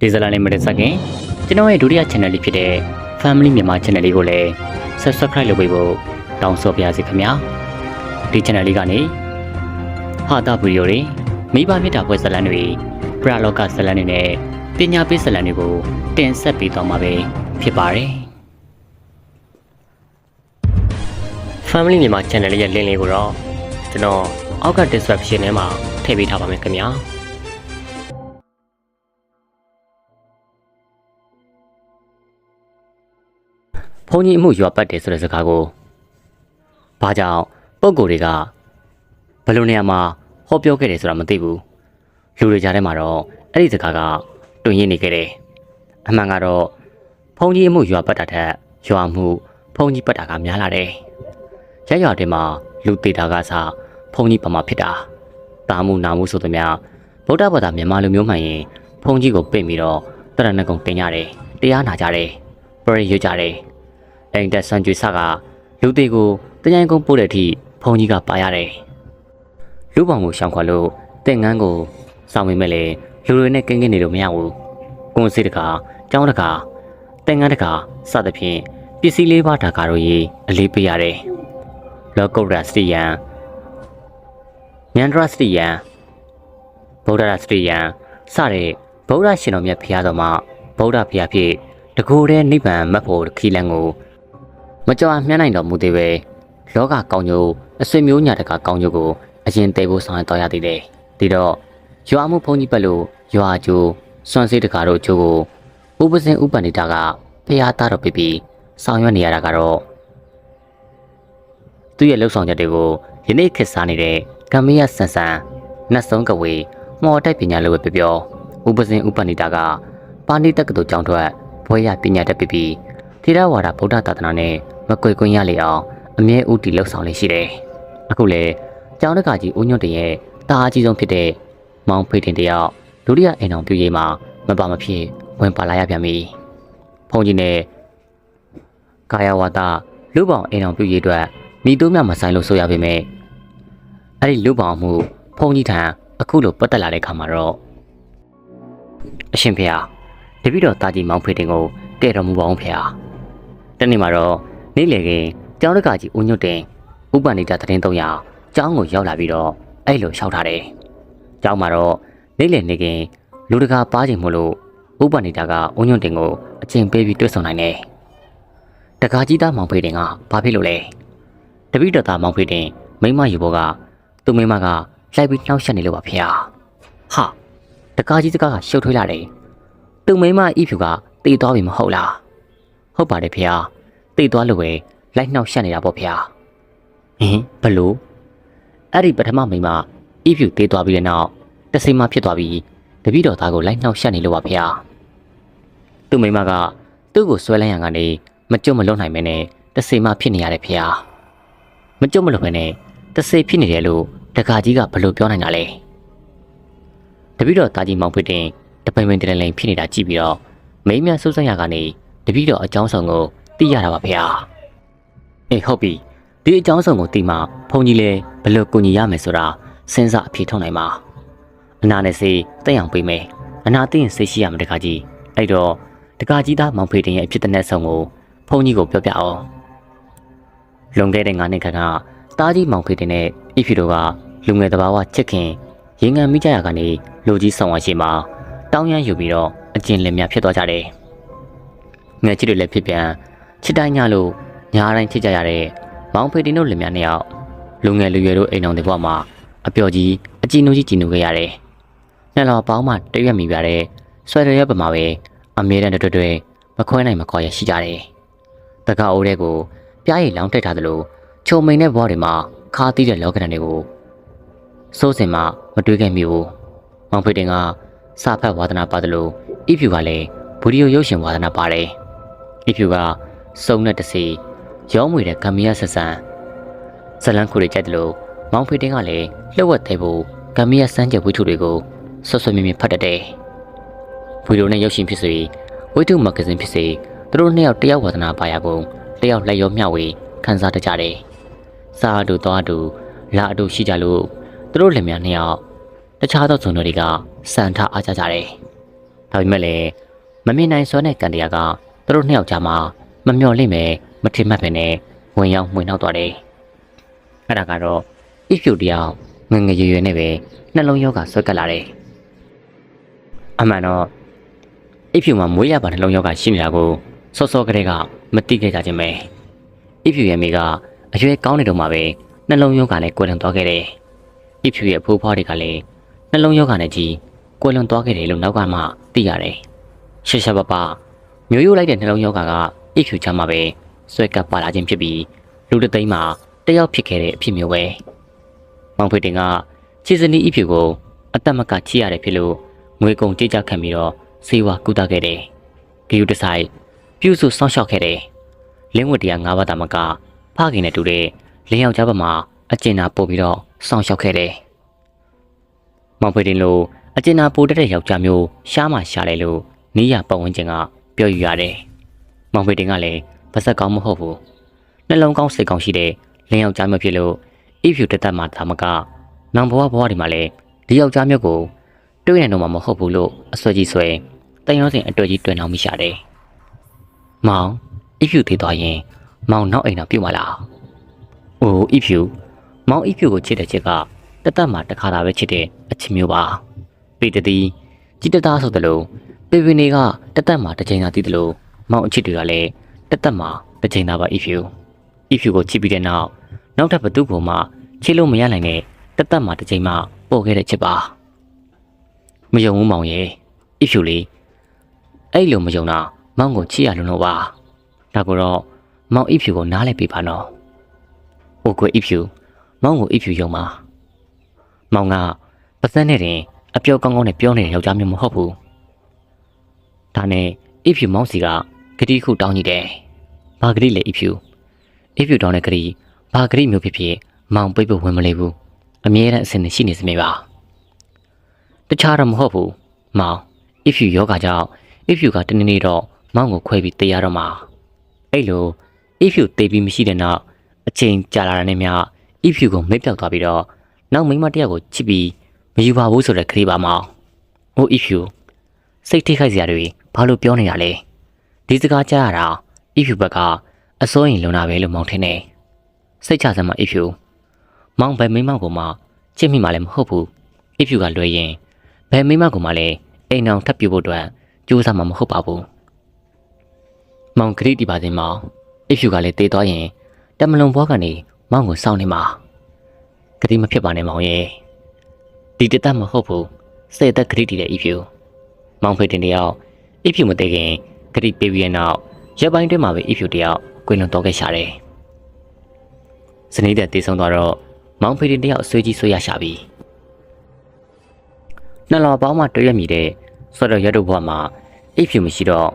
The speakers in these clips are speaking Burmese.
ဒီဇလန်လေးမတက်စခင်ကျွန်တော်ရဲ့ဒုတိယ channel လေးဖြစ်တဲ့ Family မြန်မာ channel လေးကိုလည်း subscribe လုပ်ပေးဖို့တောင်းဆိုပါရစေခင်ဗျာဒီ channel လေးကနေဟာတာဗီဒီယိုတွေမိဘမြတ်တာပွဲဇလန်တွေပရလောကဇလန်တွေနဲ့ပညာပေးဇလန်တွေကိုတင်ဆက်ပေးသွားမှာပဲဖြစ်ပါတယ် Family မြန်မာ channel လေးရဲ့ link လေးကိုတော့ကျွန်တော်အောက်က description ထဲမှာထည့်ပေးထားပါမယ်ခင်ဗျာဘုန်းကြီးအမှုရွာပတ်တယ်ဆိုတဲ့စကားကိုဘာကြောင့်ပုံကိုယ်တွေကဘယ်လိုနေရာမှာဟောပြောခဲ့တယ်ဆိုတာမသိဘူးလူတွေကြားထဲမှာတော့အဲ့ဒီစကားကတွင်ရင်းနေခဲ့တယ်အမှန်ကတော့ဘုန်းကြီးအမှုရွာပတ်တာထက်ရွာမှုဘုန်းကြီးပတ်တာကများလာတယ်ရရွာတွေမှာလူသေးတာကစားဘုန်းကြီးပမာဖြစ်တာတာမှုနာမှုဆိုသမျှဗုဒ္ဓဘာသာမြန်မာလူမျိုးမှန်ရင်ဘုန်းကြီးကိုပိတ်ပြီးတော့တရဏဂုံတင်ရတယ်တရားနာကြတယ်ပရိရွတ်ကြတယ်အိမ်တက်ဆန်ကျွေးဆကလူသေးကိုတရားကုန်းပို့တဲ့အထိဘုန်းကြီးကပါရတယ်လူပောင်ကိုရှောင်ခွာလို့တဲ့ငန်းကိုစောင့်မိမဲ့လေလူတွေနဲ့ကင်းကင်းနေလို့မရဘူးကွန်စီတကာကျောင်းတကာတဲ့ငန်းတကာစသဖြင့်ပစ္စည်းလေးပါးဒါကာတို့ရေးအလေးပေးရတယ်လောကုတ္တရာစတိယံဉာဏ်ဒရစတိယံဗုဒ္ဓရာစတိယံစတဲ့ဗုဒ္ဓရှင်တော်မြတ်ဖရာတော်မှာဗုဒ္ဓဖရာဖြစ်တကူတဲ့နိဗ္ဗာန်မတ်ဖို့ခီလန်ကိုမကြော်မြန်းနိုင်တော်မူသေးပဲလောကကောင်းကျိုးအဆွေမျိုးညာတကကောင်းကျိုးကိုအရင်တည်ဖို့ဆောင်ရွက်တော်ရသေးတယ်ဒီတော့ရွာမှုဘုန်းကြီးပတ်လို့ရွာကျိုးစွန့်စေးတကာတို့ကျိုးကိုဥပဇင်ဥပဏိတာကဖရာသားတော်ပြီးဆောင်ရွက်နေရတာကတော့သူ့ရဲ့လှုပ်ဆောင်ချက်တွေကိုယနေ့ခေတ်စားနေတဲ့ကမ္မယဆန်ဆန်နတ်ဆုံးကဝေမော်တိုက်ပညာလိုပဲပြောဥပဇင်ဥပဏိတာကပါဏိတက္ကသိုလ်ကျောင်းထွက်ဘွဲရပညာတတ်ပြီးထေရဝါဒဗုဒ္ဓသာသနာနဲ့မကွယ်ကွင်းရလေအောင်အမြဲဥတီလှုပ်ဆောင်လေးရှိတယ်အခုလေကျောင်းတက္ကကြီးဦးညွန့်တင်ရဲ့တာအကြီးဆုံးဖြစ်တဲ့မောင်ဖေးတင်တယောက်ဒုတိယအိမ်အောင်ပြုရေးမှာမပါမဖြစ်ဝင်ပါလာရပြန်ပြီဖုန်ကြီးနဲ့ကာယဝါဒလူပောင်အိမ်အောင်ပြုရေးအတွက်မိတို့မြမဆိုင်လို့ဆိုရပေမဲ့အဲ့ဒီလူပောင်မှုဖုန်ကြီးထံအခုလိုပတ်သက်လာတဲ့ခါမှာတော့အရှင်ဖေဟာတပည့်တော်တာကြီးမောင်ဖေးတင်ကိုကဲတော်မူပါအောင်ဖေဟာတနေ့မှာတော့နေ့လေခင်ကျောင်းတက္ကကြီးဦးညွတ်တင်ဥပဏိတသတင်း300ကျောင်းကိုရောက်လာပြီးတော့အဲ့လိုလျှောက်ထားတယ်ကျောင်းမှာတော့နေ့လေနေခင်လူတကာပါခြင်းမို့လို့ဥပဏိတကဦးညွတ်တင်ကိုအချိန်ပေးပြီးတွေ့ဆုံနိုင်တယ်တက္ကကြီးသားမောင်ဖေးတင်ကဘာဖြစ်လို့လဲတပည့်တော်သားမောင်ဖေးတင်မိမယူဘောကသူ့မိမကလိုက်ပြီးနှောက်ရှက်နေလို့ပါဖေဟာဟာတက္ကကြီးစကားကရှုပ်ထွေးလာတယ်သူ့မိမဤဖြူကတေးသွားပြီမဟုတ်လားဟုတ်ပါတယ်ဖေဟာတေးသွားလို့ပဲလိုက်နှောက်ရှက်နေတာပေါ့ဖေဟာဟင်ဘလို့အဲ့ဒီပထမမိမဤဖြူတေးသွားပြီးတဲ့နောက်တစိမဖြစ်သွားပြီးတပည့်တော်သားကိုလိုက်နှောက်ရှက်နေလို့ပါဖေဟာသူ့မိမကသူ့ကိုဆွဲလိုက်ရန်ကနေမကြွမလွတ်နိုင်မင်းနဲ့တစိမဖြစ်နေရတယ်ဖေဟာမကြွမလွတ်ဘဲနဲ့တစိဖြစ်နေတယ်လို့တက္ကကြီးကဘလို့ပြောနိုင်တာလဲတပည့်တော်သားကြီးမောင်ဖေးတင်တပိန်ပိန်တလလိန်ဖြစ်နေတာကြည့်ပြီးတော့မိမဆူဆန်းရကနေတပည့်တော်အကြောင်းဆောင်ကိုသိရတာပါဖေဟာအေးဟုတ်ပြီဒီအကြောင်းဆောင်ကိုသိမှဘုန်းကြီးလည်းဘလို့ကူညီရမယ်ဆိုတာစဉ်းစားအဖြေထုတ်နိုင်မှာအနာနဲ့စေးတက်အောင်ပေးမယ်အနာသိရင်စိတ်ရှိရမယ်တက္ကကြီးအဲ့တော့တက္ကကြီးသားမောင်ဖေးတင်ရဲ့အဖြစ်တဲ့ဆောင်ကိုဘုန်းကြီးကိုပြောပြအောင်လွန်ခဲ့တဲ့9နှစ်ခန့်ကတားကြီးမောင်ဖေးတင်နဲ့ဤဖြူတို့ကလူငယ်တဘာဝချစ်ခင်ရေငံမိကြရကနေလူကြီးဆောင်ဝါရှိမှာတောင်းရမ်းယူပြီးတော့အကျဉ်းလင်များဖြစ်သွားကြတယ်။ငယ်ချစ်တွေလည်းဖြစ်ပြန်ချစ်တိုင်းညလို့ညာတိုင်းချစ်ကြရတဲ့မောင်ဖေးတင်တို့လင်များနှစ်ယောက်လူငယ်လူရွယ်တို့အိမ်တော်တွေဘဝမှာအပျော်ကြီးအကြည်နူးကြီးကြည်နူးခဲ့ရတယ်။နှစ်လောပေါင်းမှတရွက်မိပြတဲ့ဆွဲရရပမာပဲအမြဲတမ်းတွေ့မခွဲနိုင်မခေါ်ရရှိကြတယ်။တကားအိုးတဲ့ကိုပြားရည်လောင်းတက်ထားသလိုချုံမိန်တဲ့ဘဝတွေမှာခါသီးတဲ့လောကဓာတ်တွေကိုစိုးစင်မှမတွေးခဲ့မိဘူး။မောင်ဖေးတင်ကစာဖတ်ဝါဒနာပါတယ်လို့ဤဖြူကလည်းဗီဒီယိုရုပ်ရှင်ဝါဒနာပါတယ်ဤဖြူကစုံနဲ့တစီရောင်းမွေတဲ့ကမ္မယဆက်ဆန်ဇလန်းခုတွေကြိုက်တယ်လို့မောင်ဖေးတင်ကလည်းလှုပ်ဝက်သေးဖို့ကမ္မယစမ်းကြဝိထုတွေကိုဆွတ်ဆွတ်မြင်မြင်ဖတ်တတ်တယ်ဗီဒီယိုနဲ့ရုပ်ရှင်ဖြစ်စေဝိထုမဂ္ဂဇင်းဖြစ်စေသူတို့နှစ်ယောက်တယောက်ဝါဒနာပါရကုန်တယောက်လက်ရောမျှဝေခန်းစားတတ်ကြတယ်စာအတူသွားအတူလာအတူရှိကြလို့သူတို့လင်များနှစ်ယောက်တခြားသောဇုံတွေကစံထအားကြကြတယ် ဒါပေမဲ့လည်းမမြင်နိုင်စွမ်းတဲ့ကန်တရားကသူတို့နှစ်ယောက်ကြားမှာမမျှော်လင့်ပဲမထင်မှတ်ပဲနဲ့ဝင်ရောက်မှွေနှောက်သွားတယ်။အဲ့ဒါကတော့အစ်ဖြူတယောက်ငငယ်ရွယ်ရွယ်နဲ့ပဲနှလုံးရောဂါဆွဲကပ်လာတယ်။အမှန်တော့အစ်ဖြူမှာမွေးရပါနှလုံးရောဂါရှိနေတာကိုစောစောကလေးကမသိခဲ့ကြခြင်းပဲ။အစ်ဖြူရဲ့မိကအရွယ်ကောင်းနေတော့မှပဲနှလုံးရောဂါနဲ့ကွယ်လွန်သွားခဲ့တယ်။အစ်ဖြူရဲ့ဖိုးဖွားတွေကလည်းနှလုံးရောဂါနဲ့ကြီးကွယ်လွန်သွားခဲ့တယ်လို့နောက်ကမှသိရတယ်။ရှက်ရှက်ပပမျိုးရိုးလိုက်တဲ့နှလုံးရောဂါကအစ်ဖြူချမ်းမှာပဲဆွဲကပ်ပါလာခြင်းဖြစ်ပြီးလူတသိန်းမှာတယောက်ဖြစ်ခဲ့တဲ့အဖြစ်မျိုးပဲ။မောင်ဖေတင်ကခြေစနီးအစ်ဖြူကိုအသက်မကချစ်ရတယ်ဖြစ်လို့ငွေကုန်ကြေးကြခံပြီးတော့စေဝါကူတာခဲ့တယ်။ဂယူတဆိုင်ပြုစုစောင့်ရှောက်ခဲ့တယ်။လင်းဝတ်တရား၅ပါးတာမကဖခင်နဲ့တူတဲ့လင်းယောက်ျားဘက်မှာအကျဉ်းနာပို့ပြီးတော့စောင့်ရှောက်ခဲ့တယ်။မောင်ဖေတင်လိုအကျဉ်းနာပို့တဲ့ယောက်ျားမျိုးရှားမှရှားတယ်လို့နီးရပတ်ဝန်းကျင်ကပြောယူရတယ်။မောင်ဖေတင်ကလည်းပါဆက်ကောင်းမဟုတ်ဘူး။နှလုံးကောင်းစိတ်ကောင်းရှိတဲ့လင်းယောက်ျားမျိုးဖြစ်လို့အဖြူတက်တက်မှဒါမကနောင်ဘဝဒီမှာလည်းဒီယောက်ျားမျိုးကိုတွေ့နေတော့မှမဟုတ်ဘူးလို့အစွဲကြီးဆွဲတန်ရုံးစဉ်အတွေ့ကြီးတွေ့နှောင်းမိရှာတယ်။မောင်အဖြူသေးသွားရင်မောင်နောက်အိမ်တော့ပြုတ်မလား။အိုးအဖြူမောင်အဖြူကိုချစ်တဲ့ချစ်ကတက်တက်မှတစ်ခါသာပဲချစ်တဲ့အချစ်မျိုးပါ။ပေတတိကြီးတသားဆိုသလိုပေပင်တွေကတက်တက်မှတစ်ချိန်သာတည်သလိုမောင်အချစ်တွေကလည်းတက်တက်မှတစ်ချိန်သာပါအဖြူကိုချစ်ပြီးတဲ့နောက်ထပ်ဘသူ့ကိုမှချစ်လို့မရနိုင်တဲ့တက်တက်မှတစ်ချိန်မှပေါ်ခဲ့တဲ့ချစ်ပါမယုံဘူးမောင်ရဲ့အဖြူလေးအဲ့လိုမယုံတာမောင်ကိုချစ်ရလို့တော့ပါဒါကိုတော့မောင်အဖြူကိုနားလဲပေးပါနော်ဟိုကွယ်အဖြူမောင်ကိုအဖြူယုံပါမောင်ကပတ်စံနဲ့တင်အပြောကောင်းကောင်းနဲ့ပြောနေတဲ့ယောက်ျားမျိုးမဟုတ်ဘူးဒါနဲ့အဖြူမောင်စီကဂတိခုတောင်းကြည့်တယ်ဘာဂတိလဲအဖြူတောင်းတဲ့ဂတိဘာဂတိမျိုးဖြစ်ဖြစ်မောင်ပိတ်ဖို့ဝင်မလေးဘူးအမြဲတမ်းအစင်နဲ့ရှိနေစမြဲပါတခြားတော့မဟုတ်ဘူးမောင်အဖြူယောဂါကြောင့်အဖြူကတနေ့နေ့တော့မောင်ကိုခွဲပြီးတေးရတော့မှာအဲ့လိုအဖြူတေးပြီးမရှိတဲ့နောက်အချိန်ကြာလာတဲ့မြအဖြူကိုမိတ်ပြောက်သွားပြီးတော့နောက်မိန်းမတစ်ယောက်ကိုချစ်ပြီးမယူပါဘူးဆိုတဲ့ခရီးပါမောင်အိုးအဖြူစိတ်ထိခိုက်စရာတွေဘာလို့ပြောနေတာလဲဒီစကားကြားရတာအဖြူဘက်ကအစိုးရင်လုံတာပဲလို့မောင်ထင်တယ်စိတ်ချစမ်းမအဖြူမောင်ဘယ်မိန်းမကိုမှချစ်မိမှလည်းမဟုတ်ဘူးအဖြူကလွယ်ရင်ဘယ်မိန်းမကိုမှလည်းအိမ်အောင်ထပ်ပြဖို့အတွက်ကြိုးစားမှာမဟုတ်ပါဘူးမောင်ခရီးတီပါစေမောင်အဖြူကလည်းတေးသွားရင်တမလုံဘွားကနေမောင်ကိုစောင့်နေမှာခရီးမဖြစ်ပါနဲ့မောင်ရဲ့ဒီတသက်မဟုတ်ဘူးစေသက်ခရီးတီတဲ့အဖြူမောင်ဖေတင်တယောက်အဖြူမသေးခင်ခရီးပေးပြီးတဲ့နောက်ရက်ပိုင်းတွင်းမှာပဲအဖြူတယောက်ကွင်းလွန်တော့ခဲ့ရှာတယ်။ဇနီးတဲ့တေးဆုံးသွားတော့မောင်ဖေတင်တယောက်ဆွေးကြီးဆွေးရရှာပြီ။နှစ်လပေါင်းမှတွေ့ရမိတဲ့ဆော်တော်ရတုဘွားမှာအဖြူမရှိတော့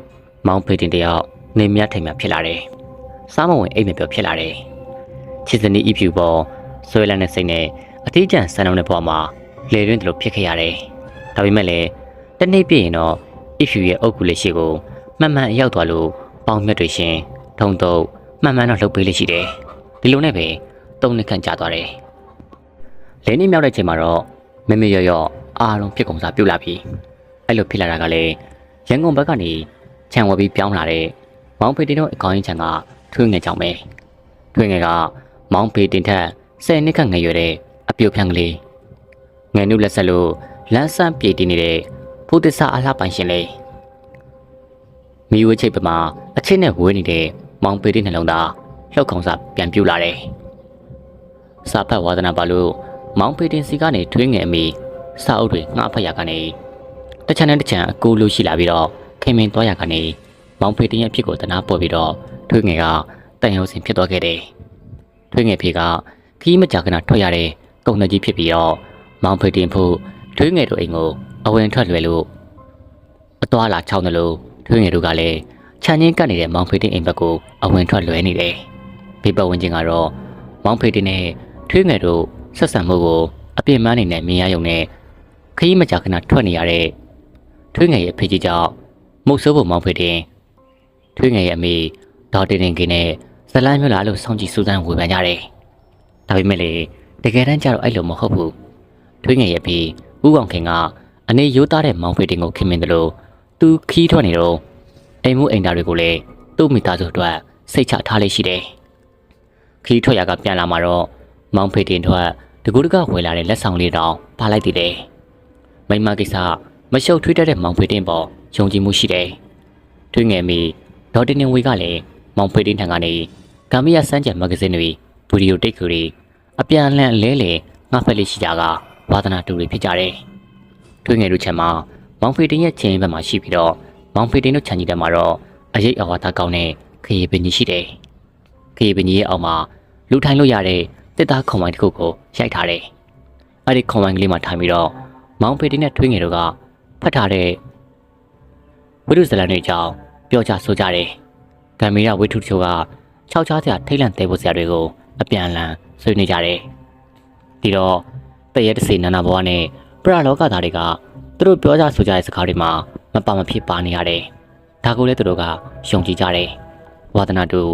မောင်ဖေတင်တယောက်နေမြထိုင်မြဖြစ်လာတယ်။စားမဝင်အိမ်မပြောဖြစ်လာတယ်။ချစ်ဇနီးအဖြူပေါ်ဆွဲလန်းတဲ့စိတ်နဲ့အထီးကျန်ဆန်းအောင်တဲ့ဘွားမှာလေတွင်းတလို့ဖြစ်ခဲ့ရတယ်။ဒါပေမဲ့လည်းတနေ့ပြည့်ရင်တော့အဖြူရဲ့အုပ်ကူလေးရှိကိုမှန်မှန်ရောက်သွားလို့ပေါင်းမြတ်တွေရှင်ထုံတော့မှန်မှန်တော့လှုပ်ပေးလိမ့်ရှိတယ်ဒီလိုနဲ့ပဲ၃နှစ်ခန့်ကြာသွားတယ်၄နှစ်မြောက်တဲ့ချိန်မှာတော့မမေရော့အားလုံးဖြစ်ကုန်စားပြုတ်လာပြီအဲ့လိုဖြစ်လာတာကလည်းရန်ကုန်ဘက်ကနေခြံဝယ်ပြီးပြောင်းလာတဲ့မောင်ဖေတင်တို့အကောင်းကြီးခြံကထွေးငယ်ကြောင်ပဲထွေးငယ်ကမောင်ဖေတင်ထက်10နှစ်ခန့်ငယ်ရွယ်တဲ့အပြုတ်ဖြန့်ကလေးငယ်နုလက်ဆက်လို့လမ်းဆန်းပြေးတည်နေတဲ့ဖိုးသစ္စာအလှပိုင်ရှင်လေးမိဝဲချိတ်ပမာအချင်းနဲ့ဝဲနေတဲ့မောင်ပေတဲ့နှလုံးသားလှုပ်ခေါင်စာပြန်ပြူလာတယ်။စာဖတ်ဝါသနာပါလို့မောင်ပေတင်စီကနေထွေးငယ်အမိစာအုပ်တွေငှားဖတ်ရကနေတချမ်းနဲ့တချမ်းအကူလို့ရှိလာပြီးတော့ခင်မင်သွားရကနေမောင်ပေတင်ရဲ့အဖြစ်ကိုတနာပေါ်ပြီးတော့ထွေးငယ်ကတန်ရုံစင်ဖြစ်သွားခဲ့တယ်။ထွေးငယ်ဖေကခီးမကြခဏထွက်ရတဲ့ကုံနှကြီးဖြစ်ပြီးတော့မောင်ပေတင်ဖို့ထွေးငယ်တို့အိမ်ကိုအဝင်ထွက်လွယ်လို့အသွားလာချောင်းတယ်လို့ထွေးငယ်တို့ကလည်းခြံရင်းကပ်နေတဲ့မောင်ဖေတင်အိမ်ဘက်ကိုအဝင်ထွက်လွဲနေတယ်။ဘေးပတ်ဝန်းကျင်ကတော့မောင်ဖေတင်နဲ့ထွေးငယ်တို့ဆက်ဆံမှုကိုအပြစ်မှန်းနေနဲ့မြင်ရရုံနဲ့ခရီးမကြခဏထွက်နေရတဲ့ထွေးငယ်ရဲ့ဖေကြီးကြောင့်မုတ်ဆိုးဖို့မောင်ဖေတင်ထွေးငယ်ရဲ့အမေဒေါ်တင်တင်ကင်းနဲ့ဇလန်းမျိုးလာလို့စောင့်ကြည့်စူးစမ်းဝေဖန်ကြတယ်။ဒါပေမဲ့လေတကယ်တမ်းကျတော့အဲ့လိုမဟုတ်ဘူး။ထွေးငယ်ရဲ့ဖေဦးအောင်ခင်ကအနေရိုးသားတဲ့မောင်ဖေတင်ကိုခင်မင်တယ်လို့ သူခီးထွက်နေတော့အိမ်မှုအိမ်သားတွေကိုလည်းသူ့မိသားစုအတွက်စိတ်ချထားလေးရှိတယ်ခီးထွက်ရကပြန်လာမှာတော့မောင်ဖေတင်ထွက်တကူတကဝယ်လာတဲ့လက်ဆောင်လေးတောင်ပါလိုက်သေးတယ်မိမကိစ္စမရှုပ်ထွေးတတ်တဲ့မောင်ဖေတင်ပေါ်ယုံကြည်မှုရှိတယ်ထွေးငယ်မီဒေါ်တင်နေဝေကလည်းမောင်ဖေတင်ထံကနေဂမ်ဘီယာစမ်းကြံမဂ္ဂဇင်းတွေဗီဒီယိုတိတ်ကူတွေအပြန်အလှန်လဲလေငှက်ဖက်လေးရှိကြကဝါသနာတူတွေဖြစ်ကြတယ်ထွေးငယ်တို့ချက်မှာမောင်ဖေတင်ရဲ့ချင်းဘက်မှာရှိပြီးတော့မောင်ဖေတင်တို့ခြံကြီးတက်မှာတော့အရေးအဝါသားကောင်းတဲ့ခရီးပင်ကြီးရှိတယ်ခရီးပင်ကြီးရဲ့အောက်မှာလူထိုင်လို့ရတဲ့တစ်သားခုံဝိုင်းတစ်ခုကိုရိုက်ထားတယ်အဲ့ဒီခုံဝိုင်းကလေးမှာထိုင်ပြီးတော့မောင်ဖေတင်နဲ့ထွေးငယ်တို့ကဖတ်ထားတဲ့ဝိတုဇလန်တွေအကြောင်းပြောကြဆိုကြတယ်ဂမ်ဘီယာဝိထုတချို့ကခြောက်ချားစရာထိတ်လန့်သေးဖို့စရာတွေကိုအပြန်အလှန်ဆွေးနွေးကြတယ်ဒီတော့တရက်တစ်စီနာနာဘဝနဲ့ပရလောကသားတွေကသူတို့ပြောကြဆိုကြတဲ့စကားတွေမှာမပါမဖြစ်ပါနေရတယ်ဒါကိုလည်းသူတို့ကယုံကြည်ကြတယ်ဝါသနာတို့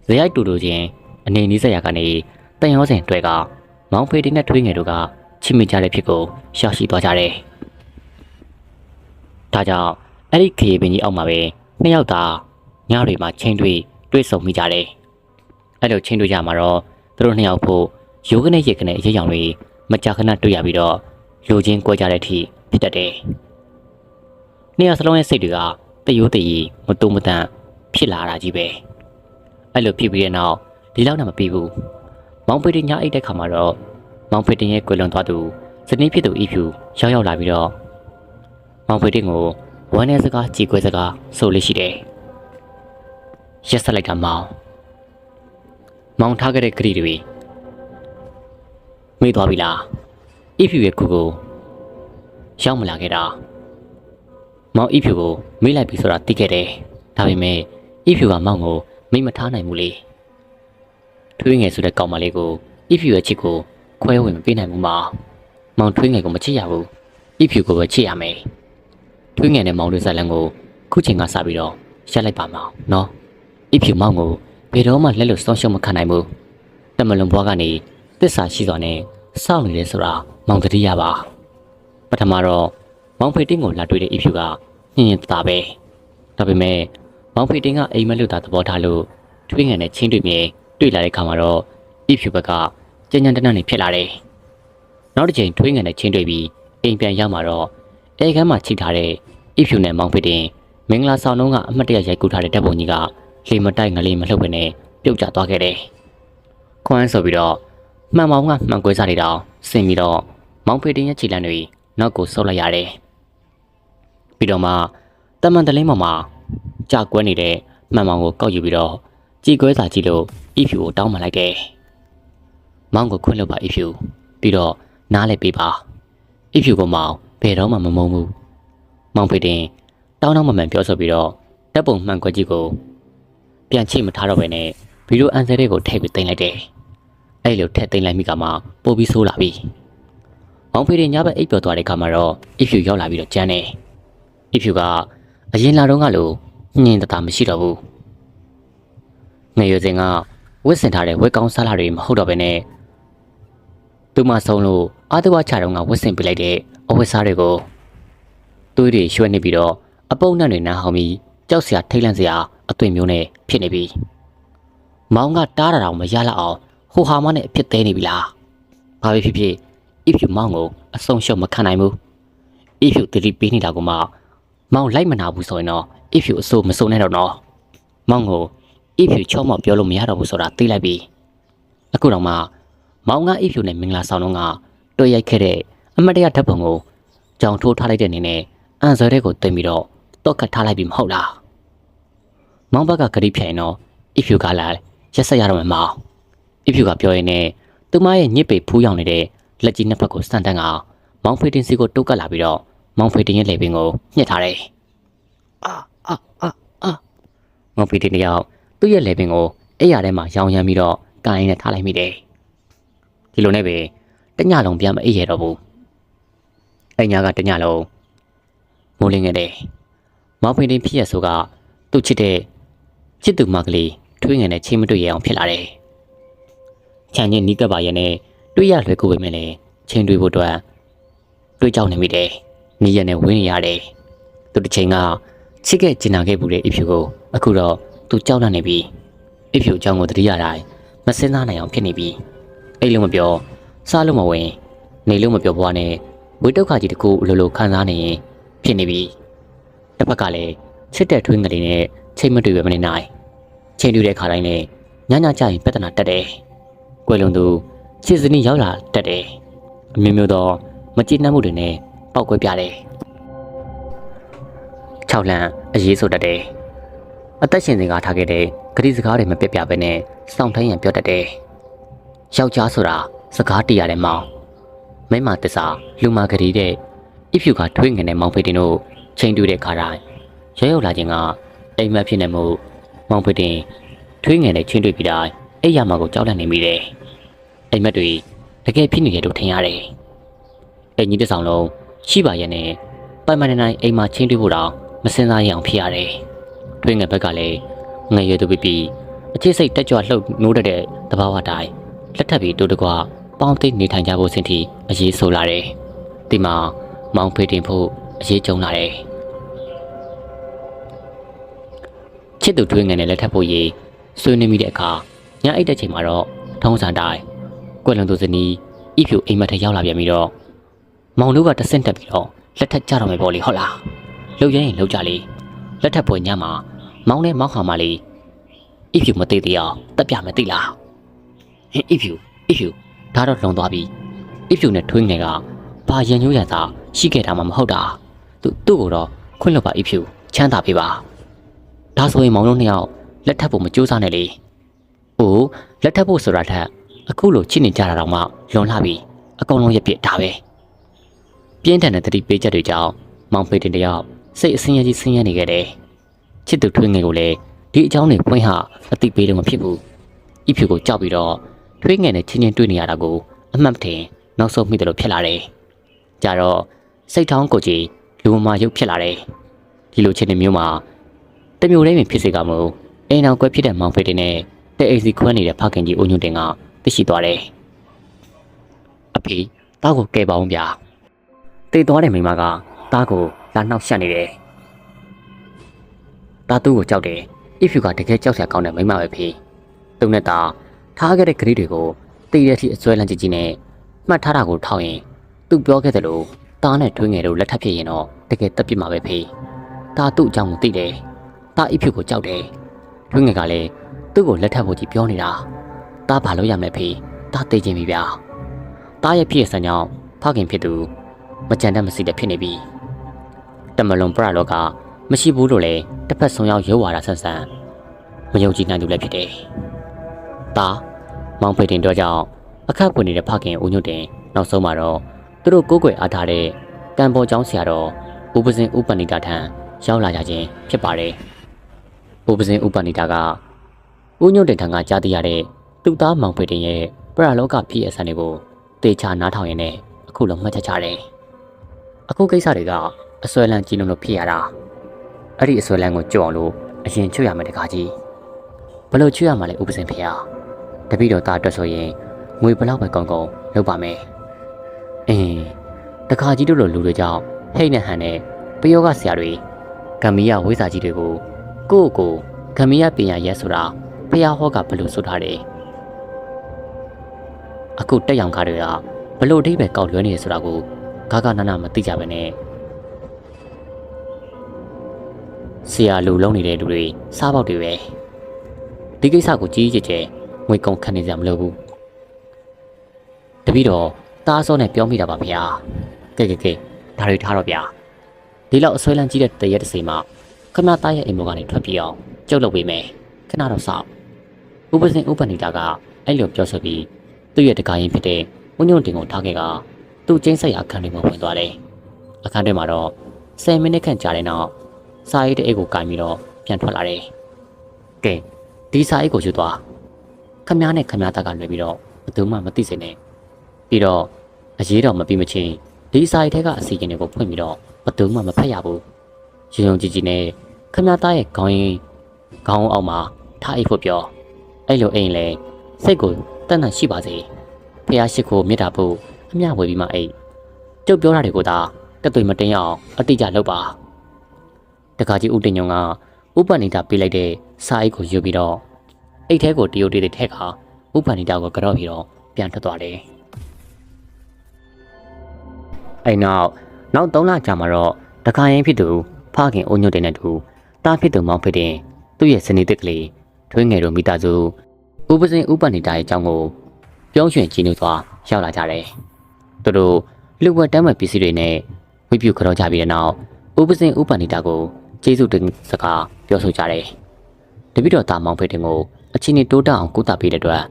ဇယိုက်တူတူချင်းအနေနီးစရာကနေတန်ရောစင်တွေ့ကမောင်ဖေတင်နဲ့ထွေးငယ်တို့ကချစ်မိကြတဲ့ဖြစ်ကိုရှောက်ရှိသွားကြတယ်ဒါကြောင့်အဲ့ဒီခရီးပင်ကြီးအောက်မှာပဲနှစ်ယောက်သာညတွေမှာချင်းတွေ့ဆုံမိကြတယ်အဲ့လိုချင်းတွေ့ကြမှာတော့သူတို့နှစ်ယောက်ဖို့ရိုးကနေရစ်ကနေအရေးရောင်တွေမကြာခဏတွေ့ရပြီးတော့လူချင်းကြွကြတဲ့အထိဖြစ်တတ်တယ်နှစ်ယောက်စလုံးရဲ့စိတ်တွေကတရိုးတရီမတုံမတန်ဖြစ်လာတာကြီးပဲအဲ့လိုဖြစ်ပြီးတဲ့နောက်ဒီလောက်နဲ့မပြီးဘူးမောင်ဖေတင်ညအိတ်တဲ့ခါမှာတော့မောင်ဖေတင်ရဲ့ကွယ်လွန်သွားသူဇနီးဖြစ်သူအီဖြူရောက်လာပြီးတော့မောင်ဖေတင်ကိုဝမ်းနဲ့စကားကြည်ကွဲစကားဆိုလို့ရှိတယ်ရက်ဆက်လိုက်တာမောင်ထားခဲ့တဲ့ဂရီတွေမေ့သွားပြီလားအီဖြူရဲ့ကူကိုရောက်မလာခဲ့တာမောင်အီဖြူကိုမေ့လိုက်ပြီဆိုတာသိခဲ့တယ်ဒါပေမဲ့အီဖြူကမောင်ကိုမိမထားနိုင်ဘူးလေထွေးငယ်ဆိုတဲ့ကောင်မလေးကိုအီဖြူရဲ့ချစ်ကိုခွဲဝင်မပေးနိုင်ဘူးမောင်ထွေးငယ်ကိုမချစ်ရဘူးအီဖြူကိုပဲချစ်ရမယ်ထွေးငယ်နဲ့မောင်တို့ဇာလန်ကိုခုချိန်ကစပြီးတော့ရက်လိုက်ပါမောင်နော်အီဖြူမောင်ကိုဘယ်တော့မှလက်လွတ်စောင်းရှုံးမခံနိုင်ဘူးတမလွန်ဘွားကနေသစ္စာရှိစွာနဲ့စောင့်နေတယ်ဆိုတာမောင်တတိယပါပထမတော့မောင်ဖေတင်ကိုလာတွေ့တဲ့အီဖြူကညင်တာပဲဒါပေမဲ့မောင်ဖေတင်ကအိမ်မက်လွတ်တာသဘောထားလို့ထွေးငယ်နဲ့ချင်းတွေ့မြင်တွေ့လာတဲ့ခါမှာတော့အီဖြူဘက်ကကြမ်းကြမ်းတမ်းတမ်းနေဖြစ်လာတယ်နောက်တစ်ချိန်ထွေးငယ်နဲ့ချင်းတွေ့ပြီးအိမ်ပြန်ရောက်မှာတော့အိမ်ခန်းမှာချိထားတဲ့အီဖြူနဲ့မောင်ဖေတင်မင်္ဂလာဆောင်တုန်းကအမတ်တရရိုက်ကူးထားတဲ့ဓာတ်ပုံကြီးကလေမတိုက်ငလေးမလှုပ်ပဲနဲ့ပြုတ်ကျသွားခဲ့တယ်ခွန်းဆိုပြီးတော့မှန်မောင်ကမှန်ကွဲစားနေတော့ဆင်ပြီးတော့မောင်ဖေတင်ရဲ့ခြေလမ်းတွေနောက်ကိုဆုပ်လိုက်ရတယ်ပြီးတော့မှတမန်တလင်းပေါ်မှာကြာကွဲနေတဲ့မှန်မောင်ကိုကောက်ယူပြီးတော့ကြည်ကွဲစာကြည့်လို့အီဖြူကိုတောင်းပန်လိုက်တယ်မောင်ကိုခွင့်လွှတ်ပါအီဖြူပြီးတော့နားလဲပေးပါအီဖြူကမောင်ဘယ်တော့မှမမုန်းဘူးမောင်ဖေတင်တောင်းမမှန်ပြောဆိုပြီးတော့တပ်ပုံမှန်ကွက်ကြီးကိုပြန်ချိတ်မထားတော့ဘဲနဲ့ဗီဒီယိုအန်ဆယ်တွေကိုထည့်ပြီးတင်လိုက်တယ်အဲ့လိုထည့်တင်လိုက်မိကမှပို့ပြီးဆိုးလာပြီမောင်ဖေတင်ညဘက်အိပ်ပျော်သွားတဲ့ခါမှာတော့အီဖြူရောက်လာပြီးတော့ကြမ်းတယ်အီဖြူကအရင်လာတော့ကလို့ညင်တတာမရှိတော့ဘူးငယ်ရွယ်စဉ်ကဝစ်စင်ထားတဲ့ဝက်ကောင်းစားလာတွေမဟုတ်တော့ဘဲနဲ့သူမဆုံးလို့အာသဝချတော့ကဝစ်စင်ပြလိုက်တဲ့အဝတ်စားတွေကိုသွေးတွေရွှဲနေပြီးတော့အပုံနဲ့တွေနမ်းဟောင်းပြီးကြောက်စရာထိတ်လန့်စရာအသွင်မျိုးနဲ့ဖြစ်နေပြီမောင်ကတားတာတော့မရလောက်အောင်ဟိုဟာမနဲ့အဖြစ်သေးနေပြီလားဘာပဲဖြစ်ဖြစ်အီဖြူမောင်ကိုအဆုံးရှုံးမခံနိုင်ဘူးအီဖြူတတိပေးနေတာကမှမောင်လိုက်မနာဘူးဆိုရင်တော့အီဖြူအစိုးမစိုးနဲ့တော့နော်မောင်ကိုအီဖြူချောမော့ပြောလို့မရတော့ဘူးဆိုတာသိလိုက်ပြီအခုတော့မှမောင်ကအီဖြူနဲ့မင်္ဂလာဆောင်တော့ကတွေ့ရိုက်ခဲ့တဲ့အမတ်တရဓာတ်ပုံကိုကြောင်ထိုးထားလိုက်တဲ့အနေနဲ့အန်ဆယ်တဲ့ကိုတင်ပြီးတော့တော့ကတ်ထားလိုက်ပြီမဟုတ်လားမောင်ဘက်ကဂရိဖြိုင်တော့အီဖြူကလာရက်ဆက်ရတော့မှမောင်အီဖြူကပြောရင်းနဲ့သူမရဲ့ညစ်ပေဖူးရောင်နေတဲ့လက်ကြီးနှစ်ဖက်ကိုစတန်ကမောင်ဖေတင်စီကိုတိုးကတ်လာပြီးတော့မောင်ဖေတင်ရဲ့လေပင်ကိုညှစ်ထားတယ်မောင်ဖေတင်တယောက်သူ့ရဲ့လေပင်ကိုအိယာထဲမှာရောင်ရမ်းပြီးတော့ကိုင်းနဲ့ထားလိုက်မိတယ်ဒီလိုနဲ့ပဲတညလုံးပြန်မအိပ်ရတော့ဘူးအိမ်ညာကတညလုံးမိုးလင်းခဲ့တယ်မောင်ဖေတင်ဖြစ်ရဆိုကသူ့ချစ်သူမကလေးထွေးငယ်နဲ့ချင်းမတွေ့ရအောင်ဖြစ်လာတယ်ခြံချင်းနီးကပ်ပါရဲ့နဲ့တွေ့ရလွယ်ကူပေမဲ့လည်းချင်းတွေ့ဖို့အတွက်တွေ့ကြောက်နေမိတယ်နီးရနဲ့ဝင်းနေရတယ် သူတစ်ချိန်ကချစ်ခဲ့ကျင်နာခဲ့မှုတဲ့အဖြူကိုအခုတော့သူကြောက်လန့်နေပြီအဖြူအကြောင်းကိုတတိယတိုင်းမစင်းစားနိုင်အောင်ဖြစ်နေပြီအိတ်လုံးမပြောစားလို့မဝင်နေလို့မပြောဘွားနဲ့ဝိတုခါကြီးတကူအလိုလိုခံစားနေရင်ဖြစ်နေပြီတစ်ဖက်ကလည်းချစ်တဲ့ထွေးငလေးနဲ့ချိန်မတွေ့ပဲမနေနိုင်ချိန်တူတဲ့ခါတိုင်းနဲ့ညညကြရင်ပြဿနာတက်တယ်ကွယ်လွန်သူချစ်စနီးရောက်လာတက်တယ်အမျိုးမျိုးသောမကြည်နပ်မှုတွေနဲ့ပောက်ကွဲပြတယ်6လမ်းအရေးဆိုတတ်တယ်အသက်ရှင်စင်ကထားခဲ့တဲ့ဂတိစကားတွေမပြတ်ပြပဲနဲ့စောင့်ထိုင်းရန်ပြောတတ်တယ်ယောက်ျားဆိုတာစကားတည်ရတယ်မောင်မိမတစ္ဆာလူမာဂရီတဲ့အဖြူကထွေးငင်တဲ့မောင်ဖေတင်တို့ချိန်တူတဲ့ခါတိုင်းရောက်လာခြင်းကအိမ်မက်ဖြစ်နေမှုမောင်ဖေတင်ထွေးငင်တဲ့ချင်းတွေ့ပြီးတိုင်းအိမ်ရမှာကိုကြောက်လန့်နေမိတယ်အိမ်မက်တွေတကယ်ဖြစ်နေတယ်လို့ထင်ရတယ်အိမ်ကြီးတစ်ဆောင်လုံးရှိပါရဲ့နဲ့ပိုင်မနိုင်အိမ်မှာချင်းတွေ့ဖို့တော့မစင်စားရအောင်ဖြစ်ရတယ်ထွေးငင်ဘက်ကလည်းငယ်ရွယ်သူပြီးအချစ်စိတ်တက်ကြွလှုပ်နိုးတဲ့တဘာဝတိုင်းလက်ထပ်ပြီးတိုးတကွပေါင်းသိနေထိုင်ကြဖို့စင်တီအရေးဆိုလာတယ်ဒီမှာမောင်ဖေတင်ဖို့အရေးကြုံလာတယ်ချစ်သူထွေးငယ်နဲ့လက်ထပ်ဖို့ရေးဆွေးနွေးမိတဲ့အခါညအိတ်တဲ့ချိန်မှာတော့ထုံးစံတိုင်းကွယ်လွန်သူဇနီးဤဖြူအိမ်မက်ထရောက်လာပြန်ပြီးတော့မောင်တို့ကတဆင့်တက်ပြီးတော့လက်ထပ်ကြတော့မယ်ပေါ့လေဟုတ်လားလှုပ်ရရင်လှုပ်ကြလေလက်ထပ်ပွဲညမှာမောင်နဲ့မောင်ခါမလေးဤဖြူမသိသေးအောင်တက်ပြမယ်သိလားဟင်ဤဖြူဒါတော့လွန်သွားပြီဤဖြူနဲ့ထွေးငယ်ကဘာရန်ညိုးရန်သာရှိခဲ့တာမှမဟုတ်တာသူ့ကိုတော့ခွင့်လွှတ်ပါဤဖြူချမ်းသာပေးပါဒါဆိုရင်မောင်တို့နှစ်ယောက်လက်ထပ်ဖို့မကြိုးစားနဲ့လေ။အိုးလက်ထပ်ဖို့ဆိုတာထက်အခုလိုချစ်နေကြတာတော့မှလွန်လှပြီအကုန်လုံးရပြစ်ဒါပဲ။ပြင်းထန်တဲ့တတိပေးချက်တွေကြောင့်မောင်ဖေတင်တယောက်စိတ်အဆင်းရဲကြီးဆင်းရဲနေခဲ့တယ်။ချစ်သူထွေးငယ်ကိုလည်းဒီအကြောင်းတွေဖွင့်ဟအသိပေးလို့မဖြစ်ဘူး။ဤဖြူကိုကြောက်ပြီးတော့ထွေးငယ်နဲ့ချင်းချင်းတွေ့နေရတာကိုအမှတ်မထင်နောက်ဆုံးမိတယ်လို့ဖြစ်လာတယ်။ကြတော့စိတ်ထောင်းကိုကြီးလူမမာရုပ်ဖြစ်လာတယ်။ဒီလိုချင်းတွေမျိုးမှာတမျိုးလေးပင်ဖြစ်စေကမို့အိမ်အောင်ကွဲဖြစ်တဲ့မောင်ဖေတင်နဲ့တဲ့အိမ်စီခွဲနေတဲ့ဖခင်ကြီးဦးညွန့်တင်ကသိရှိသွားတယ်။အဖေတားကိုကဲပါအောင်ဗျာ။တေသွားတဲ့မိမကတားကိုလာနှောက်ရှက်နေတယ်။တားသူ့ကိုကြောက်တယ်။အဖြူကတကယ်ကြောက်စရာကောင်းတဲ့မိမပဲဖေ။သူနဲ့တာထားခဲ့တဲ့ဂရိတွေကိုတည်ရတဲ့အစွဲလန်းကြီးနဲ့မှတ်ထားတာကိုထောက်ရင်သူပြောခဲ့တယ်လို့တားနဲ့ထွေးငယ်တို့လက်ထပ်ဖြစ်ရင်တော့တကယ်တက်ပြစ်မှာပဲဖေ။တားသူ့အကြောင်းကိုသိတယ်။တားအဖြူကိုကြောက်တယ်။ထွေးငယ်ကလည်းသူ့ကိုလက်ထပ်ဖို့ကြီးပြောနေတာ။တားဘာလို့ရမလဲဖေ။တားသိချင်းပြီဗျာ။တားရဲ့ဖြစ်စံကြောင့်ဖခင်ဖြစ်သူမကြံတတ်မစီတဲ့ဖြစ်နေပြီ။တမလွန်ပရလောကမရှိဘူးလို့လေတစ်ဖက်ဆုံရောက်ရုပ်ဝါဒဆန်းဆန်းမယုံကြည်နိုင်သူလည်းဖြစ်တယ်။တားမောင်ဖေတင်တို့ကြောင့်အခက်ပွင့်နေတဲ့ဖခင်ဦးညွတ်တင်နောက်ဆုံးမှာတော့သူတို့ကိုးကွယ်အားထားတဲ့ကံပေါ်ကျောင်းဆရာတော်ဦးပဇင်ဦးပဏိတာထံရောက်လာကြခြင်းဖြစ်ပါတယ်။ဦးပဇင်ဦးပဏိတာကဦးညွတ်တင်ထံကကြားသိရတဲ့သူ့သားမောင်ဖေတင်ရဲ့ပရလောကဖြစ်အဆန်တွေကိုတေချာနားထောင်ရင်းနဲ့အခုလုံးမှတ်ချက်ချတယ်။အခုကိစ္စတွေကအစွဲလန်းကြီးလို့ဖြစ်ရတာ။အဲ့ဒီအစွဲလန်းကိုကြုံအောင်လို့အရင်ချွတ်ရမယ်တကားကြီး။ဘလို့ချွတ်ရမှာလဲဦးပဇင်ဖေဟာ။တပည့်တော်သားအတွက်ဆိုရင်ငွေဘလောက်ပဲကောင်းကောင်းလုပ်ပါမယ်။တကားကြီးတို့လိုလူတွေကြောင့်ဟိတ်နဲ့ဟန်နဲ့ပယောဂဆရာတွေကံမီးရဝိဇာကြီးတွေကိုကိုကံမီးရပညာရဲဆိုတာဖះဟောကဘလို့ဆိုထားတယ်။အခုတက်ရောင်ကားတွေကဘလို့အဓိပ္ပာယ်ကောက်လွဲနေရဆိုတာကိုဂါနာနာမသိကြပဲနဲ့ဆရာလူလုံးနေတဲ့လူတွေစားပေါက်တွေပဲဒီကိစ္စကိုကြီးကြီးကျယ်ငွေကုန်ခံနေကြမလို့ဘူးတပည့်တော်တားစောနဲ့ပြောမိတာပါဗျာကဲဒါတွေထားတော့ဗျာဒီလောက်အဆွဲလန်းကြီးတဲ့တရက်တစ်စီမှာခမသားရဲ့အိမ်ပေါ်ကနေထွက်ပြေးအောင်ကျုပ်လုပ်ပေးမယ်ခဏတော့စောင့်ဥပစင်ဥပဏိတာကအဲ့လိုပြောဆိုပြီးသူ့ရဲ့တကားရင်ဖြစ်တဲ့ဦးညွန့်တင်ကိုထားခဲ့ကသူ့ကျင်းဆက်ရအခန်းထဲမှာဝင်သွားတယ်အခန်းထဲမှာတော့10မိနစ်ခန့်ကြာတဲ့နောက်စာအိတ်တဲ့အိတ်ကိုကင်ပြီးတော့ပြန်ထွက်လာတယ်ကဲဒီစာအိတ်ကိုယူသွားခမည်းနဲ့ခမည်းသားကလွှဲပြီးတော့ဘယ်သူမှမသိစေနဲ့ပြီးတော့အရေးတော်မပြီးမချင်းဒီစာအိတ်ထဲကအစီအစဉ်တွေကိုဖွင့်ပြီးတော့ဘယ်သူမှမဖတ်ရဘူးရုံကြည်နဲ့ခမည်းသားရဲ့ခေါင်းအောက်မှာထားအိတ်ဖို့ပြောအဲ့လိုအိမ်လေစိတ်ကိုတန်တန်ရှိပါစေဖះရှိခိုမေတ္တာဖို့အမျှဝေပြီးမှအိတ်ကျုပ်ပြောတာတွေကိုသာတက်သွေးမတင်ရအောင်အတိအကျလုပ်ပါ တခါကြီးဦးတင်ညုံကဥပဏိတာပေးလိုက်တဲ့စာအိတ်ကိုယူပြီးတော့အိတ်ထဲကိုတရုတ်တေးထည့်ခါဥပဏိတာကိုကြော့ပြီးတော့ပြန်ထွက်သွားတယ်အဲ့နောက်3လကြာမှာတော့တခါရင်ဖြစ်သူဖခင်အိုညွတ်တဲ့နဲ့တူတားဖြစ်သူမောင်ဖြစ်တဲ့သူ့ရဲ့စနေတစ်ကလေးထွေးငယ်တို့မိသားစုဥပစင်ဥပဏိတာရဲ့အကြောင်းကိုပြောင်းရွှင်ကြည့်နေသွားရောက်လာကြတယ်သူတို့လူဝတ်တမ်းမဲ့ပစ္စည်းတွေနဲ့ဝိပုကြော့ကြပြီးတဲ့နောက်ဥပစင်ဥပဏိတာကိုကျေးဇူးတင်စကားပြောဆိုကြတယ်တပိတော်တာမောင်ဖေတင်ကိုအချင်းချင်းတိုးတက်အောင်ကုသပေးတဲ့အတွက်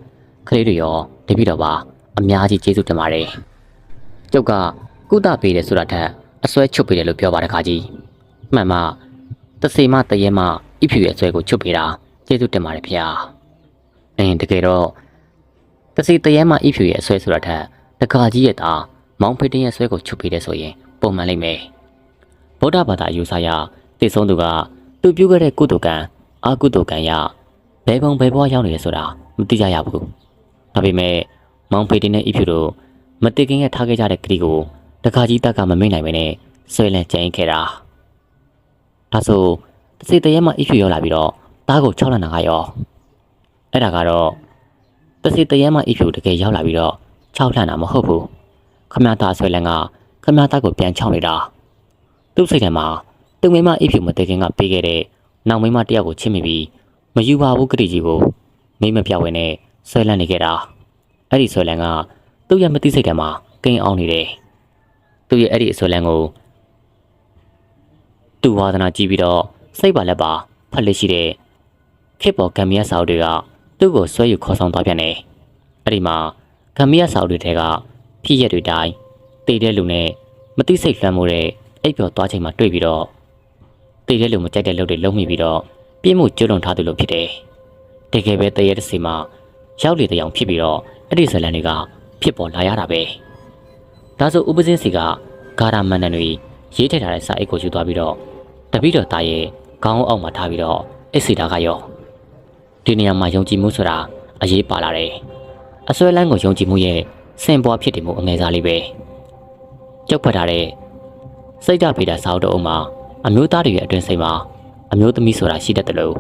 ကလေးတွေရောတပိတော်ပါအများကြီးကျေးဇူးတင်ပါတယ်ကျုပ်ကကုသပေးတယ်ဆိုတာထက်အစွဲချုပ်ပေးတယ်လို့ပြောပါတယ်ခါကြီးမှန်မှတစေမတရဲမဣဖြူရဲ့အစွဲကိုချုပ်ပေးတာကျေးဇူးတင်ပါတယ်ဖေ။တကယ်တော့တစေတရဲမဣဖြူရဲ့အစွဲဆိုတာထက်တခါကြီးရဲ့သားမောင်ဖေတင်ရဲ့အစွဲကိုချုပ်ပေးတယ်ဆိုရင်ပုံမှန်လိမ့်မယ်ဗုဒ္ဓဘာသာယူဆရာတည်ဆုံးသူကသူပြုခဲ့တဲ့ကုသိုလ်ကံအကုသိုလ်ကံရဘယ်ပုံဘယ်ဘဝရောက်နေလဲဆိုတာမသိကြရဘူးဒါပေမဲ့မောင်ဖေတင်နဲ့ဣဖြူတို့မတိခင်ရဲ့ထားခဲ့ကြတဲ့ကတိကိုတခါကြီးတက်ကမမိတ်နိုင်ပဲနဲ့ဆွဲလန်းကြိမ်ခဲ့တာဒါဆိုတစေတရဲမှဣဖြူရောက်လာပြီးတော့သားကို6လနာကရောအဲ့ဒါကတော့တစေတရဲမှဣဖြူတကယ်ရောက်လာပြီးတော့6လနာမဟုတ်ဘူးခမသားဆွဲလန်းကခမသားကိုပြန်ချောင်းနေတာသူ့စိတ်ထဲမှာသူ့မိမဣဖြူမတိခင်ကပေးခဲ့တဲ့နောက်မိမတယောက်ကိုချစ်မိပြီးမယူပါဘူးကတိကြီးကိုမိမပြောင်းဝင်နဲ့ဆွဲလန်းနေခဲ့တာအဲ့ဒီဆွဲလန်းကသူ့ရဲ့မသိစိတ်ထဲမှာကိန်းအောင်နေတယ်သူ့ရဲ့အဲ့ဒီအဆွဲလန်းကိုသူ့ဝါသနာကြည့်ပြီးတော့စိတ်ပါလက်ပါဖက်လက်ရှိတဲ့ခေတ်ပေါ်ကံမရစာအုပ်တွေကသူ့ကိုဆွဲယူခေါ်ဆောင်သွားပြန်တယ်အဲ့ဒီမှာကံမရစာအုပ်တွေထဲကဖြစ်ရက်တွေတိုင်းတည်တဲ့လူနဲ့မသိစိတ်လွှမ်းမိုးတဲ့အိပ်ပျော်သွားချိန်မှာတွေ့ပြီးတော့တည်တဲ့လူမကြိုက်တဲ့လုပ်တွေလုံးမိပြီးတော့ပြင်းမှုကျွလွန်ထားသူလိုဖြစ်တယ်တကယ်ပဲတရေတစ်စီမှာရောက်လေတဲ့အောင်ဖြစ်ပြီးတော့အဲ့ဒီဇလန်တွေကဖြစ်ပေါ်လာရတာပဲဒါဆိုဥပစင်းစီကဂါရမန်နန်တွေရေးထည့်ထားတဲ့စာအိတ်ကိုယူသွားပြီးတော့တပိတော်သားရဲ့ခေါင်းအောက်မှာထားပြီးတော့အစ်စီတာကရောဒီနေရာမှာယုံကြည်မှုဆိုတာအရေးပါလာတယ်အစွဲလန်းကိုယုံကြည်မှုရဲ့စင်ပွားဖြစ်တယ်မှုအငယ်စားလေးပဲကြောက်ဖတ်ထားတဲ့စိတ်ဓာတ်ဗေဒစာအုပ်တော်အုပ်မှာအမျိုးသားတွေရဲ့အတွင်းစိတ်မှာအမျိုးသမီးဆိုတာရှိတတ်တယ်လို့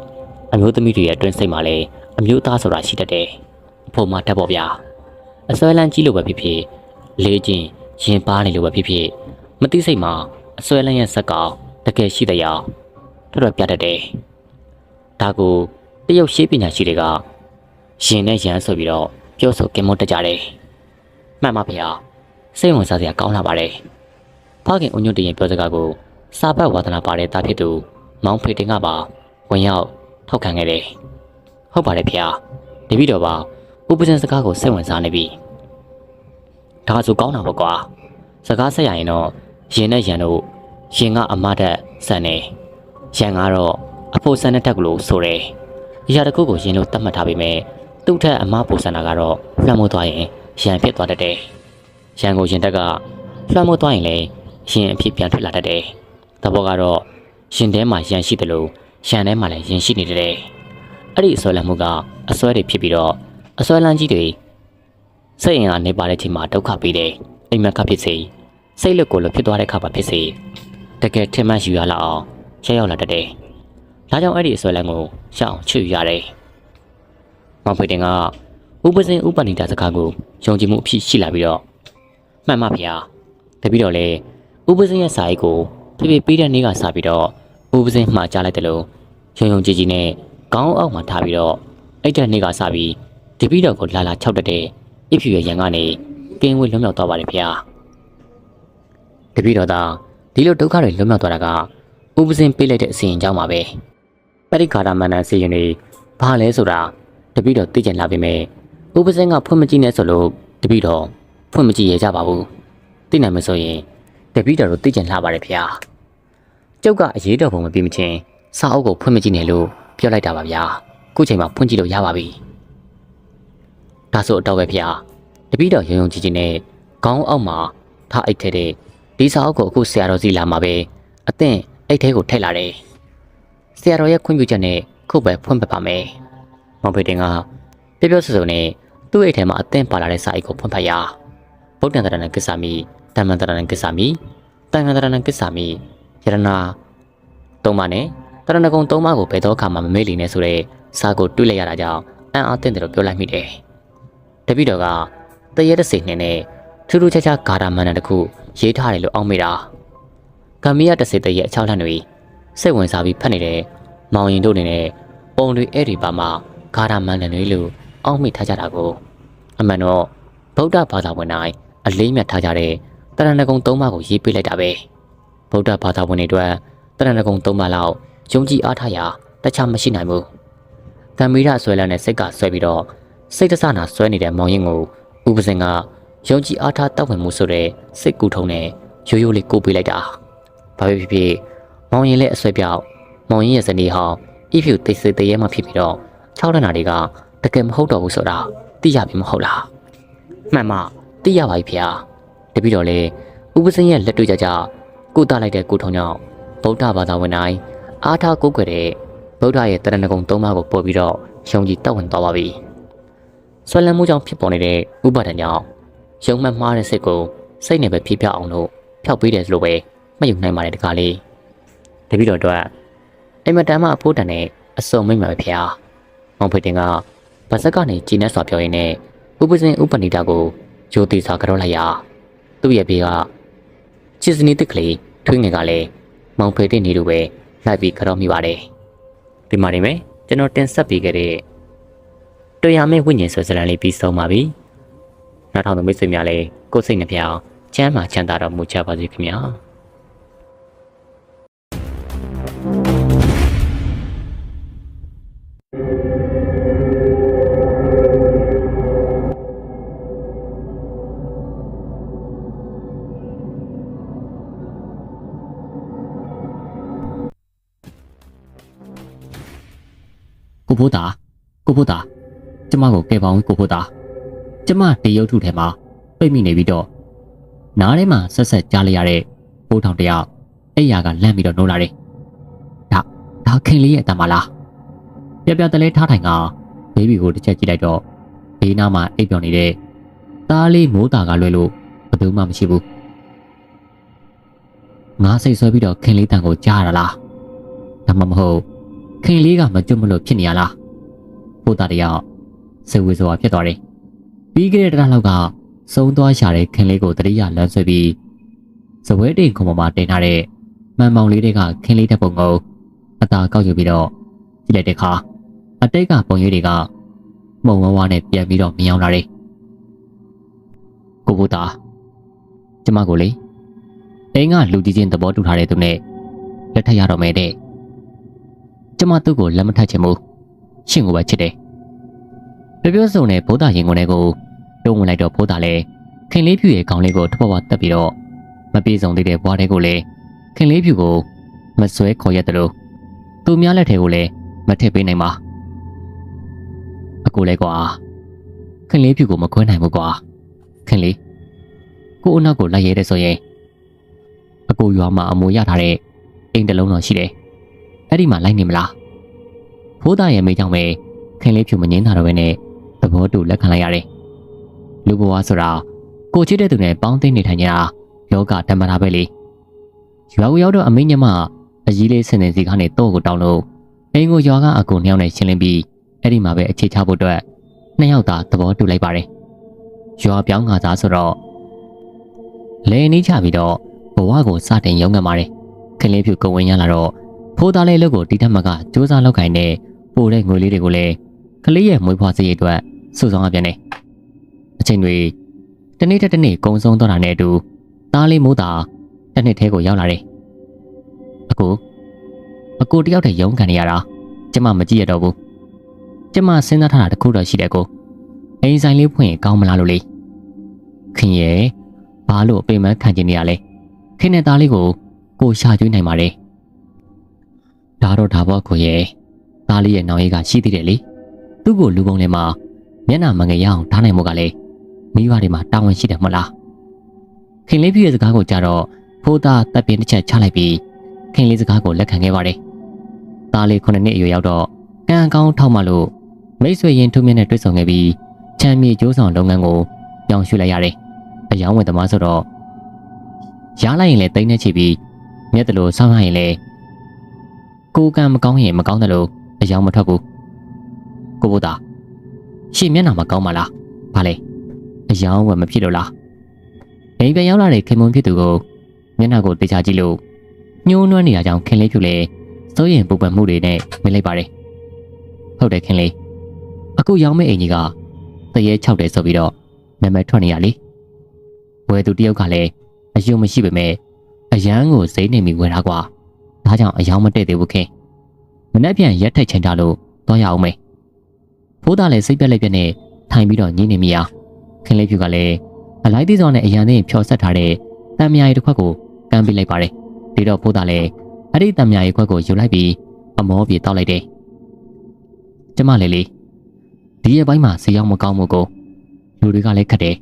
အမျိုးသမီးတွေရဲ့အတွင်းစိတ်မှာလည်းအမျိုးသားဆိုတာရှိတတ်တယ်အဖို့မှာတက်ပေါ်ဗျာအစွဲလန်းကြီးလို့ပဲဖြစ်ဖြစ်လေးချင်းရင်ပါနေလို့ပဲဖြစ်ဖြစ်မသိစိတ်မှာအစွဲလန်းရဲ့ဇက်ကောင်တကယ်ရှိတဲ့ရောတော်တော်ပြတတ်တယ်ဒါကိုတရုတ်ရှေးပညာရှိတွေကရင်နဲ့ရန်ဆိုပြီးတော့ပြောဆိုကင်မွတ်တတ်ကြတယ်မှန်ပါဗျာစိတ်ဝင်စားစရာကောင်းလာပါတယ်ဖခင်အုံညွတ်တရင်ပြောစကားကိုစာပတ်ဝါသနာပါတဲ့တာဖြစ်သူမောင်ဖေတင်ကပါဝင်ရောက်ထောက်ခံခဲ့တယ်ဟုတ်ပါတယ်ဗျာတပည့်တော်ပါဥပဇင်စကားကိုစိတ်ဝင်စားနေပြီဒါဆိုကောင်းတာပေါ့ကွာစကားဆက်ရရင်တော့ရင်နဲ့ရန်တို့ရင်ကအမတက်ဆန်နေရန်ကတော့အဖို့ဆန်တဲ့တက်ကလို့ဆိုတယ်အရာတစ်ခုကိုရင်လို့တတ်မှတ်ထားပေမဲ့သူ့ထက်အမဖို့ဆန်တာကတော့လွှမ်းမိုးသွားရင်ရန်ဖြစ်သွားတတ်တယ်ရန်ကိုရင်တက်ကလွှမ်းမိုးသွားရင်လည်းရင်အဖြစ်ပြန်ထွက်လာတတ်တယ်သဘောကတော့ရင်ထဲမှာရန်ရှိတယ်လို့ရန်ထဲမှာလည်းရင်ရှိနေတယ်အဲ့ဒီအစွဲလန်းမှုကအစွဲတွေဖြစ်ပြီးတော့အစွဲလန်းကြီးတွေစိတ်အင်အားနေပါတဲ့ချိန်မှာဒုက္ခပေးတယ်အိမ်မက်ခဖြစ်စေစိတ်လွတ်ကိုလွတ်ဖြစ်သွားတဲ့ခါပါဖြစ်စေတကယ်ထင်မှတ်ယူရလောက်အောင်ရောက်လာတတ်တယ်ဒါကြောင့်အဲ့ဒီအစွဲလန်းကိုရှောင်ချွေရတယ်မောင်ဖေတင်ကဥပစင်ဥပဏိတာစကားကိုယုံကြည်မှုအဖြစ်ရှိလာပြီးတော့မှန်ပါဗျာတပည့်တော်လည်းဥပစင်ရဲ့စာအိတ်ကိုဖြည်းဖြည်းပေးတဲ့နေ့ကစပြီးတော့ဥပစင်မှာကြားလိုက်တယ်လို့ယုံကြည်ကြည်နဲ့ခေါင်းအောက်မှာထားပြီးတော့အဲ့တဲ့နေ့ကစပြီးတပည့်တော်ကိုလာလာ၆တက်တဲ့အဖြူရဲ့ရန်ကနေကင်းဝေးလွတ်မြောက်သွားပါတယ်ဗျာတပည့်တော်သားဒီလိုဒုက္ခတွေလွတ်မြောက်သွားတာကဥပစင်ပေးလိုက်တဲ့အစီရင်ကြောင်းပါပဲပရိခါရမန္တန်စီရင်တွေဘာလဲဆိုတာတပည့်တော်သိကျင်လာပြီမဲ့ဥပစင်ကဖွင့်မကြည့်နဲ့ဆိုလို့တပည့်တော်ဖွင့်မကြည့်ရကြပါဘူးသိနိုင်မဆိုရင်တပည့်တော်တို့သိကျင်လာပါတယ်ဗျာကျုပ်ကအရေးတော်ပုံမပြီးမချင်းစာအုပ်ကိုဖွင့်မကြည့်နဲ့လို့ပြောလိုက်တာပါဗျာခုချိန်မှာဖွင့်ကြည့်လို့ရပါပြီဒါဆိုအတော့ပဲဗျာတပည့်တော်ရုံကြည်ကြည်နဲ့ခေါင်းအောက်မှာထားအိတ်ထဲတဲ့ဒီစာအုပ်ကိုအခုဆရာတော်စီလာမှာပဲအသင့်အိတ်ထဲကိုထည့်လာတယ်ဆရာတော်ရဲ့ခွင့်ပြုချက်နဲ့ခုပဲဖွင့်ပပါမယ်မောင်ဖေတင်ကပြောပြောဆိုဆိုနဲ့သူ့အိတ်ထဲမှာအသင့်ပါလာတဲ့စာအိတ်ကိုဖွင့်ဖတ်ရဗုဒ္ဓံတရဏံကိစ္ဆာမိဓမ္မံတရဏံကိစ္ဆာမိတန်ခါတရဏံကိစ္ဆာမိယရဏ သုံးပါနဲ့တရဏဂုံသုံးပါးကိုဘယ်တော့မှမမေ့လီနဲ့ဆိုတဲ့စာကိုတွေ့လိုက်ရတာကြောင့်အံ့အားသင့်တယ်လို့ပြောလိုက်မိတယ်တပည့်တော်ကတရေတစိနှင်းနဲ့ထူးထူးခြားခြားဂါထာမန္တန်တစ်ခုရေးထားတယ်လို့အောက်မိတာဂမ်ဘီယာတစိတရဲ့အချောက်လှမ်းတွေစိတ်ဝင်စားပြီးဖတ်နေတဲ့မောင်ရင်တို့နေနဲ့ပုံတွေအဲ့ဒီပါမှာဂါထာမန္တန်တွေလို့အောက်မိထားကြတာကိုအမှန်တော့ဗုဒ္ဓဘာသာဝင်တိုင်းအလေးမြတ်ထားကြတဲ့တရဏဂုံသုံးပါးကိုရေးပေးလိုက်တာပဲဗုဒ္ဓဘာသာဝင်တွေအတွက်တရဏဂုံသုံးပါးလောက်ယုံကြည်အားထားရာတခြားမရှိနိုင်ဘူးဂမ်ဘီယာဆွဲလန်းတဲ့စိတ်ကဆွဲပြီးတော့စိတ်တဆနာဆွဲနေတဲ့မောင်ရင်ကိုဥပဇင်ကယုံကြည်အားထားတောက်ဝင်မှုဆိုတဲ့စိတ်ကူထုံနဲ့ရိုးရိုးလေးကိုပေးလိုက်တာဘာပဲဖြစ်ဖြစ်မောင်ရင်လည်းအဆွဲပြောက်မောင်ရင်ရဲ့ဇနီးဟောင်းအီဖြူတိတ်ဆိတ်တရေမှဖြစ်ပြီးတော့၆လနာတွေကတကယ်မဟုတ်တော့ဘူးဆိုတာသိရပြီမဟုတ်လားမှန်မှသိရပါပြီဖေ။တပည့်တော်လေဥပဇင်ရဲ့လက်တွေ့ကြကြကိုတာလိုက်တဲ့ကိုထုံကြောင့်ဗုဒ္ဓဘာသာဝင်တိုင်းအားထားကိုးကွယ်တဲ့ဗုဒ္ဓရဲ့တရဏဂုံသုံးပါးကိုပို့ပြီးတော့ယုံကြည်တောက်ဝင်သွားပါပြီ။ဆွဲလန်းမှုကြောင့်ဖြစ်ပေါ်နေတဲ့ဥပါဒဏ်ကြောင့်ယုံမှန်မှားတဲ့စိတ်ကိုစိတ်နဲ့ပဲဖြေပြအောင်လို့ဖျောက်ပေးတယ်လို့ပဲမှတ်ယူနိုင်ပါတယ်တကားလေး။တပည့်တော်တို့အိမ်မတန်မှအဖို့တန်နဲ့အစုံမိမ့်ပါပဲဖေ။မောင်ဖေတင်ကဗစက်ကနေကြည်နဲ့စွာပြောရင်းနဲ့ဥပဇင်ဥပဏိတာကိုဂျိုတီစာကြောလိုက်ရာသူ့ရဲ့ဘေးကချစ်စနီးတစ်ကလေးထွေးငယ်ကလည်းမောင်ဖေတင်နေလိုပဲလိုက်ပြီးကြောမိပါတယ်ဒီမှာနေမယ်ကျွန်တော်တင်ဆက်ပေးခဲ့တဲ့တွေ့ရမယ့်ဝိညာဉ်ဆွေစလန်လေးပြီးဆုံးပါပြီနောက်ထောင်သူမိတ်ဆွေများလည်းကိုယ်စိတ်နှပြအောင်ချမ်းသာချမ်းသာတော်မူကြပါစေခင်ဗျာကိုဖိုးတာကျမကိုကဲပါအောင်ကိုဖိုးတာကျမတရုတ်ထုထဲမှာပိတ်မိနေပြီးတော့နားထဲမှာဆက်ဆက်ကြားလိုက်ရတဲ့ပိုးထောင်တယောက်အဲ့ရကလန့်ပြီးတော့နိုးလာတယ်ဒါခင်လေးရဲ့အတမလားပြတလဲထားထိုင်ကဘေဘီကိုတစ်ချက်ကြည့်လိုက်တော့ဘေးနားမှာအိပ်ပျော်နေတဲ့သားလေးမိုးတာကလွယ်လို့ဘယ်သူမှမရှိဘူးငါစိတ်ဆွဲပြီးတော့ခင်လေးတန်ကိုကြားရတာလားဒါမှမဟုတ်ခင်လေးကမကြွမလို့ဖြစ်နေရလားပို့တာတယောက်စိတ်ဝေစွာဖြစ်သွားတယ်ပြီးခဲ့တဲ့တရလောက်ကစုံသွားရှာတဲ့ခင်လေးကိုတရိယာလမ်းဆွဲပြီးစပွဲတိန်ခုံပေါ်မှာတင်ထားတဲ့မှန်မောင်လေးတွေကခင်လေးတဲ့ပုံကိုအသာကောက်ယူပြီးတော့ကြည့်လိုက်တဲ့အခါအတိတ်ကပုံရိပ်တွေကမှုံဝါးဝါးနဲ့ပြန်ပြီးတော့မြင်အောင်လာတယ်ကိုပို့တာကျမကိုလေအိမ်ကလူကြီးချင်းသဘောတူထားတဲ့သူနဲ့လက်ထပ်ရတော့မယ်တဲ့ကျမသူ့ကိုလက်မထပ်ချင်ဘူးရှင့်ကိုပဲချစ်တယ်ပြောစုံနဲ့ဘိုးသားရင်ကုန်တွေကိုတုံးဝင်လိုက်တော့ဘိုးသားလည်းခင်လေးဖြူရဲ့ခေါင်းလေးကိုထပ်ပွားတက်ပြီးတော့မပြေဆုံးသေးတဲ့ဘွားတွေကိုလည်းခင်လေးဖြူကိုမဆွဲခေါ်ရတယ်လို့သူများလက်ထဲကိုလည်းမထည့်ပေးနိုင်ပါအကိုလည်းကွာခင်လေးဖြူကိုမခွဲနိုင်ဘူးကွာခင်လေးကိုအနောက်ကိုလိုက်ရဲတဲ့ဆိုရင်အကိုရွာမှာအမိုးရထားတဲ့အိမ်တစ်လုံးတော့ရှိတယ်အဲ့ဒီမှာလိုက်နေမလားဘိုးသားရဲ့မိကြောင့်ပဲခင်လေးဖြူမငင်းတာတော့ပဲနဲ့သဘောတူလက်ခံလိုက်ရတယ်လူဘဝဆိုတာကိုချစ်တဲ့သူနဲ့ပေါင်းသိနေထိုင်နေတာလောကဓမ္မတာပဲလေရွာကိုရောက်တော့အမိညမအကြီးလေးဆင်နေစီကနေတော့ကိုတောင်းလို့အိမ်ကိုရွာကအကူနှစ်ယောက်နဲ့ရှင်းလင်းပြီးအဲ့ဒီမှာပဲအခြေချဖို့အတွက်နှစ်ယောက်သာသဘောတူလိုက်ပါတယ်ရွာပြောင်းခါစားဆိုတော့လဲနေချပြီးတော့ဘဝကိုစတင်ရုံးကန်ပါတယ်ခင်လေးဖြူကိုဝင်ရလာတော့ဖိုးသားလေးလို့ကိုဒီထက်မကစူးစမ်းလောက်ခိုင်းနေပို့တဲ့ငွေလေးတွေကိုလည်းကလေးရဲ့မွေးဖွားစရိတ်အတွက်စုဆောင်းရပြန်တယ်အချိန်တွေတနေ့တစ်နေ့ကုံဆုံးတော့တာနဲ့အတူသားလေးမိုးတာတစ်နှစ်ထဲကိုရောက်လာတယ်အကိုတယောက်တည်းရုံးကန်နေရတာကျမမကြည့်ရတော့ဘူးကျမစဉ်းစားထားတာတခုတော့ရှိတယ်ကိုအိမ်ဆိုင်လေးဖွင့်ရင်ကောင်းမလားလို့လေခင်ရဲ့ဘာလို့အပိမန်းခံကျင်နေရလဲခင်နဲ့သားလေးကိုရှာကျွေးနိုင်ပါတယ်ဒါတော့ဒါပေါ့ကိုရဲ့သားလေးရဲ့နောင်ရည်ကရှိသေးတယ်လေသူ့ကိုလူပုံထဲမှာမျက်နှာမငယ်ရအောင်ထားနိုင်မှုကလည်းမိဘတွေမှာတာဝန်ရှိတယ်မဟုတ်လားခင်လေးပြည့်ရဲ့စကားကိုကြတော့ဖိုးသားတပ်ပြင်းတစ်ချက်ချလိုက်ပြီးခင်လေးစကားကိုလက်ခံခဲ့ပါတယ်သားလေး9နှစ်အရွယ်ရောက်တော့ကံကောင်းထောက်မှလို့မိတ်ဆွေရင်ထုံးမြင့်နဲ့တွေ့ဆုံခဲ့ပြီးချမ်းမြေကျိုးဆောင်လုပ်ငန်းကိုပြောင်းရွှေ့လိုက်ရတယ်အယောင်းဝင်သမားဆိုတော့ရားလိုက်ရင်လည်းတိတ်နေချပြီးမြက်တလို့ဆောင်းရရင်လည်း ကိုကံမကောင်းရင်မကောင်းတယ်လို့အယောင်မထွက်ဘူးကိုဘိုးသားရှေ့မျက်နှာမကောင်းပါလားဘာလဲအယောင်ဝယ်မဖြစ်လို့လားအိမ်ပြန်ရောက်လာတဲ့ခင်မုံဖြစ်သူကိုမျက်နှာကိုတေချာကြည့်လို့ညှိုးနွမ်းနေရကြောင်းခင်လေးဖြူလေစိုးရင်ပူပန်မှုတွေနဲ့မလိုက်ပါတယ်ဟုတ်တယ်ခင်လေးအခုရောင်းမဲ့အိမ်ကြီးကတရေ6တယ်ဆိုပြီးတော့နာမည်ထွက်နေရလေဝယ်သူတယောက်ကလည်းအယုံမရှိပေမဲ့အရန်ကိုစိမ့်နေမိဝယ်တာကွာဒါကြောင့်အယောင်မတည့်သေးဘူးခင်မနေ့ပြန်ရက်ထိုက်ချိန်တာလို့တော့ရအောင်မေဖိုးသားလည်းစိတ်ပြက်လိုက်ပြက်နဲ့ထိုင်ပြီးတော့ညင်းနေမိရခင်လေးဖြူကလည်းအလိုက်သေးစောနဲ့အရန်နဲ့ဖြောဆက်ထားတဲ့တံမြာရီတစ်ခွက်ကိုကမ်းပေးလိုက်ပါတယ်ဒီတော့ဖိုးသားလည်းအဲ့ဒီတံမြာရီခွက်ကိုယူလိုက်ပြီးအမောပြေတောက်လိုက်တယ်ကျမလေးလေးဒီရဲ့ဘိုင်းမှာဆေးရောက်မကောင်းမှုကိုလူတွေကလည်းခက်တယ်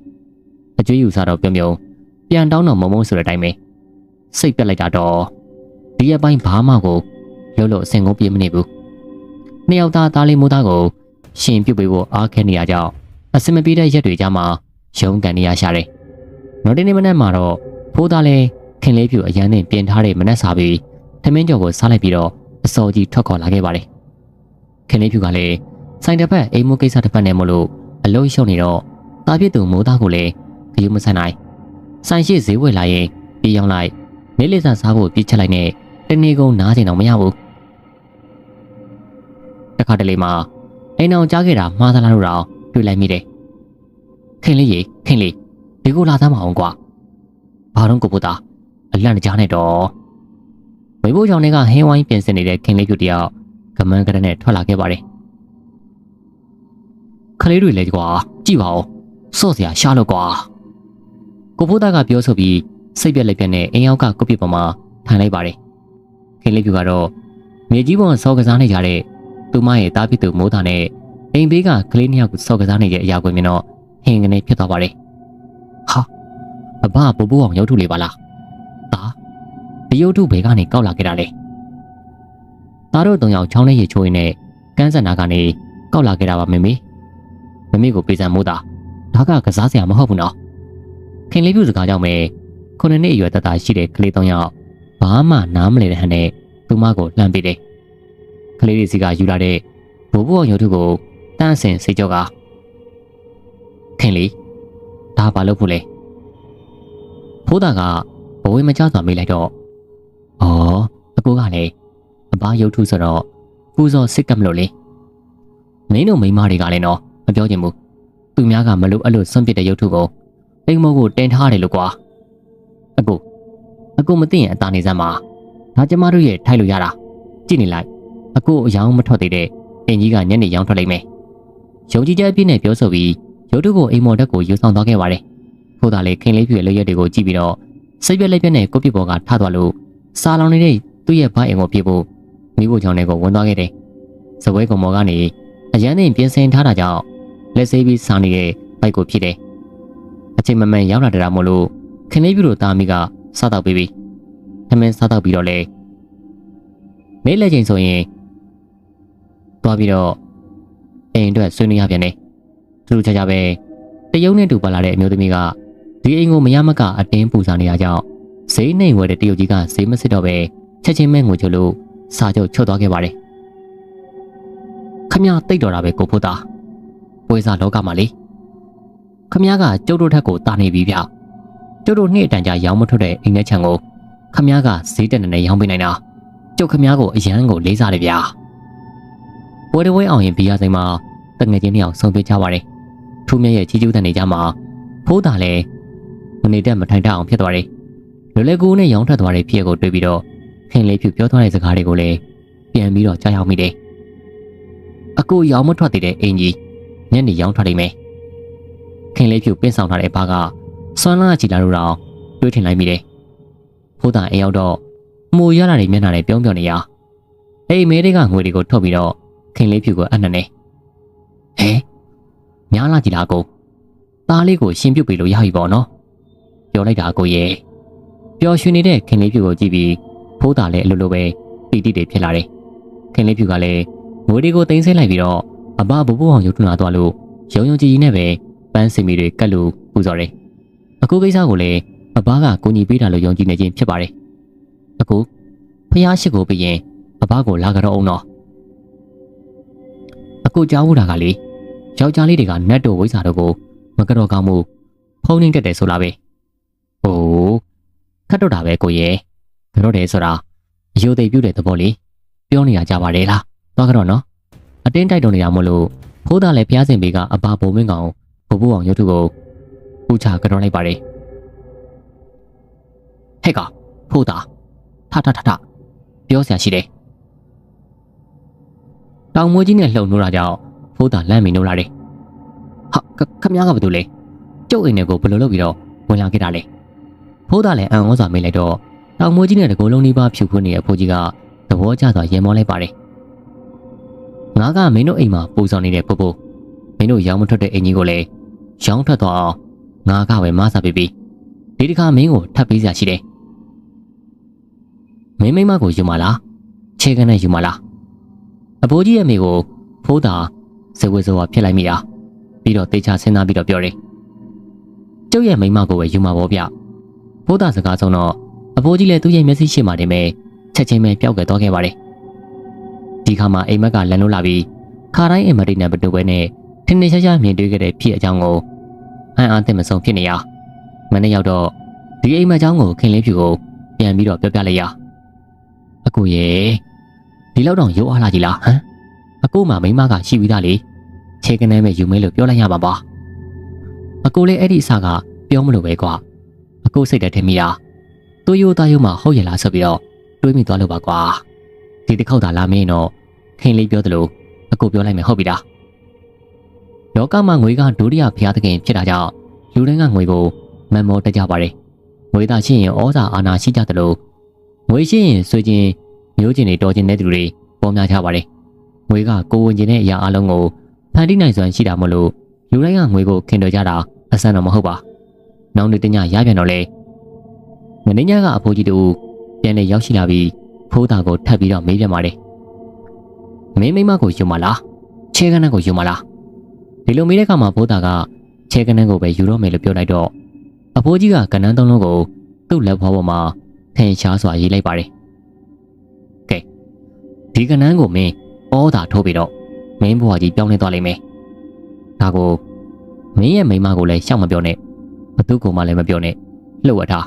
အကျွေးယူစားတော့ပြုံပြန်တောင်းတော့မုံမုံဆိုတဲ့အတိုင်းပဲစိတ်ပြက်လိုက်တာတော့ဒီရဲ့ဘိုင်းဘာမှကိုလှုပ်လို့အစင်ကိုပြေးမနေဘူးနှစ်ယောက်သားလေးမိုးသားကိုရှင်ပြုတ်ပေးဖို့အားခဲနေရကြောင်းအစင်မပြေတဲ့ရက်တွေကြမှာရုံးကန်နေရရှာတယ်နောက်တစ်နေ့မနက်မှာတော့ဖိုးသားလည်းခင်လေးပြူအရန်နဲ့ပြင်ထားတဲ့မနက်စာပြီးထမင်းကြော်ကိုစားလိုက်ပြီးတော့အစောကြီးထွက်ခေါ်လာခဲ့ပါတယ်ခင်လေးပြူကလည်းဆိုင်တစ်ဖက်အိမ်မိုးကိစ္စတစ်ဖက်နဲ့မလို့အလုံးရှုံနေတော့တာပြစ်သူမိုးသားကိုလည်းဂရုမစိုက်နိုင်ဆိုင်ရှိဈေးဝယ်လာရင်ပြေးရောက်လိုက်နေလေးစားစားဖို့ပြေးချက်လိုက်နဲ့တနေ့ကုန်နားကျင်တော့မရဘူးတခါတလေမှာအိမ်အောင်ကြားခဲ့တာမှားသလားလို့တော့တွေ့လိုက်မိတယ်ခင်လေးရေခင်လေးဒီကိုလာသားမအောင်ကွာဘာတော့ကိုပို့တာအလန့်ကြားနဲ့တော့ဝေဘိုးကြောင့်လည်းကဟင်းဝိုင်းပြင်ဆင်နေတဲ့ခင်လေးပြူတယောက်ကမန်းကရနဲ့ထွက်လာခဲ့ပါတယ်ခလေးတွေလည်းကွာကြည့်ပါဦးစော့စရာရှားလို့ကွာကိုဖိုးသားကပြောဆိုပြီးစိတ်ပြက်လက်ပြက်နဲ့အိမ်ရောက်ကကုတ်ပြပေါ်မှာထိုင်လိုက်ပါတယ်ခင်လေးပြူကတော့မြေကြီးပေါ်ဆောကစားနေကြတဲ့သူမရဲ့တားပြစ်သူမိုးသားနဲ့အိမ်ဘေးကကလေးနှစ်ယောက်ကိုဆောကစားနေတဲ့အရာကိုမြင်တော့ဟင်းကနေဖြစ်သွားပါတယ်ဟာအဘဘိုးဘိုးအောင်ရုပ်ထုလေးပါလားဒါဒီရုပ်ထုဘယ်ကနေကောက်လာခဲ့တာလဲသားတို့၃ယောက်ချောင်းနဲ့ရေချိုးရင်းနဲ့ကန်းစံနာကနေကောက်လာခဲ့တာပါမမေကိုပေးစံမိုးသားဒါကကစားစရာမဟုတ်ဘူးနော်ခင်လေးပြူစကားကြောင့်ပဲ9နှစ်အရွယ်တတရှိတဲ့ကလေး3ယောက်ဘာမှနားမလည်တဲ့ဟန်နဲ့သူမကိုလှမ်းပေးတယ်ကလေးတွေစီကယူလာတဲ့ဘိုးဘိုးအောင်ရုပ်ထုကိုတန်းဆင်စိတ်ကြောကခင်လေးဒါဘာလို့ဖို့လဲဖိုးသားကဘဝမကြစွာမေးလိုက်တော့ဩအကိုကလည်းအဘရုပ်ထုဆိုတော့ပူဇော်စစ်ကပ်မလို့လေမင်းတို့မိန်းမတွေကလည်းနော်မပြောချင်ဘူးသူများကမလို့အဲ့လိုစွန့်ပစ်တဲ့ရုပ်ထုကိုအိမ်မောကိုတင်ထားတယ်လို့ကွာအကိုမသိရင်အသာနေစမ်းပါဒါကျမတို့ရဲ့ထိုက်လို့ရတာကြည့်နေလိုက်အကိုအယောင်မထွက်သေးတဲ့အင်ကြီးကညနေရောင်းထွက်လိုက်မယ်ရုံကြီးကျအပြည့်နဲ့ပြောဆိုပြီးရုပ်ထုကိုအိမ်မော်တက်ကိုယူဆောင်သွားခဲ့ပါတယ်ဖိုးသားလေးခင်လေးပြည့်ရဲ့လက်ရက်တွေကိုကြည့်ပြီးတော့စိတ်ပြက်လက်ပြက်နဲ့ကိုပြစ်ပေါ်ကထသွားလို့စားလောင်နေတဲ့သူ့ရဲ့ဘိုင်းအိမ်ကိုပြေဖို့မိဖို့ချောင်းတွေကိုဝင်သွားခဲ့တယ်စပွဲကောင်မော်ကနေအရန်နဲ့ပြင်ဆင်ထားတာကြောင့်လက်ဆေးပြီးစားနေတဲ့ဘိုက်ကိုဖြစ်တယ်အချိန်မမှန်ရောက်လာတာမို့လို့ခင်လေးပြည့်တို့သားမိကစားတော့ပြီးပြီထမင်းစားတော့ပြီးတော့လေနေ့လက်ချိန်ဆိုရင်သွားပြီးတော့အိမ်အတွက်ဆွေးနွေးရပြန်တယ်သူတို့ချာပဲတရုံနဲ့တူပါလာတဲ့အမျိုးသမီးကဒီအိမ်ကိုမရမကအတင်းပူစားနေရကြောင်းဈေးနှိမ်ဝယ်တဲ့တရုတ်ကြီးကဈေးမစစ်တော့ပဲချက်ချင်းမဲ့ငွေချို့လို့စာချုပ်ချုပ်သွားခဲ့ပါတယ်ခမရတိတ်တော်တာပဲကိုဖိုးသားပွဲစားလောကမှာလေခမရကကျုပ်တို့ထက်ကိုတာနေပြီဗျကျုပ်တို့နှစ်အတန်ကြာရောင်းမထွက်တဲ့အိမ်ထဲခြံကိုခမရကဈေးတက်နေရောင်းပေးနိုင်တာကျုပ်ခမရကိုအရန်ကိုလေးစားတယ်ဗျပွဲတော်ဝဲအောင်ရင်ဘီယာဆိုင်မှာတငယ်ချင်းနှစ်ယောက်ဆုံတွေ့ကြပါတယ်ထူးမြတ်ရဲ့ချီးကျူးတဲ့နေကြမှာဖိုးသားလည်းမနေတတ်မထိုင်တတ်အောင်ဖြစ်သွားတယ်လွယ်လွယ်ကူနဲ့ရောင်းထွက်သွားတဲ့ဖြစ်ကိုတွေ့ပြီးတော့ခင်လေးဖြူပြောသွားတဲ့စကားတွေကိုလည်းပြန်ပြီးတော့ကြားရောက်မိတယ်အကိုရောင်းမထွက်သေးတဲ့အင်ကြီးညနေရောင်းထွက်နေမယ်ခင်လေးဖြူပင်းဆောင်ထားတဲ့ဘာကစွမ်းလာကြည့်လာလို့တော့တွေးထင်လိုက်မိတယ်ဖိုးသားအိမ်ရောက်တော့မှုရလာတဲ့မျက်နှာနဲ့ပြုံးပြောနေရအိမ်မဲတွေကငွေတွေကိုထုတ်ပြီးတော့ခင်လေးဖြူကိုအနှံ့နေဟဲညားလာကြည့်လာကိုသားလေးကိုရှင်းပြုတ်ပေးလို့ရပြီပေါ့နော်ပြောလိုက်တာကိုရဲ့ပျော်ရွှင်နေတဲ့ခင်လေးဖြူကိုကြည့်ပြီးဖိုးသားလည်းအလိုလိုပဲပီတိတွေဖြစ်လာတယ်ခင်လေးဖြူကလည်းငွေတွေကိုတင်ဆဲလိုက်ပြီးတော့အဘဘိုးဘိုးအောင်ရုပ်ထွန်းလာသွားလို့ရုံကြည်ကြီးနဲ့ပဲပန်းစင်မီတွေကတ်လို့ပူဇော်တယ်အခုကိစ္စကိုလည်းအဘကကိုညီပေးတာလို့ယုံကြည်နေခြင်းဖြစ်ပါတယ်အခုဖျားရှိကိုပြီးရင်အ ဘကိုလာကြတော့အောင်တော့အခုကြားဘူးတာကလေယောက်ျားလေးတွေကနတ်တို့ဝိဇ္ဇာတို့ကိုမကတော့ကောင်းမှုဖုံးနှင်းတက်တယ်ဆိုလားပဲ။အိုးခတ်တော့တာပဲကိုရဲ့ကတော့တယ်ဆိုတာအယိုသိပြုတ်တဲ့သဘောလေးပြောနေရကြပါတယ်လား။သွားကြတော့နော်။အတင်းတိုက်တော်နေတာမို့လို့ဖိုးသားလည်းဖျားစင်ပေးကအပါဘုံမင်းကောင်ဘိုးဘိုးအောင်ရုပ်ထုကိုပူချကတော့လိုက်ပါတယ်။ဟဲ့ကဖိုးသားထပြောစရာရှိတယ်။တောင်မွေးကြီးနဲ့လှုံနှိုးတာကြောင့်ဖိုးသားလမ်းမီနှိုးလာတယ်။ဟာခမ ्या ကဘာလို့လဲကျုပ်အိမ်ထဲကိုဘယ်လိုလုပ်ပြီးတော့ဝင်လာခဲ့တာလဲဖိုးသားလည်းအံ့ဩစွာမေးလိုက်တော့တောင်မွေးကြီးနဲ့တကိုယ်လုံးနီးပါးဖြူဖွနေတဲ့အဖိုးကြီးကသဘောကျစွာရင်မောလိုက်ပါတယ်။ငါကမင်းတို့အိမ်မှာပူဆောင်နေတဲ့ဖိုးဖိုးမင်းတို့ရောင်းမထွက်တဲ့အိမ်ကြီးကိုလည်းရောင်းထွက်သွားအောင်ငါကပဲမဆာပေးပြီးဒီတစ်ခါမင်းကိုထပ်ပေးစရာရှိတယ်။မင်းမိမကိုယူမလားခြေကနဲ့ယူမလားအဖိုးကြီးရဲ့မိကိုဖိုးသားဇဝေဇဝါဖြစ်လိုက်မိတာပြီးတော့တေချာစဉ်းစားပြီးတော့ပြောတယ်ကျုပ်ရဲ့မိမကိုပဲယူမှာပေါ့ဗျဖိုးသားစကားဆုံးတော့အဖိုးကြီးလည်းသူ့ရဲ့မျက်စိရှိမှတင်မဲ့ချက်ချင်းပဲပျောက်ကွယ်သွားခဲ့ပါတယ်ဒီခါမှာအိမ်မက်ကလန်လို့လာပြီးခါတိုင်းအိမ်မက်တိနဲ့ဘတူပဲနဲ့ထင်းထင်းရှားရှားမြင်တွေ့ခဲ့တဲ့ဖြစ်အကြောင်းကိုအံ့အားသင့်မဆုံးဖြစ်နေရမနေ့ရောက်တော့ဒီအိမ်မက်เจ้าကိုခင်လေးဖြူကိုပြန်ပြီးတော့ပြောပြလိုက်ရအကူရဲ့ဒီလောက်တော့ရိုးအားလာကြီးလားဟမ်အကူမှမိမကရှိပြီးသားလေခြေကနေမဲ့ယူမဲလို့ပြောလိုက်ရပါပါအကူလည်းအဲ့ဒီအစကပြောမလို့ပဲကွာအကူစိတ်တက်ထင်မိတာသူ့ရိုးသားရိုးမှဟုတ်ရလားဆိုပြီးတော့တွေးမိသွားလို့ပါကွာဒီတစ်ခေါက်သာလာမင်းတော့ခင်လေးပြောသလိုအကူပြောလိုက်မယ်ဟုတ်ပြီလားလောကမှာငွေကဒုတိယဖျားသခင်ဖြစ်တာကြောင့်လူတိုင်းကငွေကိုမန်မောတက်ကြပါတယ်ငွေသားရှိရင်ဩဇာအာဏာရှိကြတယ်လို့ငွေရှိရင်ဆွေချင်းမျိုးချင်းတွေတော်ချင်းတဲ့သူတွေပေါ်များကြပါတယ်ငွေကကိုဝင်ချင်းတဲ့အရာအလုံးကိုဖန်တီးနိုင်စွမ်းရှိတာမို့လို့လူတိုင်းကငွေကိုခင်တော်ကြတာအဆန်းတော့မဟုတ်ပါနောက်နေ့တညရပြန်တော့လေမင်းညကအဖိုးကြီးတူပြန်လေရောက်ရှိလာပြီးဖိုးသားကိုထပ်ပြီးတော့မေးပြန်ပါတယ်မင်းမိမကိုယူမလားခြေကနန်းကိုယူမလားဒီလိုမေးတဲ့အခါမှာဖိုးသားကခြေကနန်းကိုပဲယူတော့မယ်လို့ပြောလိုက်တော့အဖိုးကြီးကကနန်းသုံးလုံးကိုသူ့လက်ဖွားပေါ်မှာထင်ရှားစွာရေးလိုက်ပါတယ်ကဲဒီကနန်းကိုမင်းဩသာထိုးပြီးတော့မင်းဘွားကြီးပြောင်းလဲသွားလိမ့်မယ်ဒါကိုမင်းရဲ့မိမကိုလည်းရှောက်မပြောနဲ့ဘသူ့ကိုမှလည်းမပြောနဲ့လှုပ်ရထား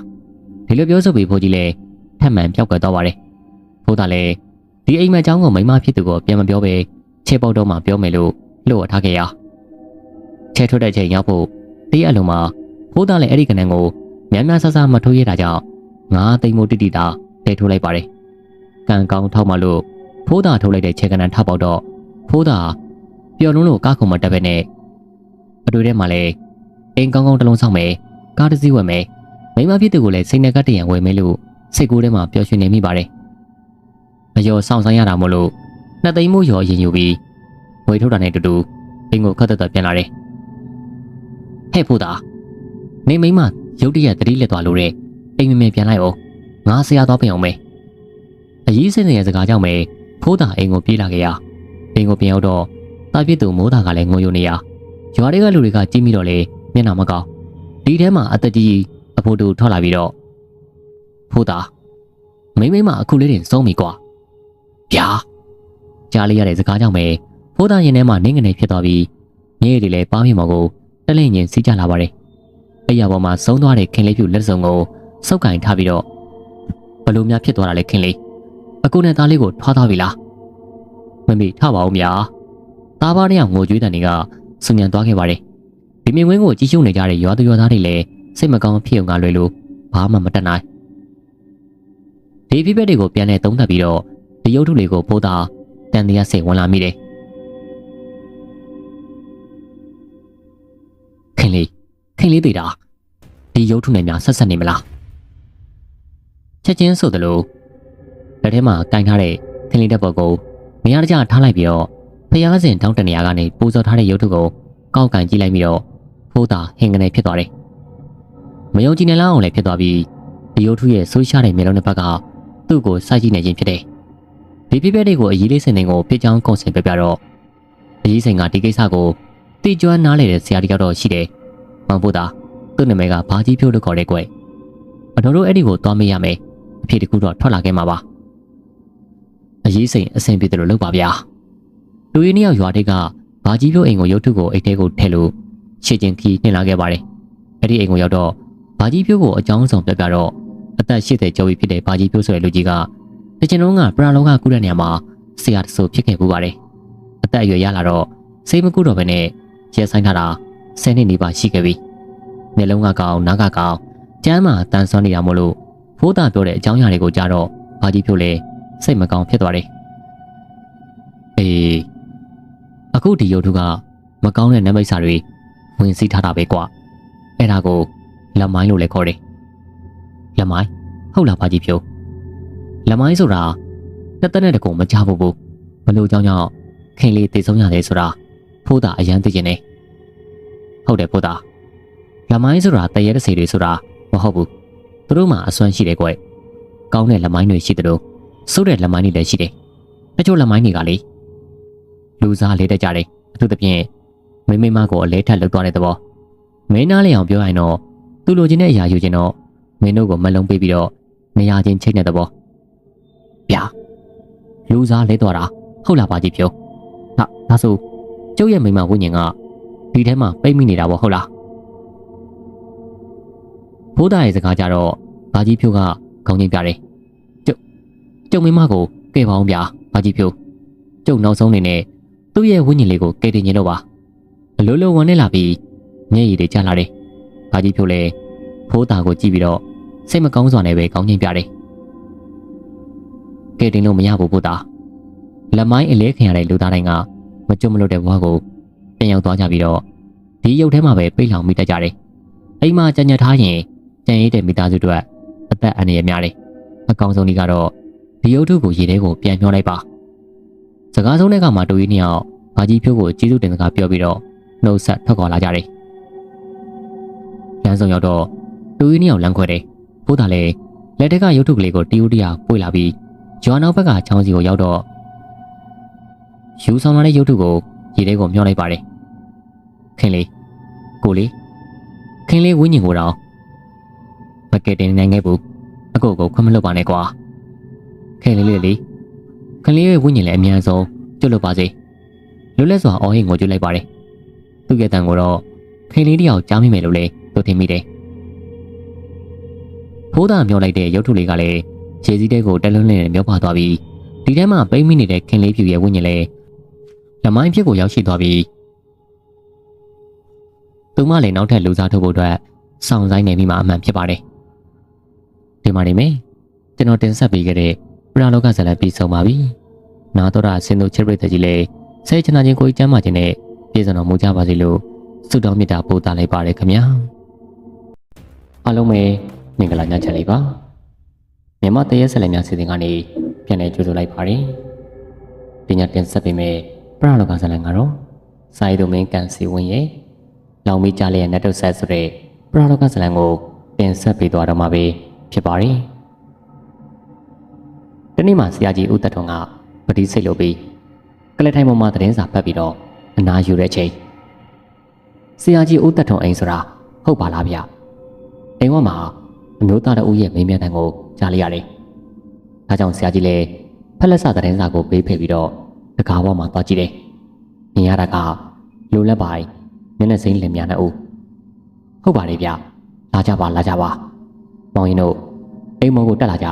ဒီလိုပြောဆိုပြီးဖိုးကြီးလည်းထပ်မံပြောက်ကွယ်သွားပါတယ်ဖိုးသားလည်းဒီအိမ်မက်เจ้าကိုမိမဖြစ်သူကိုပြန်မပြောဘဲခြေပေါက်တော့မှပြောမယ်လို့လှုပ်ရထားခဲ့ရခြေထွက်တဲ့ချိန်ရောက်ဖို့တရက်အလုံးမှာဖိုးသားလည်းအဲ့ဒီကနန်းကိုများများဆဆမထိုးရတာကြောင့်ငါသိမ်မိုးတိတိတာတဲထိုးလိုက်ပါတယ်ကံကောင်းထောက်မှလို့ဖိုးသားထိုးလိုက်တဲ့ခြေကနန်းထပေါက်တော့ဖိုးသားပျော်လုံးလို့ကားခုံမတက်ပဲနဲ့အတွေ့ထဲမှာလည်းအိမ်ကောင်းကောင်းတစ်လုံးဆောင်မယ်ကားတစ်စီးဝယ်မယ်မိမဖြစ်သူကိုလည်းစိတ်နဲ့ကတည်းကဝယ်မယ်လို့စိတ်ကူးထဲမှာပျော်ရွှင်နေမိပါတယ်အယောဆောင်ဆိုင်ရတာမို့လို့နှစ်သိန်းမိုးရော်ရင်ယူပြီးဝေထုတ်တာနဲ့တူတူအိမ်ကိုခတ်သက်ပြန်လာတယ်ဟဲ့ဖိုးသားနေမိမရုတ်တရက်တတိလက်သွားလို့တဲ့အိမ်မမေပြန်လိုက်အောင်ငါဆရာသွားပြင်အောင်မယ်အကြီးစင်ရဲ့စကားကြောင့်ပဲဖိုးသားအိမ်ကိုပြေးလာခဲ့ရအိမ်ကိုပြန်ရောက်တော့တာပြစ်သူမိုးသားကလည်းငိုယိုနေရရွာတွေကလူတွေကကြည့်မိတော့လေမျက်နှာမကောင်းဒီထဲမှာအသက်ကြီးအဖိုးတူထွက်လာပြီးတော့ဖိုးသားမိမအခုလေးတင်စုံးပြီကွာဗျာကြားလိုက်ရတဲ့စကားကြောင့်ပဲဖိုးသားရင်ထဲမှာနင်းငနေဖြစ်သွားပြီးမြေတွေလည်းပါးမြေမော်ကိုတလိမ့်ညင်စီးကြလာပါတယ်အဲ့ရပေါ်မှာဆုံးသွားတဲ့ခင်လေးဖြူလက်စုံကိုစုပ်ကင်ထားပြီးတော့ဘလို့များဖြစ်သွားတာလဲခင်လေးအခုနဲ့သားလေးကိုထွားသွားပြီလားမမေထပါအောင်ဗျာသားပါးနဲ့ငိုကြွေးတဲ့နေကဆူညံသွားခဲ့ပါတယ်ဒီမြင်ကွင်းကိုကြီးရှုံနေကြတဲ့ရွာသူရွာသားတွေလည်းစိတ်မကောင်းဖြစ်အောင်ကလွယ်လို့ဘာမှမတတ်နိုင်ဒီပြည့်ပြည့်တွေကိုပြန်လဲသုံးသပ်ပြီးတော့ဒီရုပ်ထုလေးကိုဖိုးသားတန်တရားစိတ်ဝင်လာမိတယ်ခင်လေးသေးတာဒီရုပ်ထုနဲ့များဆက်ဆက်နေမလားချက်ချင်းဆိုသလိုလက်ထဲမှာကင်ထားတဲ့ခင်လေးတက်ပေါ်ကိုနေရာတကျထားလိုက်ပြီးတော့ဖျားစင်တောင်းတနေရာကနေပူဇော်ထားတဲ့ရုပ်ထုကိုကောက်ကင်ကြည့်လိုက်ပြီးတော့ဖိုးသားဟင်ကနေဖြစ်သွားတယ်မယုံကြည်နိုင်လောက်အောင်လည်းဖြစ်သွားပြီးဒီရုပ်ထုရဲ့ဆိုးရှားတဲ့မျက်လုံးတစ်ဖက်ကသူ့ကိုစိုက်ကြည့်နေခြင်းဖြစ်တယ်ဒီပြည့်ပြည့်တွေကိုအကြီးလေးစင်တင်ကိုပြချောင်းကုံစင်ပြပြတော့အကြီးစင်ကဒီကိစ္စကိုတိကျွမ်းနားလေတဲ့ဆရာတယောက်တော့ရှိတယ်မောင်ဖိုးသားသူ့နာမည်ကဘာကြီးဖြိုးလို့ခေါ်တဲ့ကွယ်အတော်တို့အဲ့ဒီကိုသွားမေးရမယ်အဖြစ်တကူတော့ထွက်လာခဲ့မှာပါအ ရေးစိန်အဆင်ပြေတယ်လို့လုပ်ပါဗျာလူရင်းနှစ်ယောက်ရွာတိတ်ကဘာကြီးပြောအိမ်ကိုရုတ်ထုကိုအိတ်ထဲကိုထည့်လို့ရှေ့ချင်းခီးနှင်လာခဲ့ပါတယ်အဲ့ဒီအိမ်ကိုရောက်တော့ဘာကြီးပြောကိုအကြောင်းဆောင်ပြပြတော့အသက်80ကျော်ပြီဖြစ်တဲ့ဘာကြီးပြောဆိုတဲ့လူကြီးကတချင်လုံးကပရာလောကကူးတဲ့နေရာမှာဆရာတဆိုဖြစ်ခဲ့ပူပါတယ်အသက်အရွယ်ရလာတော့စိတ်မကူတော့ဘဲနဲ့ရဲဆိုင်ထားတာ10နှစ်နီးပါးရှိခဲ့ပြီမျက်လုံးကကောင်နားကကောင်ကျမ်းမှာတန်ဆွမ်းနေတာမို့လို့ဖိုးသားပြောတဲ့အကြောင်းအရာတွေကိုကြားတော့ဘာကြီးပြောလဲစိတ်မကောင်းဖြစ်သွားတယ်အေးအခုဒီရုပ်ထုကမကောင်းတဲ့နမိတ်စာတွေဝင်စီးထားတာပဲကွာအဲ့ဒါကိုလက်မိုင်းလို့လည်းခေါ်တယ်လက်မိုင်းဟုတ်လားဘာကြီးပြောလက်မိုင်းဆိုတာတက်တက်နဲ့တကုံမချဖို့ဘူးဘလို့ကြောင့်ခင်လေးတည်ဆုံးရတယ်ဆိုတာဖိုးသားအရန်သိကျင်နေဟုတ်တယ်ဖိုးသားလက်မိုင်းဆိုတာတရဲတစေတွေဆိုတာမဟုတ်ဘူးသူတို့မှာအစွမ်းရှိတယ်ကွကောင်းတဲ့လက်မိုင်းတွေရှိတယ်လို့စိုးတဲ့လက်မိုင်းတွေလည်းရှိတယ်တချို့လက်မိုင်းတွေကလေလူစားလေးတက်ကြတယ်အထူးသဖြင့်မိမကိုအလဲထက်လှုပ်သွားတဲ့သဘောမင်းနားလေအောင်ပြောရင်တော့သူ့လိုချင်တဲ့အရာယူချင်တော့မင်းတို့ကိုမလုံးပေးပြီးတော့နေရာချင်းချိတ်တဲ့သဘောဗျာလူစားလဲသွားတာဟုတ်လားပါကြီးပြောဒါဆိုကျုပ်ရဲ့မိမဝိညာဉ်ကဒီထဲမှာပိတ်မိနေတာပေါ့ဟုတ်လားဘိုးသားရဲ့စကားကြတော့ဘာကြီးဖြိုးကခေါင်းငိမ့်ပြတယ်ကျုပ်မိမကိုကဲပါအောင်ဗျာဘာကြီးဖြိုးကျုပ်နောက်ဆုံးနေနဲ့သူ့ရဲ့ဝိညာဉ်လေးကိုကဲတင်ခြင်းလို့ပါအလိုလိုဝင်နေလာပြီးမျက်ရည်တွေကျလာတယ်ဘာကြီးဖြိုးလည်းဖိုးသားကိုကြည့်ပြီးတော့စိတ်မကောင်းစွာနဲ့ပဲခေါင်းငိမ့်ပြတယ်ကဲတင်လို့မရဘူးဘိုးသားလက်မိုင်းအလဲခင်ရတဲ့လူသားတိုင်းကမကြုံမလို့တဲ့ဘဝကိုပြန်ရောက်သွားကြပြီးတော့ဒီရုပ်ထဲမှာပဲပိတ်လောင်မိတတ်ကြတယ်အိမ်မှာကြံ့ကြထားရင်ကြံ့ရည်တဲ့မိသားစုတွေအသက်အန္တရာယ်များတယ်အကောင်ဆုံးကြီးကတော့ဒီရုပ်ထုကိုရေထဲကိုပြန်ညှောလိုက်ပါစကားဆုံးတဲ့ကမှတူကြီးနှစ်ယောက်ဘာကြီးဖြိုးကိုကျေးဇူးတင်စကားပြောပြီးတော့နှုတ်ဆက်ထွက်ခေါ်လာကြတယ်လမ်းဆုံးရောက်တော့တူကြီးနှစ်ယောက်လမ်းခွဲတယ်ဖိုးသားလည်းလက်ထက်ကရုပ်ထုကလေးကိုတီးဦးတရာပွေလာပြီးဂျွာနောက်ဘက်ကချောင်းစီကိုရောက်တော့ယူဆောင်လာတဲ့ရုပ်ထုကိုရေထဲကိုမျှောလိုက်ပါတယ်ခင်လေးကိုလေးခင်လေးဝင်းညင်ကိုတော့မကဲတင်နိုင်ခဲ့ဘူးအကိုကိုခွင့်မလွတ်ပါနဲ့ကွာခင်လေးလေးခင်လေးရဲ့ဝင်းညင်လည်းအများဆုံးကျွတ်လွတ်ပါစေလွတ်လပ်စွာအော်ဟင်ကိုကျွတ်လိုက်ပါတယ်သူ့ရဲ့တန်ကိုတော့ခင်လေးတယောက်ကြားမိမယ်လို့လည်းသူထင်မိတယ်ဖိုးသားမျောလိုက်တဲ့ရုပ်ထုလေးကလည်းခြေစည်းတဲကိုတက်လွန်းလင်းနဲ့မျောပါသွားပြီးဒီထဲမှာပိတ်မိနေတဲ့ခင်လေးဖြူရဲ့ဝင်းညင်လည်းလက်မိုင်းဖြစ်ကိုရောက်ရှိသွားပြီးသူမလည်းနောက်ထပ်လူစားထုတ်ဖို့အတွက်စောင့်ဆိုင်နေမိမှအမှန်ဖြစ်ပါတယ်ဒီမှာနေမယ်ကျွန်တော်တင်ဆက်ပေးခဲ့တဲ့ပရာလောကဇာတ်လမ်းပြီးဆုံးပါပြီနာတော်တာဆင်းသူချစ်ရိတ်တဲ့ကြီးလည်းစိတ်ချမ်းသာခြင်းကိုကျမ်းမာခြင်းနဲ့ပြည့်စုံတော်မူကြပါစေလို့ဆုတောင်းမေတ္တာပို့သလိုက်ပါရခင်ဗျာအားလုံးပဲမင်္ဂလာညချမ်းလေးပါမြန်မာတရက်ဆက်လက်များစီစဉ်ကနေပြန်လည်ကြိုဆိုလိုက်ပါတယ်ဒီညတင်ဆက်ပေးမယ့်ပရာလောကဇာတ်လမ်းကတော့စာရေးသူမင်းကန်စီဝင်းရဲ့လောင်မီကြလေးရဲ့နတ်တုဆက်ဆိုတဲ့ပရာလောကဇာတ်လမ်းကိုတင်ဆက်ပေးသွားတော့မှာပဲဖြစ်ပါတယ်ဒီနေ့မှာဆရာကြီးဦးသက်ထွန်းကပတိစိတ်လို့ပြီးကလထိုင်ပေါ်မှာသတင်းစာဖတ်ပြီးတော့အနားယူတဲ့ချိန်ဆရာကြီးဦးသက်ထွန်းအိမ်ဆိုတာဟုတ်ပါလားဗျအိမ်ဝမှာအမျိုးသားတဦးရဲ့မိန်းမတန်ကိုကြားလိုက်ရတယ်ဒါကြောင့်ဆရာကြီးလည်းဖက်လက်စသတင်းစာကိုပေးဖယ်ပြီးတော့တကားပေါ်မှာသွားကြည့်တယ်မြင်ရတာကလူလက်ပိုင်းမျက်နှာစိမ်းလင်များနဲ့ဦးဟုတ်ပါလေဗျလာကြပါမောင်ရင်တို့အိမ်မောကိုတက်လာကြ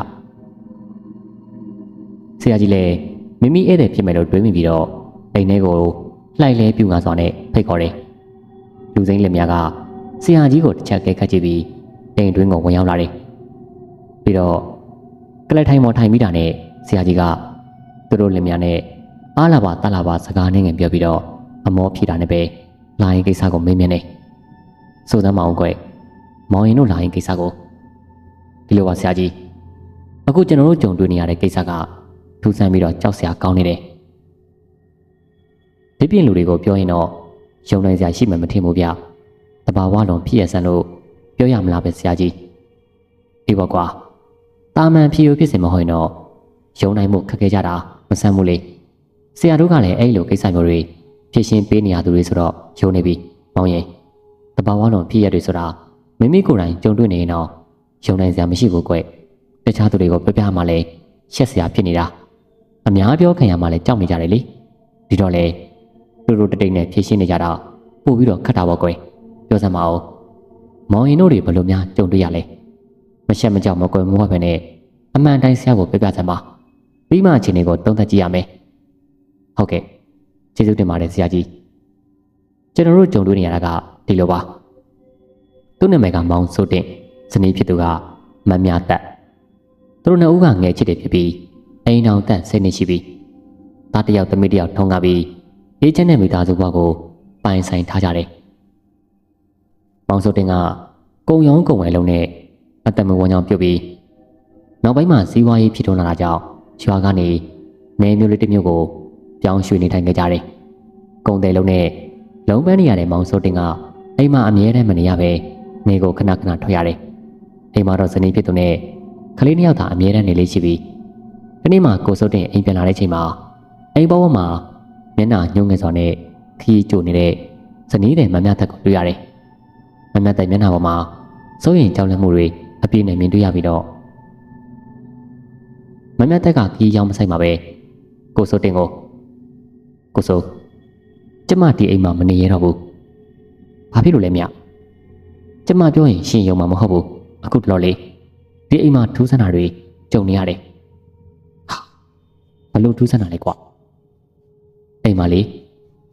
ဆရာကြီးလည်းမိမိဧည့်သည်ဖြစ်မယ်လို့တွေးမိပြီးတော့အိမ်ထဲကိုလှိုက်လဲပြူငါစွာနဲ့ဖိတ်ခေါ်တယ်လူစိမ်းလင်များကဆရာကြီးကိုတစ်ချက်ကဲခတ်ကြည့်ပြီးအိမ်တွင်းကိုဝင်ရောက်လာတယ်ပြီးတော့ကလထိုင်ပေါ်ထိုင်ပြီးတာနဲ့ဆရာကြီးကသူတို့လင်များနဲ့အားလာပါတလာပါစကားနဲ့ငယ်ပြောပြီးတော့အမောဖြေတာနဲ့ပဲလာရင်ကိစ္စကိုမေးမြန်းနေစိုးစမ်းမအောင်ကွယ်မောင်ရင်တို့လာရင်ကိစ္စကိုဒီလိုပါဆရာကြီးအခုကျွန်တော်တို့ကြုံတွေ့နေရတဲ့ကိစ္စကထူးဆန်းပြီးတော့ကြောက်စရာကောင်းနေတယ်ဒီပြင်လူတွေကိုပြောရင်တော့ယုံနိုင်စရာရှိမှမထင်ဘူးဗျတဘာဝလုံးဖြစ်ရဆန်းလို့ပြောရမလားပဲဆရာကြီးဒီပေါ့ကွာတာမန်ဖြေရဖြစ်စင်မဟုတ်ရင်တော့ယုံနိုင်မှုခက်ခဲကြတာမဆန်းဘူးလေဆရာတို့ကလည်းအဲ့လိုကိစ္စမျိုးတွေဖြစ်ရှင်းပေးနေရသူတွေဆိုတော့ယုံနေပြီမောင်ရင်တဘာဝလုံးဖြစ်ရတွေဆိုတာမိမိကိုယ်တိုင်ကြုံတွေ့နေရင်တော့ယုံနိုင်စရာမရှိဘူးကွတခြားသူတွေကိုပြပြမှလည်းရှက်စရာဖြစ်နေတာ အများပြောခံရမှလည်းကြောက်နေကြတယ်လေဒီတော့လေတို့တိတ်နဲ့ဖြည့်ရှင်းနေကြတာပို့ပြီးတော့ခတ်တာပေါ့ကွယ်ပြောစမ်းပါဦးမောင်ရင်တို့တွေဘယ်လိုများကြုံတွေ့ရလဲမရှက်မကြောက်မကွယ်မဝပဲနဲ့အမှန်တိုင်းဆရာကိုပြပြစမ်းပါပြီးမှအချိန်တွေကိုသုံးသပ်ကြည့်ရမယ်ဟုတ်ကဲ့ကျေးဇူးတင်ပါတယ်ဆရာကြီးကျွန်တော်တို့ကြုံတွေ့နေရတာကဒီလိုပါသူ့နာမည်ကမောင်စိုးတင်ဇနီးဖြစ်သူကမမြတ်သူတို့နှစ်ဦးကငယ်ချစ်တယ်ဖြစ်ပြီးအိမ်အောင်တက်ဆယ်နှစ်ရှိပြီးသားတစ်ယောက်သမီးတစ်ယောက်ထုံးကားပြီးအေးချမ်းတဲ့မိသားစုဘဝကိုပိုင်ဆိုင်ထားကြတယ်မောင်စိုးတင်ကကုံရောင်းကုံဝယ်လုံးနဲ့အသက်မဝန်းကြောင်ပြုတ်ပြီးနောက်ပိုင်းမှာစီးပွားရေးဖြစ်ထွန်းလာတာကြောင့်ရွာကနေနယ်မျိုးလေးတစ်မျိုးကိုပြောင်းရွှေ့နေထိုင်ခဲ့ကြတယ်ကုံတယ်လုံးနဲ့လုံးပန်းနေရတဲ့မောင်စိုးတင်ကအိမ်မှာအမြဲတမ်းမနေရပဲနေကိုခဏခဏထွက်ရတယ်အိမ်မှာတော့ဇနီးဖြစ်သူနဲ့ကလေးနှစ်ယောက်သာအမြဲတမ်းနေလေးရှိပြီးဒီနေ့မှကိုစိုးတင်အိမ်ပြန်လာတဲ့ချိန်မှာအိမ်ပေါ်မှာမျက်နှာညှိုးငယ်စွာနဲ့ခီးကျိုနေတဲ့ဇနီးတဲ့မမြတ်သက်ကိုတွေ့ရတယ်မမြတ်သက်မျက်နှာပေါ်မှာစိုးရင်ကြောက်လန့်မှုတွေအပြည့်နဲ့မြင်တွေ့ရပြီးတော့မမြတ်သက်ကခီးရောက်မဆိုင်ပါပဲကိုစိုးတင်ကိုစိုးကျမဒီအိမ်မှာမနေရတော့ဘူးဘာဖြစ်လို့လဲမြကျမပြောရင်ရှင်ယုံမှာမဟုတ်ဘူးအခုတော့လေဒီအိမ်မှာထူးဆန်းတာတွေကြုံနေရတယ်ဟာဘလို့ထူးဆန်းတာလဲကွာအိမ်မှာလေ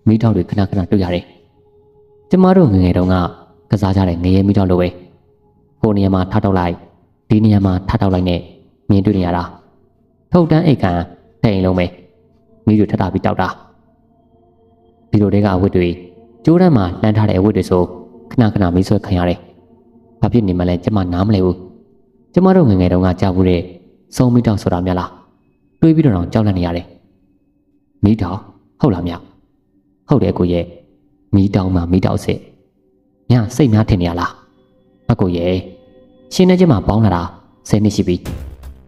မိတောက်တွေခဏခဏတွေ့ရတယ်ကျမတို့ငယ်ငယ်တုန်းကစားကြတဲ့ငရဲမိတောက်လိုပဲဟိုနေရာမှာထားတောက်လိုက်ဒီနေရာမှာထားတောက်လိုက်နဲ့မြင်တွေ့နေရတာထုတ်တန်းအိတ်ကန်တဲ့အိမ်လုံးပဲမိတို့ထပ်တာပြီးတောက်တာဒီလိုတွေကအဝတ်တွေကျိုးတန်းမှာလှမ်းထားတဲ့အဝတ်တွေဆိုခဏခဏမိဆွဲခံရတယ်ဘာဖြစ်နေမှလဲကျမနားမလဲဘူးကျမတို့ငယ်ငယ်တုန်းကကြားဘူးတဲ့စုံမိတောက်ဆိုတာများလားတွေးပြီးတော့ကြောက်လန့်နေရတယ်မိတောက်ဟုတ်လားမြဟုတ်တယ်ကိုရဲ့မိတောက်မှမိတောက်စစ်ညစိတ်များထင်နေရလားအကိုရဲ့ရှင်းနေချင်းမှာပေါင်းလာတာ10နှစ်ရှိပြီ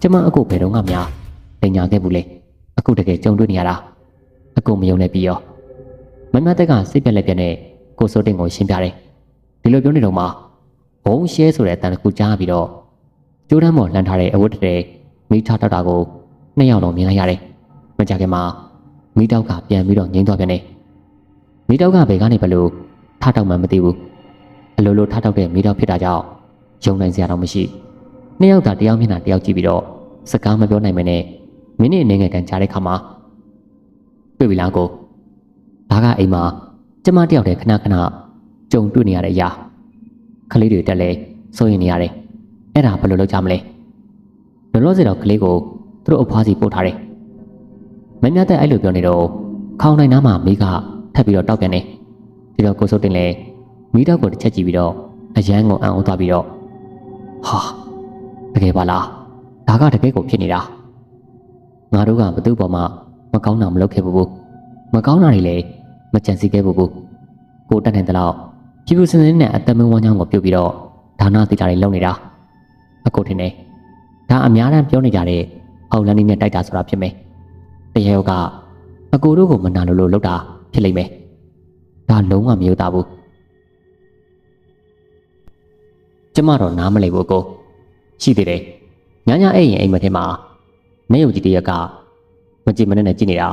ကျမအကိုဘယ်တော့မှများတင်ညာခဲ့ဘူးလေအခုတကယ်ကြုံတွေ့နေရတာအကိုမယုံနဲ့ပြီးရောမမတက်ကစိတ်ပြက်လက်ပြက်နဲ့ကိုစိုးတင်ကိုရှင်းပြတယ်ဒီလိုပြောနေတော့မှဘုံရှဲဆိုတဲ့အတန်တစ်ခုကြားပြီးတော့ကျိုးတန်းပေါ်လှန်ထားတဲ့အဝတ်တွေမိထားတောက်တာကိုနှစ်ယောက်လုံးမြင်လိုက်ရတယ်မကြခင်မှာမိတောက်ကပြန်ပြီးတော့ငိမ့်သွားပြန်တယ်မိတောက်ကဘယ်ကနေဘလို့ထားတောက်မှမသိဘူးအလိုလိုထားတောက်တဲ့မိတောက်ဖြစ်တာကြောင့်ယုံနိုင်စရာတော့မရှိနှစ်ယောက်သာတယောက်မျက်နှာတယောက်ကြည့်ပြီးတော့စကားမပြောနိုင်မနဲ့မိနစ်အနေငယ်ကန်ကြားတဲ့ခါမှာတွေ့ပြီလားကိုဒါကအိမ်မှာကျမတယောက်တည်းခဏခဏကြုံတွေ့နေရတဲ့အရာကလေးတွေတက်လဲစိုးရင်နေရတယ်အဲ့ဒါဘယ်လိုလုပ်ကြမလဲလောလောဆယ်တော့ကလေးကိုသူတို့အဖွားစီပို့ထားတယ်မမြတ်တဲ့အဲ့လိုပြောနေတော့ခေါင်းတိုင်းနားမှာမိကထပ်ပြီးတော့တောက်ပြန်နေဒီတော့ကိုစိုးတင်လဲမိတော့ကိုတစ်ချက်ကြည့်ပြီးတော့အရန်ကိုအံ့ဩသွားပြီးတော့ဟာတကယ်ပါလားဒါကတကယ်ကိုဖြစ်နေတာငါတို့ကဘသူ့ပေါ်မှာမကောင်းတာမလုပ်ခဲ့ဘူးမကောင်းတာတွေလည်းမကြံစည်ခဲ့ဘူးကိုတက်နိုင်တဲ့လောက်ပြူစင်စင်နဲ့အသက်မွေးဝမ်းကြောင်းကိုပြုတ်ပြီးတော့ဒါနသီတာတွေလုပ်နေတာအကိုထင်တယ်ဒါအများတန်းပြောနေကြတဲ့အောင်လန်းနေနဲ့တိုက်တာဆိုတာဖြစ်မယ်တရားရောကအကိုတို့ကိုမနာလို့လုပ်တာဖြစ်လိမ့်မယ်ဒါလုံးဝမယုံတာဘူးကျမတော့နားမလည်ဘူးကိုရှိသေးတယ်ညညအဲ့ရင်အိမ်မထဲမှာနေရုပ်ကြီးတရက်ကမကြည့်မနဲ့ကြည့်နေတာ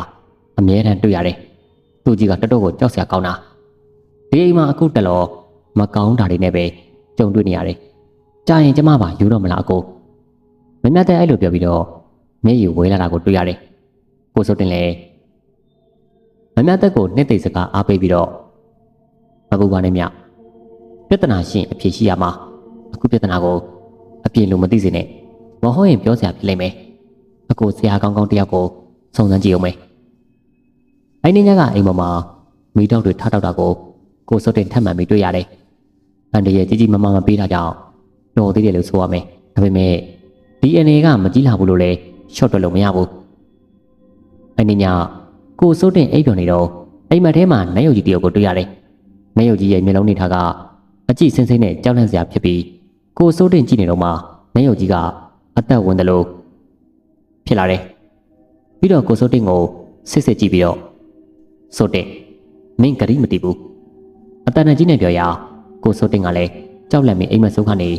အမြဲတမ်းတွေ့ရတယ်သူကြီးကတော်တော်ကိုကြောက်စရာကောင်းတာဒီအိမ်မှာအခုတလောမကောင်းတာတွေနဲ့ပဲကြုံတွေ့နေရတယ်ကြာရင်ကျမပါယူတော့မလားအကိုမမြတ်တဲ့အဲ့လိုပြောပြီးတော့မျက်ရည်ဝဲလာတာကိုတွေ့ရတယ်ကိုစိုးတင်လေမမြတ်တဲ့ကိုနှစ်သိမ့်စကားအားပေးပြီးတော့မပူပါနဲ့မြပြဿနာရှင်းအဖြေရှိရမှာအခုပြဿနာကိုအပြည့်လို့မသိစေနဲ့မဟုတ်ရင်ပြောစရာဖြစ်လိမ့်မယ်အကိုဆရာကောင်းကောင်းတယောက်ကိုစုံစမ်းကြည့်အောင်မယ်အဲ့ဒီညကအိမ်ပေါ်မှာမိတောက်တွေထားတောက်တာကိုစိုးတင်ထပ်မှန်ပြီးတွေ့ရတယ်အန်တရဲ့ကြီးကြီးမားမားမပေးတာကြောင့်တော်သေးတယ်လို့ဆိုရမယ်ဒါပေမဲ့ဒီအနေကမကြီးလာဘူးလို့လဲရှော့တွက်လို့မရဘူးအဲ့ဒီညကိုစိုးတင်အိပ်ပျော်နေတော့အိမ်မက်ထဲမှာနတ်ရုပ်ကြီးတယောက်ကိုတွေ့ရတယ်နတ်ရုပ်ကြီးရဲ့မျက်လုံးနေထားကအကြည့်စင်းစင်းနဲ့ကြောက်လန့်စရာဖြစ်ပြီးကိုစိုးတင်ကြည့်နေတော့မှနတ်ရုပ်ကြီးကအသက်ဝင်တယ်လို့ဖြစ်လာတယ်ပြီးတော့ကိုစိုးတင်ကိုစစ်စစ်ကြည့်ပြီးတော့စိုးတင်မင်းဂရိမတည်ဘူးအတန်တန်ကြီးနဲ့ပြောရကိုစိုးတင်ကလည်းကြောက်လန့်ပြီးအိမ်မက်ဆုံးကနေ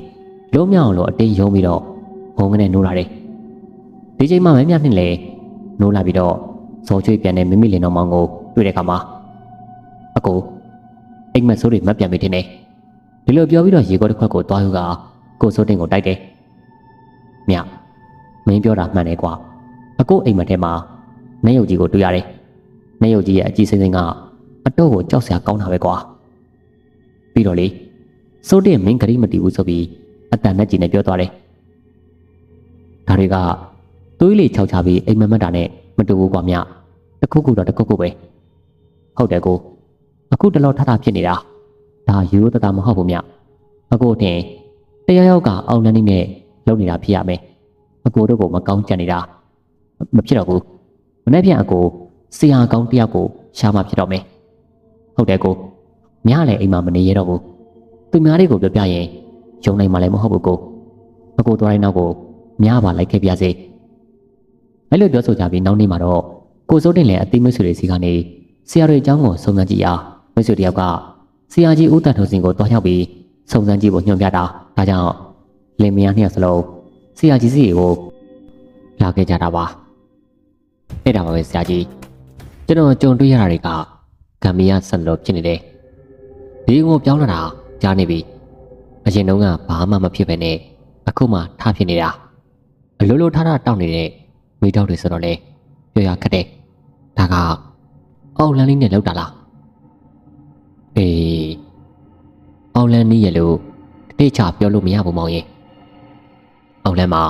လုံးမြောက်အောင်လို့အတင်းယုံပြီးတော့ဘုံကနေနိုးလာတယ်ဒီချိန်မှာမမြနှင်းလေ နိုးလာပြီးတော့ဇော်ချွေပြန်တဲ့မိမိလင်တော်မောင်ကိုတွေ့တဲ့အခါမှာအကိုအိမ်မက်ဆိုးတွေမပြန်မိတင်နေဒီလိုပြောပြီးတော့ရေကောတစ်ခွက်ကိုတွားယူကကိုစိုးတင်ကိုတိုက်တယ်မြမင်းပြောတာမှန်တယ်ကွာအကိုအိမ်မက်ထဲမှာနေရုပ်ကြီးကိုတွေ့ရတယ်နေရုပ်ကြီးရဲ့အကြည့်စိမ့်စိမ့်ကအတော့ကိုကြောက်စရာကောင်းတာပဲကွာပြီးတော့လေစိုးတင်မင်းဂရိမတီးဘူးဆိုပြီးအတန်နဲ့ကြည်နဲ့ပြောသွားတယ်ဒါတွေကသွေးလေးခြောက်ချပြီးအိမ်မက်မက်တာနဲ့မတူဘူးကွာမြတခုခုတော့တခုခုပဲဟုတ်တယ်ကိုအခုတလောထထဖြစ်နေတာဒါရိုးရိုးတသားမဟုတ်ဘူးမြအကိုတင်တရားရောက်ကအောင်လန်းနေနဲ့လုံနေတာဖြစ်ရမယ်အကိုတို့ကိုမကောင်းကြံနေတာမဖြစ်တော့ဘူးမနေ့ပြန်အကိုဆရာကောင်းတယောက်ကိုရှာမှဖြစ်တော့မယ်ဟုတ်တယ်ကိုမြလည်းအိမ်မှာမနေရတော့ဘူးသူများတွေကိုပြောပြရင်ယုံနိုင်မှလည်းမဟုတ်ဘူးကိုအကိုသွားတဲ့နောက်ကိုမြပါလိုက်ခဲ့ပြစေအဲ့လိုပြောဆိုကြပြီးနောက်နေ့မှာတော့ကိုစိုးတင်လည်းအသိမိတ်ဆွေတွေစီကနေဆရာတွေအကြောင်းကိုစုံစမ်းကြည့်အားမိတ်ဆွေတယောက်ကဆရာကြီးဦးတန်ထုံစင်ကိုတွားရောက်ပြီးစုံစမ်းကြည့်ဖို့ညွှန်ပြတာဒါကြောင့်လင်မယားနှစ်ယောက်စလုံးဆရာကြီးစီကိုလာခဲ့ကြတာပါအဲ့ဒါပါပဲဆရာကြီးကျွန်တော်ကြုံတွေ့ရတာတွေကဂမ်ဘီယာဆက်လို့ဖြစ်နေတယ်ဒီကိုပြောင်းလာတာကြားနေပြီအရင်တုန်းကဘာမှမဖြစ်ပဲနဲ့အခုမှထဖြစ်နေတာအလိုလိုထထတောက်နေတဲ့မိတော့တွေဆိုတော့လေပြောရခက်တယ်ဒါကအောက်လန်းလေးနဲ့လောက်တာလားအေးအောက်လန်းနီးရလို့တိတ်ချပြောလို့မရဘူးမောင်ရင်အောက်လန်းမှာ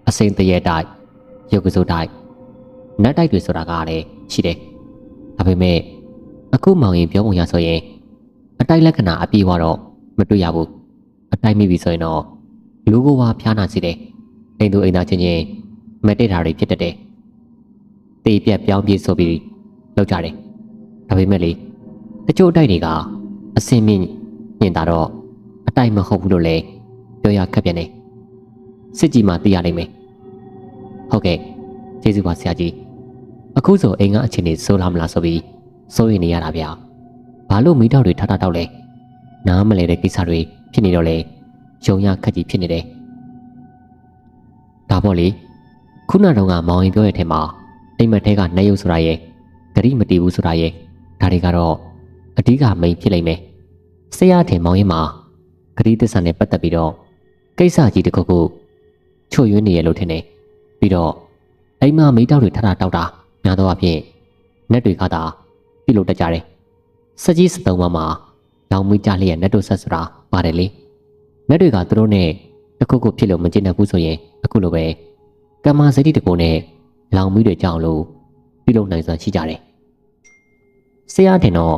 အစိမ့်တရေတိုက်ရုပ်ကစိုးတိုက်နတ်တိုက်တွေဆိုတာကလည်းရှိတယ်ဒါပေမဲ့အခုမောင်ရင်ပြောပုံရဆိုရင်အတိုက်လက္ခဏာအပြေးတော့မတွေ့ရဘူးအတိုက်မိပြီဆိုရင်တော့လူကိုဝါဖျားနာစီတယ်အိမ်သူအိမ်သားချင်းချင်းမတိတ်တာတွေဖြစ်တတ်တယ်တေးပြက်ပြောင်းပြေးဆိုပြီးလောက်ကြတယ်ဒါပေမဲ့လေတချို့အတိုက်တွေကအစင်မြင့်မြင်တာတော့အတိုက်မဟုတ်ဘူးလို့လည်းပြောရခက်ပြန်တယ်စစ်ကြီးမှသိရလိမ့်မယ်ဟုတ်ကဲ့ကျေးဇူးပါဆရာကြီးအခုဆိုအိမ်ကအခြေအနေစိုးလားမလားဆိုပြီးစိုးရိမ်နေရတာဗျာဘာလို့မိတော့တွေထထတောက်လဲနားမလဲတဲ့ကိစ္စတွေဖြစ်နေတော့လေယုံရခက်ကြီးဖြစ်နေတယ်ဒါပေါ့လေခုနတုန်းကမောင်ရင်ပြောတဲ့အထက်မှာအိမ်မက်ထဲကနေရုပ်ဆိုတာရဲ့ဂရိမတီးဘူးဆိုတာရဲ့ဒါတွေကတော့အဓိကမိန်ဖြစ်လိမ့်မယ်ဆရာထင်မောင်ရင်မှာဂရိသစ္စာနဲ့ပတ်သက်ပြီးတော့ကိစ္စကြီးတစ်ခုခုချွတ်ယွင်းနေရလို့ထင်တယ်ပြီးတော့အိမ်မှာမိတော့တွေထထတောက်တာများသောအားဖြင့်နက်တွေကသာပြုလုပ်တတ်ကြတယ်စကြီးစတုံးမှာလောင်မိကြလျက်နက်တို့ဆက်ဆိုတာပါတယ်လေနက်တွေကသူတို့နဲ့တစ်ခုခုဖြစ်လို့မကျင်တတ်ဘူးဆိုရင်အခုလိုပဲကမ္မစတိတကူနဲ့လောင်မိတွေကြောက်လို့ပြုလုပ်နိုင်စွမ်းရှိကြတယ်ဆရာထင်တော့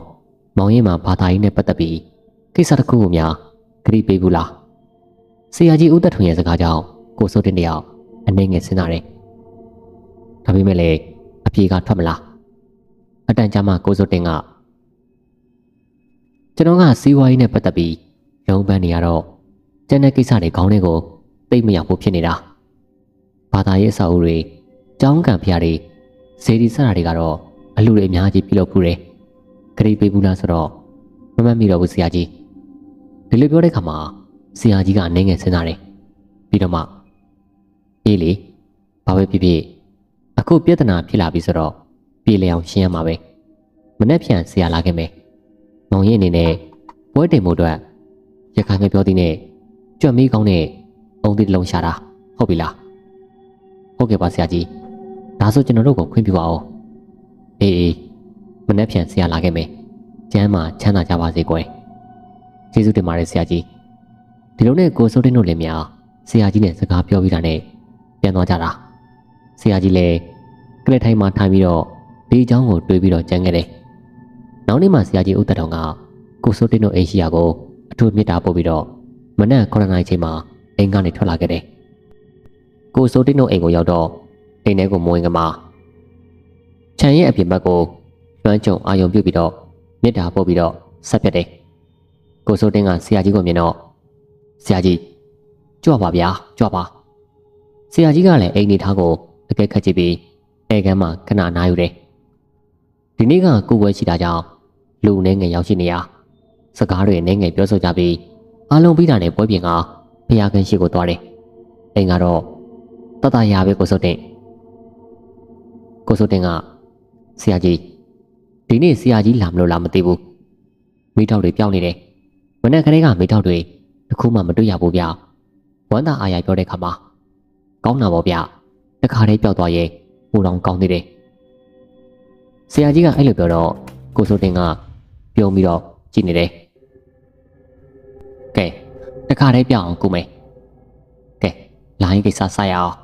မောင်ရင်မှာဘာသာရေးနဲ့ပတ်သက်ပြီးကိစ္စတစ်ခုကိုများဂရိပေးဘူးလားဆရာကြီးဦးသက်ထွန်းရဲ့စကားကြောင့်ကိုစိုးတင်တယောက်အနေငယ်စဉ်းစားတယ်ဒါပေမဲ့လည်းအပြေကထွက်မလားအတန်ကြာမှကိုစိုးတင်ကကျွန်တော်ကစီးပွားရေးနဲ့ပတ်သက်ပြီးရုံးပန်းနေရတော့ကျန်တဲ့ကိစ္စတွေခေါင်းထဲကိုသိမ့်မရောက်ဖို့ဖြစ်နေတာဘာသာရေးအဆောက်အဦတွေကျောင်းကံဖျားတွေစေတီစတာတွေကတော့အလှတွေအများကြီးပြုလုပ်ဖူးတယ်ဂရိပေးဘူးလားဆိုတော့မမှတ်မိတော့ဘူးဆရာကြီးဒီလိုပြောတဲ့ခါမှာဆရာကြီးကအနေငယ်စဉ်းစားတယ်ပြီးတော့မှအေးလေဘာပဲဖြစ်ဖြစ်အခုပြဿနာဖြစ်လာပြီဆိုတော့ပြေလည်အောင်ရှင်းရမှာပဲမနေ့ပြန်ဆရာလာခဲ့မယ်မောင်ရင်အနေနဲ့ပွဲတင်မှုအတွက်ရခိုင်ပဲပြောသည်နဲ့ကြွက်မီးကောင်းတဲ့ပုံသစ်တစ်လုံးရှာတာဟုတ်ပြီလားဟုတ်ကဲ့ပါဆရာကြီးဒါဆိုကျွန်တော်တို့ကိုခွင့်ပြုပါဦးအေးမနေ့ပြန်ဆရာလာခဲ့မယ်ကျမ်းမှာချမ်းသာကြပါစေကွယ်ကျေးဇူးတင်ပါတယ်ဆရာကြီးဒီလိုနဲ့ကိုစိုးတင်းတို့လည်းများဆရာကြီးနဲ့စကားပြောပြီးတာနဲ့ပြန်သွားကြတာဆရာကြီးလည်းကလစ်ထိုင်မှာထိုင်ပြီးတော့ဒီအကြောင်းကိုတွေးပြီးတော့ကြံခဲ့တယ်နောက်နေ့မှဆရာကြီးဦးသက်တော်ကကိုစိုးတင်းတို့အိမ်ရှိရာကိုအထူးမြစ်တာပို့ပြီးတော့မနက်9:00 နာရီချိန်မှာအိမ်ကနေထွက်လာခဲ့တယ်ကိုစိုးတင်းတို့အိမ်ကိုရောက်တော့အိမ်ထဲကိုမဝင်ကမှာခြံရဲ့အပြင်ဘက်ကိုလွှမ်းကြုံအာယုံပြုတ်ပြီးတော့မြစ်တာပို့ပြီးတော့ဆက်ပြတ်တယ်ကိုစိုးတင်းကဆရာကြီးကိုမြင်တော့ဆရာကြီးကြွပါဗျာကြွပါဆရာကြီးကလည်းအိမ်နေသားကိုအကဲခတ်ကြည့်ပြီးဧကန်းမှာခဏနားယူတယ်ဒီနေ့ကကိုယ်ဝဲရှိတာကြောင့်လူနေငယ်ရောက်ရှိနေရစကားတွေနေငယ်ပြောဆိုကြပြီးအားလုံးပြီးတာနဲ့ပွဲပြင်ကဖျားခင်းရှိကိုသွားတယ်အိမ်ကတော့တတရာပဲကိုစိုးတင်း ကိုစိုးတင်ကဆရာကြီးဒီနေ့ဆရာကြီးလာမလို့လားမသိဘူးမိထောက်တွေပြောင်းနေတယ်မနေ့ကလေးကမိထောက်တွေတစ်ခုမှမတွေ့ရဘူးဗျဝမ်းသာအားရပြောတဲ့ခါမှာကောင်းတာပေါ့ဗျတခါတည်းပြောက်သွားရဲ့ဟိုတော်ကောင်းသေးတယ်ဆရာကြီးကအဲ့လိုပြောတော့ကိုစိုးတင်ကပြုံးပြီးတော့ကြည့်နေတယ်ကဲတခါတည်းပြောက်အောင်ကုမယ်ကဲလိုင်းကိစ္စဆက်ရအောင်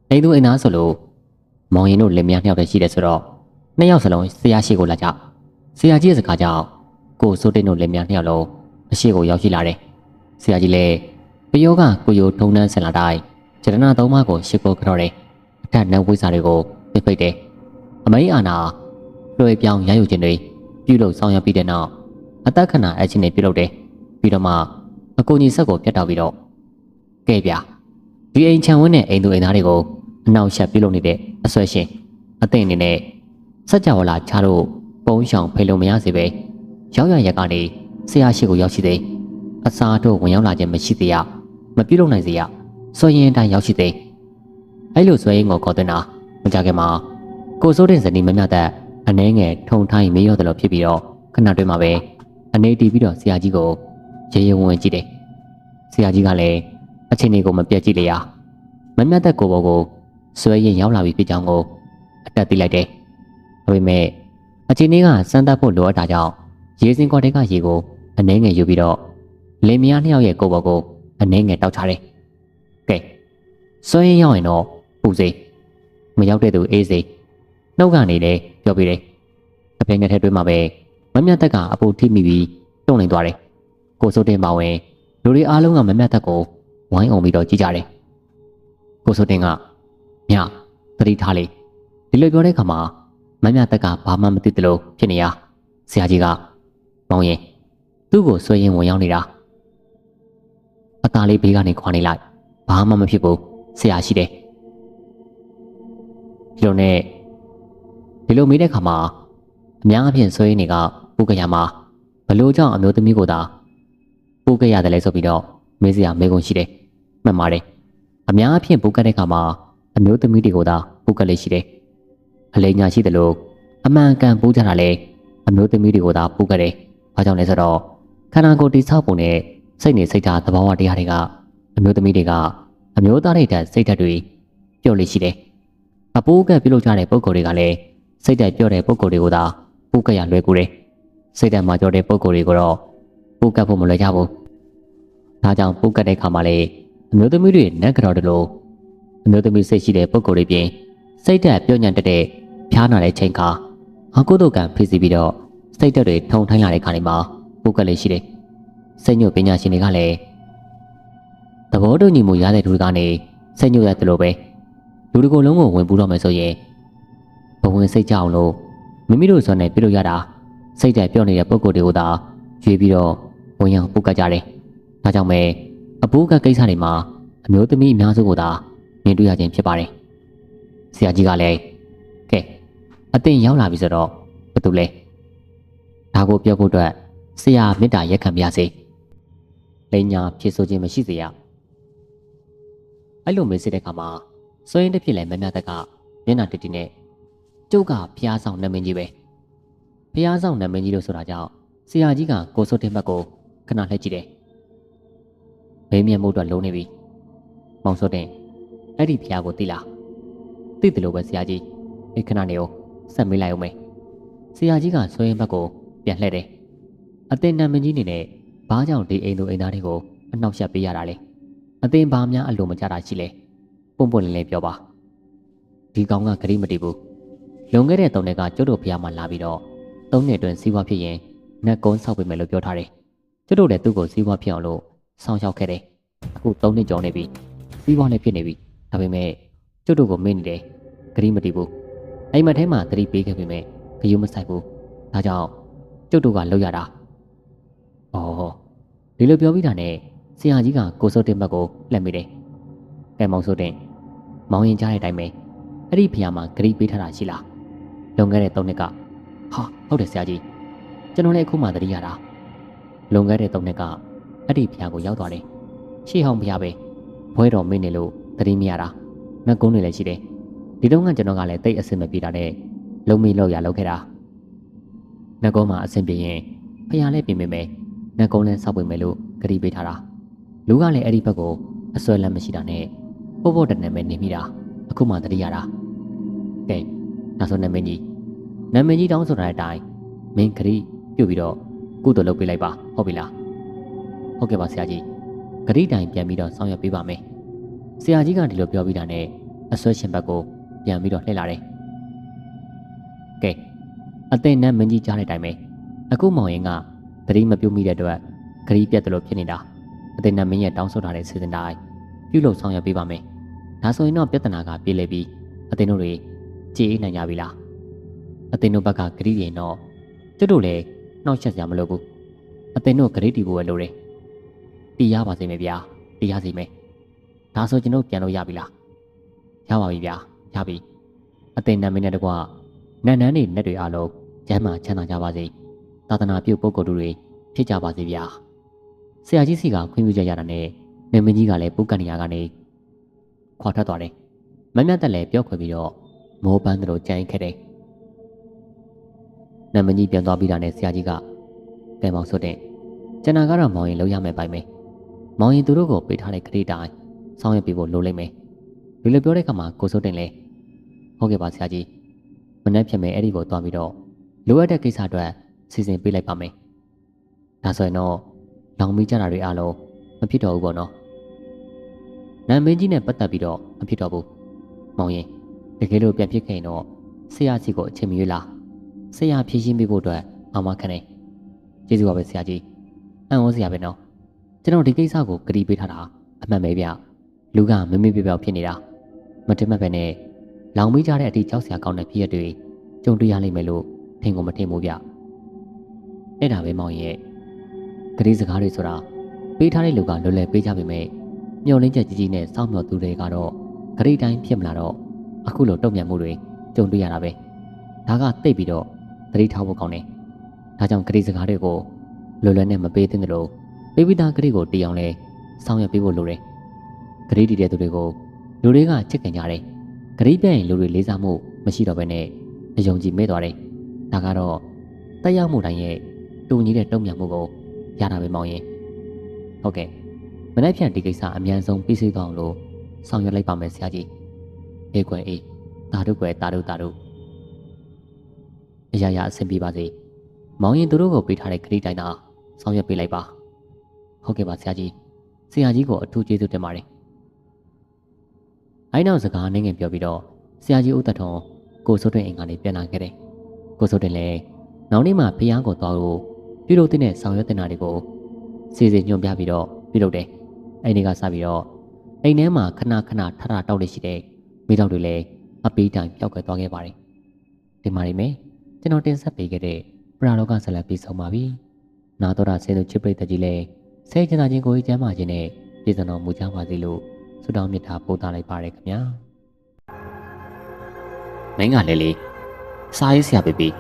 အိမ်သူအိမ်သားဆိုလို့မောင်ရင်တို့လင်မယားနှစ်ယောက်တည်းရှိတယ်ဆိုတော့နှစ်ယောက်စလုံးဆရာရှိကိုလာကြဆရာကြီးရဲ့စကားကြောင့်ကိုစိုးတင်တို့လင်မယားနှစ်ယောက်လုံးအရှိကိုရောက်ရှိလာတယ်ဆရာကြီးလည်းပယောကကိုယိုထုံနှန်းဆင်လာတိုင်းကျရဏသုံးပါးကိုရှစ်ကိုကြော်တယ်အထက်နံဝိစာတွေကိုပြပိတ်တယ်အမိန်အာနာလွှဲပြောင်းရယူခြင်းတွေပြုလုပ်ဆောင်ရွက်ပြီးတဲ့နောက်အသက်ခဏအချင်းတွေပြုလုပ်တယ်ပြီးတော့မှအကူကြီးဆက်ကိုပြတ်တောက်ပြီးတော့ကဲဗျာဒီအိမ်ချံဝင်းနဲ့အိမ်သူအိမ်သားတွေကိုအနောက်ရှက်ပြုလုပ်နေတဲ့အဆွဲရှင်အသိအနေနဲ့စัจ java လာချလို့ပုံးဆောင်ဖေလုံမရစေပဲရောက်ရရက်ကနေဆရာရှိကိုရောက်ရှိသေးအစားတို့ဝင်ရောက်လာခြင်းမရှိသေးရမပြုလုပ်နိုင်စေရဆွေရင်အတိုင်းရောက်ရှိသေးအဲ့လိုဆွေရင်ကိုခေါ်တင်တာမကြခင်မှာကိုစိုးတဲ့ဇနီးမမြတ်အနှဲငယ်ထုံထိုင်းမေးရောတယ်လို့ဖြစ်ပြီးတော့ခဏတွင်းမှာပဲအနေတီးပြီးတော့ဆရာကြီးကိုရေရေဝင်ဝင်ကြည့်တယ်ဆရာကြီးကလည်းအချင်းတွေကိုမပြတ်ကြည့်လေရမမြတ်တဲ့ကိုဘောကိုဆွေရင်ရောက်လာပြီဖြစ်ကြောင်းကိုအတက်သိလိုက်တယ်ဒါပေမဲ့အချင်းတွေကစမ်းသပ်ဖို့လိုအပ်တာကြောင့်ရေစင်ကွာတဲ့ကရေကိုအနှဲငယ်ယူပြီးတော့လင်မယားနှစ်ယောက်ရဲ့ကိုဘောကိုအနှဲငယ်တောက်ချတယ်ကဲဆွေရင်ရောက်ရင်တော့ပူစေမရောက်တဲ့သူအေးစေနှုတ်ကနေလည်းပြောပြတယ်အပြင်ငယ်ထဲတွင်းမှာပဲမမြတ်တက်ကအပူထိမိပြီးတုံနေသွားတယ်ကိုစိုးတင်ပါဝင်လူတွေအားလုံးကမမြတ်တက်ကိုဝိုင်းအောင်ပြီးတော့ကြည့်ကြတယ်ကိုစိုးတင်ကမြသတိထားလေဒီလိုပြောတဲ့ခါမှာမမြတ်တက်ကဘာမှမသိသလိုဖြစ်နေရဆရာကြီးကမောင်ရင်သူ့ကိုဆွေရင်ဝင်ရောက်နေတာအသားလေးဘေးကနေခွာနေလိုက်ဘာမှမဖြစ်ဘူးဆရာရှိတယ်ဒီလိုနဲ့ဒီလိုမေးတဲ့ခါမှာအများအပြားဆွေရင်တွေကပူကြရမှာဘလို့ကြောင့်အမျိုးသမီးကိုသာပူကြရတယ်လဲဆိုပြီးတော့မေးစရာမေးခွန်းရှိတယ်မှန်ပါတယ်အများအပြားပူကြတဲ့ခါမှာအမျိုးသမီးတွေကိုသာပူကြလေးရှိတယ်အလိညာရှိတယ်လို့အမှန်ကန်ပူကြတာလေအမျိုးသမီးတွေကိုသာပူကြတယ်ဘာကြောင့်လဲဆိုတော့ခန္ဓာကိုယ်တိဆောက်ပုံနဲ့စိတ်နေစိတ်ဓာတ်သဘာဝတရားတွေကအမျိုးသမီးတွေကအမျိုးသားတွေတဲ့စိတ်ဓာတ်တွေပြော့လေးရှိတယ်အပူကပြုလုပ်ကြတဲ့ပုံကိုယ်တွေကလည်းစိတ်ဓာတ်ပြော့တဲ့ပုံကိုယ်တွေကိုသာပူကရလွယ်ကူတယ်စိတ်ဓာတ်မှာကြောတဲ့ပုံကိုယ်တွေကိုတော့ပူကဖို့မလွယ်ကြဘူးဒါကြောင့်ပူကတဲ့ခါမှာလေအမျိုးသမီးတွေနက်ကြော်တယ်လို့အမျိုးသမီးစိတ်ရှိတဲ့ပုံကိုယ်တွေပြင်စိတ်ဓာတ်ပြော့ညံ့တဲ့ဖျားနာတဲ့ချိန်ခါအကုသိုလ်ကံဖြစ်စီပြီးတော့စိတ်ဓာတ်တွေထုံထိုင်းလာတဲ့ခါတွေမှာပူကလေးရှိတယ်စိတ်ညွတ်ပညာရှင်တွေကလည်းသဘောတူညီမှုရတဲ့သူကနေစိတ်ညွတ်ရတယ်လို့ပဲလူတစ်ကိုယ်လုံးကိုဝင်ပူတော့မယ်ဆိုရင်ဘဝင်စိတ်ကြအောင်လို့မိမိတို့ဇွန်နဲ့ပြုလုပ်ရတာစိတ်ဓာတ်ပြော့နေတဲ့ပုံကိုယ်တွေကိုသာရွေးပြီးတော့ဝင်ရောက်ပူကကြတယ်ဒါကြောင့်ပဲအပူကကိစ္စတွေမှာအမျိုးသမီးအများစုကိုသာမြင်တွေ့ရခြင်းဖြစ်ပါတယ်ဆရာကြီးကလည်းကဲအသင်ရောက်လာပြီဆိုတော့ဘာတူလဲဒါကိုပြောဖို့အတွက်ဆရာမေတ္တာရက်ခံပါစေလိန်ညာဖြေဆိုခြင်းမရှိစေရအဲ့လိုမေးစစ်တဲ့ခါမှာစွရင်တစ်ဖြစ်လဲမမြတ်တက်ကမျက်နှာတတိနဲ့ကျုပ်ကဖျားဆောင်နာမည်ကြီးပဲဖျားဆောင်နာမည်ကြီးလို့ဆိုတာကြောင့်ဆရာကြီးကကိုစိုးတင်ဘက်ကိုခဏလှည့်ကြည့်တယ်ဘေးမျက်မှုအတွက်လုံးနေပြီမောင်စိုးတင်အဲ့ဒီဖျားကိုသိလားသိတယ်လို့ပဲဆရာကြီးအဲ့ခဏနေအောင်ဆက်မေးလိုက်အောင်မယ်ဆရာကြီးကစွရင်ဘက်ကိုပြန်လှည့်တယ်အသင်နာမည်ကြီးနေနဲ့ဘာကြောင့်ဒီအိမ်သူအိမ်သားတွေကိုအနှောက်ယှက်ပေးရတာလဲအသင်ဘာများအလိုမကျတာရှိလဲပွန့်ပွန့်လင်းလင်းပြောပါဒီကောင်ကဂရိမတည်ဘူးလွန်ခဲ့တဲ့3နှစ်ကကျွတ်တို့ဖျားမှလာပြီးတော့3နှစ်အတွင်းစီးပွားဖြစ်ရင်နက်ကုန်းဆောက်ပေးမယ်လို့ပြောထားတယ်ကျွတ်တို့လည်းသူ့ကိုစီးပွားဖြစ်အောင်လို့ဆောင်းလျှောက်ခဲ့တယ်အခု3နှစ်ကျော်နေပြီစီးပွားလည်းဖြစ်နေပြီဒါပေမဲ့ကျွတ်တို့ကိုမင်းနေတယ်ဂရိမတည်ဘူးအိမ်မက်ထဲမှာသတိပေးခဲ့ပေမဲ့ဂရုမစိုက်ဘူးဒါကြောင့်ကျွတ်တို့ကလောက်ရတာဩဒီလိုပြောပြီးတာနဲ့ဆရာကြီးကကိုစိုးတင်ဘက်ကိုလှည့်မိတယ်ကဲမောင်စိုးတင်မောင်ရင်ကြားတဲ့အတိုင်းပဲအဲ့ဒီဖျားမှာဂရိပေးထားတာရှိလားလွန်ခဲ့တဲ့3နှစ်ကဟာဟုတ်တယ်ဆရာကြီးကျွန်တော်လည်းအခုမှသတိရတာလွန်ခဲ့တဲ့3နှစ်ကအဲ့ဒီဖျားကိုရောက်သွားတယ်ရှေ့ဟောင်းဖျားပဲဘွဲတော်မင်းနေလို့သတိမရတာနှက်ကုန်းတွေလည်းရှိတယ် ဒီတော့ကကျွန်တော်ကလည်းတိတ်အဆင်မပြေတာနဲ့လုံမီလောက်ရလောက်ခဲ့တာနှကုံးမှာအဆင်ပြေရင်ဖျားလဲပြင်ပေးမယ်နှကုံးလဲစောက်ပေးမယ်လို့ဂရီပေးထားတာလူကလည်းအဲ့ဒီဘက်ကိုအစွဲလမ်းမရှိတာနဲ့ပို့ဖို့တနေမဲ့နေမိတာအခုမှတတိရတာကဲဒါဆိုနာမည်ကြီးတောင်းဆိုတာတဲ့အတိုင်းမင်းဂရီပြုတ်ပြီးတော့ကုသိုလ်လုပ်ပေးလိုက်ပါဟုတ်ပြီလားဟုတ်ကဲ့ပါဆရာကြီးဂရီတိုင်ပြန်ပြီးတော့ဆောင်ရွက်ပေးပါမယ်ဆရာကြီးကဒီလိုပြောပြီးတာနဲ့အဆွဲရှင်ဘက်ကိုပြန်ပြီးတော့လှည့်လာတယ်ကဲအသိနဲ့မင်းကြီးကြားတဲ့အတိုင်းပဲအခုမောင်ရင်ကဂရီမပြုတ်မိတဲ့အတွက်ဂရီပြတ်တယ်လို့ဖြစ်နေတာအသိနဲ့မင်းရဲ့တောင်းဆိုထားတဲ့စီစဉ်တိုင်းပြုလုပ်ဆောင်ရွက်ပေးပါမယ်ဒါဆိုရင်တော့ပြဿနာကပြေလည်ပြီးအသိတို့တွေကြည်အေးနိုင်ကြပြီလားအသိတို့ဘက်ကဂရီရင်တော့ကျွတ်တို့လည်းနှောက်ချက်စရာမလိုဘူးအသိတို့ဂရီတီဖို့ပဲလိုတယ်တီးရပါစေမယ်ဗျာတီးရစီမယ်ဒါဆိုကျွန်တော်ပြန်လို့ရပြီလားရပါပြီဗျာရပြီအသိနာမည်နဲ့တကွနန်းနန်းတွေနဲ့တွေအားလုံးကျမ်းမာချမ်းသာကြပါစေသာသနာပြုပုဂ္ဂိုလ်တွေဖြစ်ကြပါစေဗျာဆရာကြီးစီကခွင့်ပြုချက်ရတာနဲ့နေမင်းကြီးကလည်းပုဂ္ဂဏီယာကနေခွာထွက်သွားတယ်မမြတ်တက်လည်းပြောခွေပြီးတော့မောပန်းတို့ကြိုင်ခဲ့တယ်နမကြီးပြန်သွားပြီးတာနဲ့ဆရာကြီးကကဲမောင်ဆိုတဲ့ကျွန်တော်ကတော့မောင်ရင်လောက်ရမယ်ပိုင်မယ်မောင်ရင်သူတို့ကိုပေးထားတဲ့ခရီးတိုင်းစောင်းရပြဖို့လိုလိမ့်မယ်ဒီလိုပြောတဲ့အခါမှာကိုစိုးတင်လဲဟုတ်ကဲ့ပါဆရာကြီးမနှက်ဖြစ်မယ်အဲ့ဒီကိုသွားပြီးတော့လိုအပ်တဲ့ကိစ္စအတွက်စီစဉ်ပေးလိုက်ပါမယ်ဒါဆိုရင်တော့လောင်မိကြတာတွေအားလုံးမဖြစ်တော့ဘူးပေါ့နော်နာမင်းကြီးနဲ့ပတ်သက်ပြီးတော့မဖြစ်တော့ဘူးမောင်ရင်တကယ်လို့ပြန်ဖြစ်ခဲ့ရင်တော့ဆရာကြီးကိုအချိန်မရွေးလားဆရာဖြည့်ရှင်းပေးဖို့အတွက်အာမခံတယ်ကျေးဇူးပါပဲဆရာကြီးအံ့ဩစရာပဲနော်ကျွန်တော်ဒီကိစ္စကိုဂရီပေးထားတာအမှန်ပဲဗျလူကမမေ့ပြောက်ဖြစ်နေတာမတင်မှတ်ပဲနဲ့လောင်မိကြတဲ့အတိကြောက်စရာကောင်းတဲ့ဖြစ်ရတွေကြုံတွေ့ရလိမ့်မယ်လို့ထင်ကုန်မထင်ဘူးဗျအဲ့ဒါပဲမောင်ရဲ့ဂရီစကားတွေဆိုတာပေးထားတဲ့လူကလွယ်လွယ်ပေးကြပေမဲ့မျောလင်းချက်ကြီးကြီးနဲ့စောင့်မျှော်သူတွေကတော့ဂရီတိုင်းဖြစ်မလာတော့အခုလိုတုံ့ပြန်မှုတွေကြုံတွေ့ရတာပဲဒါကတိတ်ပြီးတော့သတိထားဖို့ကောင်းတယ်ဒါကြောင့်ဂရီစကားတွေကိုလွယ်လွယ်နဲ့မပေးသင့်တယ်လို့ပေးပြီးသားဂရီကိုတီးအောင်လဲစောင့်ရပေးဖို့လိုတယ်ဂရီတီးတဲ့သူတွေကိုလူတွေကချစ်ခင်ကြတယ်ဂရီပြရင်လူတွေလေးစားမှုမရှိတော့ဘဲနဲ့အယုံကြည်မဲ့သွားတယ်ဒါကတော့တက်ရောက်မှုတိုင်းရဲ့တူညီတဲ့တုံ့ပြန်မှုကိုရတာပဲမောင်ရင်ဟုတ်ကဲ့မနေ့ဖြန်ဒီကိစ္စအမြန်ဆုံးပြီးစီးသွားအောင်လို့ဆောင်ရွက်လိုက်ပါမယ်ဆရာကြီးအေးကွယ်အေးတာတို့ကွယ်တာတို့အရာရာအဆင်ပြေပါစေမောင်ရင်သူတို့ကိုပေးထားတဲ့ခရီးတိုင်းသာဆောင်ရွက်ပေးလိုက်ပါဟုတ်ကဲ့ပါဆရာကြီးကိုအထူးကျေးဇူးတင်ပါတယ်အဲ့နောက်စကားနဲ့ငယ်ပြောပြီးတော့ဆရာကြီးဦးသက်ထွန်းကိုစိုးတင်အိမ်ကနေပြန်လာခဲ့တယ်ကိုစိုးတင်လည်းနောက်နေ့မှဖျားကိုသွားလို့ပြုလုပ်တဲ့ဆောင်ရွက်တဲ့နာတွေကိုစီစဉ်ညွှန်ပြပြီးတော့ပြုလုပ်တယ်အဲ့ဒီကစပြီးတော့အိမ်ထဲမှာခဏထတောက်လေးရှိတဲ့မိတော့တွေလည်းအပေးတိုင်ပျောက်ကွယ်သွားခဲ့ပါတယ်ဒီမှာနေမယ်ကျွန်တော်တင်ဆက်ပေးခဲ့တဲ့ပရာလောကဇာတ်လမ်းပြီးဆုံးပါပြီနာတော်တာဆင်းသူချစ်ပရိသတ်ကြီးလည်းဆဲချင်တာချင်းကိုကြီးကျမ်းမာခြင်းနဲ့ပြည်စုံတော်မူကြပါစေလို့ဆုတောင်းမေတ္တာပို့သလိုက်ပါရခင်ဗျာမင်းကလည်းလေစားရေးဆရာပေးပြီး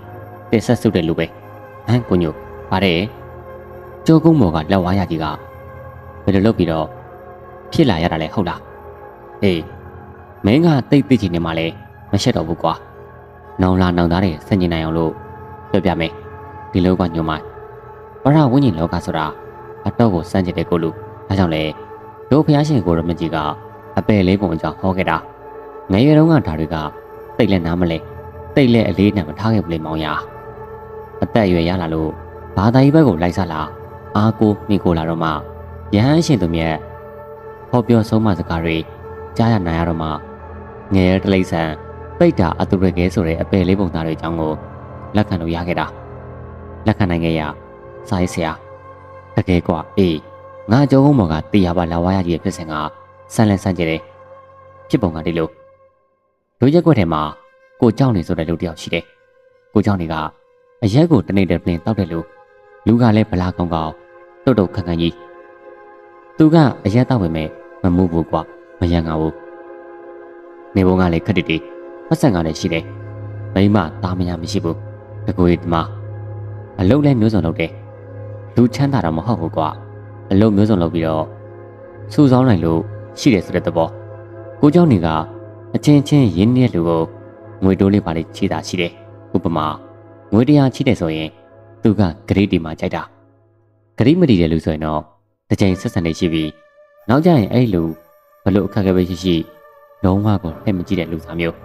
တင်ဆက်ဆုတဲ့လူပဲဟမ်ကိုညိုပါတယ်ကျိုးကုန်းမော်ကလက်ဝါးရကြီးကဘယ်လိုလုပ်ပြီးတော့ဖြစ်လာရတာလဲဟုတ်လားအေးမင်းကတိတ်သိချင်နေမှလည်းမရှက်တော့ဘူးကွာနောင်လာနောင်သားတွေဆင်ကျင်နိုင်အောင်လို့ပြောပြမယ်ဒီလောကညိုမိုင်းပရဝိညာဉ်လောကဆိုတာအတော့ကိုစမ်းကြည့်တဲ့ကိုလူဒါကြောင့်လေတို့ဖျားရှင်ကိုရမကြီးကအပယ်လေးပုံအကြောင်းဟောခဲ့တာငယ်ရွယ်တုန်းကဓာတွေကတိတ်လက်နားမလဲတိတ်လက်အလေးနဲ့မထားခဲ့ဘူးလေမောင်ရအသက်အရွယ်ရလာလို့ဘာသာရေးဘက်ကိုလိုက်စားလာအားကိုမိကိုလာတော့မှယဟန်ရှင်သူမြတ်ဟောပြောဆုံးမစကားတွေကြားရနိုင်ရတော့မှငယ်ရတလိษံပိတ်တာအတူရကဲဆိုတဲ့အပယ်လေးပုံသားတွေအကြောင်းကိုလက်ခံလို့ရခဲ့တာလက်ခံနိုင်ခဲ့ရစာရေးဆရာတကယ်ကွာအေးငါအကျုံးမော်ကတေးရပါလာဝါရကြီးရဲ့ဖြစ်စဉ်ကဆန်းလဲဆန်းကျဲတယ်ဖြစ်ပုံကဒီလိုတို့ရက်ွက်ထဲမှာကိုเจ้าနေဆိုတဲ့လူတစ်ယောက်ရှိတယ်ကိုเจ้าနေကအရက်ကိုတနေ့တည်းပြင်တောက်တယ်လူကလည်းဗလာကောင်းကောင်းတုတ်ခန့်ခန့်ကြီးသူကအရက်တောက်ပေမဲ့မမှုဘူးကွာမရန်ငါဘူးနေဘုံကလည်းခက်တီပတ်စံကလည်းရှိတယ်မိမသားမရမရှိဘူးတကူရီဒီမှာအလုပ်လည်းမျိုးစုံလုပ်တယ်လူချမ်းသာတော့မဟုတ်ဘူးကွာအလုပ်မျိုးစုံလုပ်ပြီးတော့စူဆောင်းနိုင်လို့ရှိတယ်ဆိုတဲ့သဘောကိုเจ้าနေက အချင်းချင်းရင်းနှီးတဲ့လူကိုငွေတိုးလေးပါလေးချေတာရှိတယ်ဥပမာငွေ100ချီတယ်ဆိုရင်သူကဂရိတီမှာကြိုက်တာဂရိမတီတဲ့လူဆိုရင်တော့တစ်ချိန်ဆက်ဆံနေရှိပြီးနောက်ကျရင်အဲ့လူဘလို့အခက်အခဲပဲရှိလုံးဝကိုလှည့်မကြည့်တဲ့လူသားမျိုး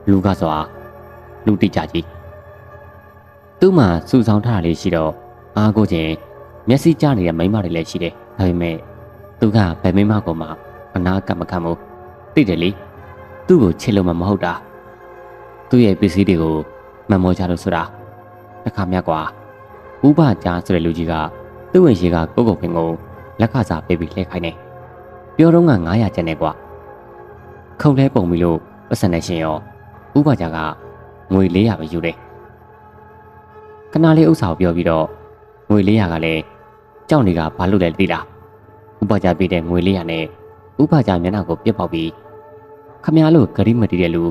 လူကဆိုတာလူတိကြကြီးသူ့မှာစူဆောင်းထားတာလေးရှိတော့အားကိုချင်းမျက်စိကျနေတဲ့မိန်းမတွေလည်းရှိတယ်ဒါပေမဲ့သူကဘယ်မိန်းမကိုမှအနာကမခံဘူးသိတယ်လေသူ့ကိုချစ်လို့မှမဟုတ်တာသူ့ရဲ့ပစ္စည်းတွေကိုမမောကြလို့ဆိုတာတစ်ခါမြတ်ကွာဥပကြားဆိုတဲ့လူကြီးကသူ့ဝင်ရှိကကိုကိုခင်ကိုလက်ခစားပေးပြီးလှည့်ခိုင်းတယ်ပြောတော့က900ကျန်နေကွာခုံလဲပုံပြီလို့ပတ်စံနေရှင်ရောဥပကြားကငွေ400ပဲယူတယ်ခဏလေးဥစ္စာကိုပြောပြီးတော့ငွေ400ကလည်းကြောက်နေကဘာလို့လဲသိလားဥပကြားပေးတဲ့ငွေ400နဲ့ဥပကြားမျက်နှာကိုပြစ်ပေါက်ပြီးခမရလို့ဂရိမတီတဲ့လူ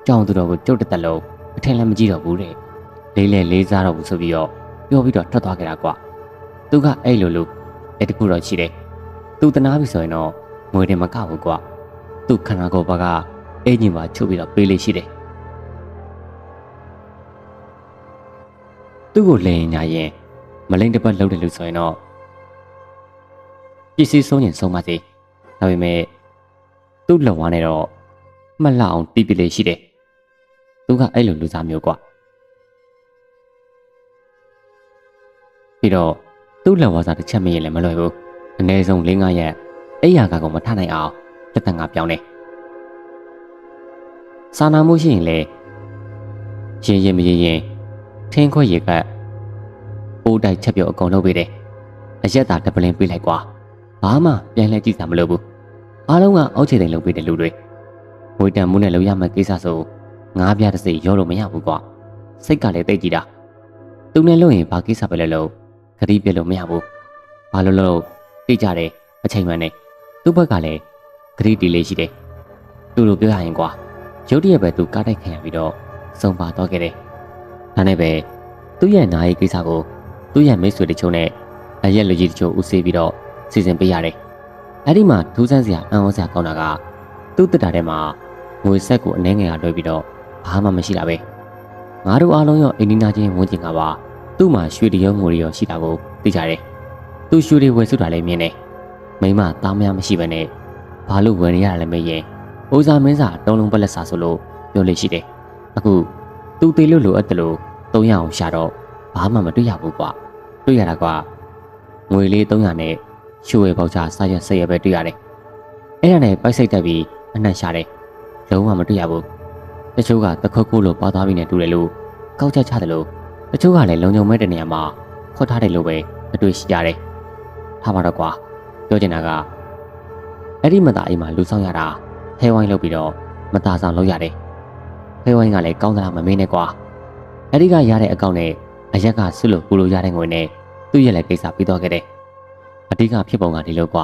ကြောင်သူတော်ကိုကြုတ်တက်လုံးအထင်လည်းမကြည့်တော့ဘူးတဲ့လေးလေလေးစားတော့ဘူးဆိုပြီးတော့ပြောပြီးတော့ထွက်သွားခဲ့တာကွာသူကအဲ့လိုလို့အဲ့တခုတော့ရှိတယ်သူတနာပြီဆိုရင်တော့ငွေတွေမကဘူးကွာသူခန္ဓာကိုယ်ဘက်ကအင်ဂျင်ပါချုပ်ပြီးတော့ပေးလေးရှိတယ်သူ့ကိုလိန်ညာရင်မလိန်တစ်ပတ်လှုပ်တယ်လို့ဆိုရင်တော့ပစ္စည်းဆုံးရင်ဆုံးပါစေဒါပေမဲ့သူ့လက်ဝါးနဲ့တော့မှတ်လောက်အောင်တီးပလေးရှိတယ်သူကအဲ့လိုလူစားမျိုးကွာပြီးတော့သူ့လက်ဝါးစားတစ်ချက်မရင်လည်းမလွယ်ဘူးအနည်းဆုံး4-5ရက်အဲ့ရကကောင်မထနိုင်အောင်တက်တန်ကပြောင်းတယ်စာနာမှုရှိရင်လေရင်မရင်ထင်းခွက်ရေကအိုးတိုက်ချက်ပြုတ်အကုန်လုပ်ပေးတယ်အရက်သာတပလင်းပေးလိုက်ကွာဘာမှပြန်လဲကြည့်စရာမလိုဘူးအားလုံးကအောက်ခြေတိုင်းလုပ်ပေးတဲ့လူတွေဝေတံမှုနဲ့လုပ်ရမယ့်ကိစ္စဆိုငါးပြားတစ်စိရောလို့မရဘူးကွာစိတ်ကလည်းတိတ်ကြည့်တာသူနဲ့လုပ်ရင်ဘာကိစ္စပဲလဲလို့ခရီးပြလို့မရဘူးဘာလို့သိကြတယ်အချိန်မှန်နေသူ့ဘက်ကလည်းခရီးတီလေးရှိတယ်သူ့လိုပြောရရင်ကွာရုတ်တရက်ပဲသူကားတိုက်ခံရပြီးတော့စုံပါတော့ခဲ့တယ်ဒါနဲ့ပဲသူ့ရဲ့နာရီကိစ္စကိုသူ့ရဲ့မိတ်ဆွေတချို့နဲ့အရက်လူကြီးတချို့ဦးစီးပြီးတော့စီစဉ်ပေးရတယ်အဲ့ဒီမှာထူးဆန်းစရာအံ့ဩစရာကောင်းတာကသူ့တက်တာထဲမှာငွေဆက်ကိုအနှဲငယ်ရလွှဲပြီးတော့ဘာမှမရှိတာပဲငါတို့အားလုံးရောအိန္ဒိနာချင်းဝန်းကျင်ကပါသူ့မှာရွှေတရုံငွေတွေရောရှိတာကိုသိကြတယ်သူရွှေတွေဝယ်စုတာလည်းမြင်တယ်မိမသားမယားမရှိဘဲနဲ့ဘာလို့ဝယ်နေရတာလဲမေးရင်အိုးစားမင်းစာတုံးလုံးပလက်စာဆိုလို့ပြောလို့ရှိတယ်အခုသူသေးလို့လိုအပ်တယ်လို့300အောင်ရှာတော့ဘာမှမတွေ့ရဘူးကွာတွေ့ရတာကွာငွေလေး300နဲ့ရွှေဝယ်ပေါချစာရွက်10ရက်ပဲတွေ့ရတယ်အဲ့ဒါနဲ့ပိုက်စိတ်တက်ပြီးအနှံ့ရှာတယ်လုံးဝမတွေ့ရဘူးတချို့ကတခွက်ကိုလိုပါသွားပြီးနေတူတယ်လို့ကောက်ချက်ချတယ်လို့တချို့ကလည်းလုံုံမဲ့တဲ့နေရာမှာခွတ်ထားတယ်လို့ပဲအတွေ့ရှိကြတယ်ထားပါတော့ကွာပြောချင်တာကအဲ့ဒီမသားအိမ်မှာလူဆောင်ရတာဖဲဝိုင်းလုပ်ပြီးတော့မသားဆောင်လုပ်ရတယ်ဖဲဝိုင်းကလည်းကောင်းသလားမမင်းနဲ့ကွာအဲ့ဒီကရတဲ့အကောင့်နဲ့အရက်ကဆွလို့ပူလို့ရတဲ့ငွေနဲ့သူ့ရဲ့လည်းကိစ္စပြီးတော့ခဲ့တယ်အဓိကဖြစ်ပုံကဒီလိုကွာ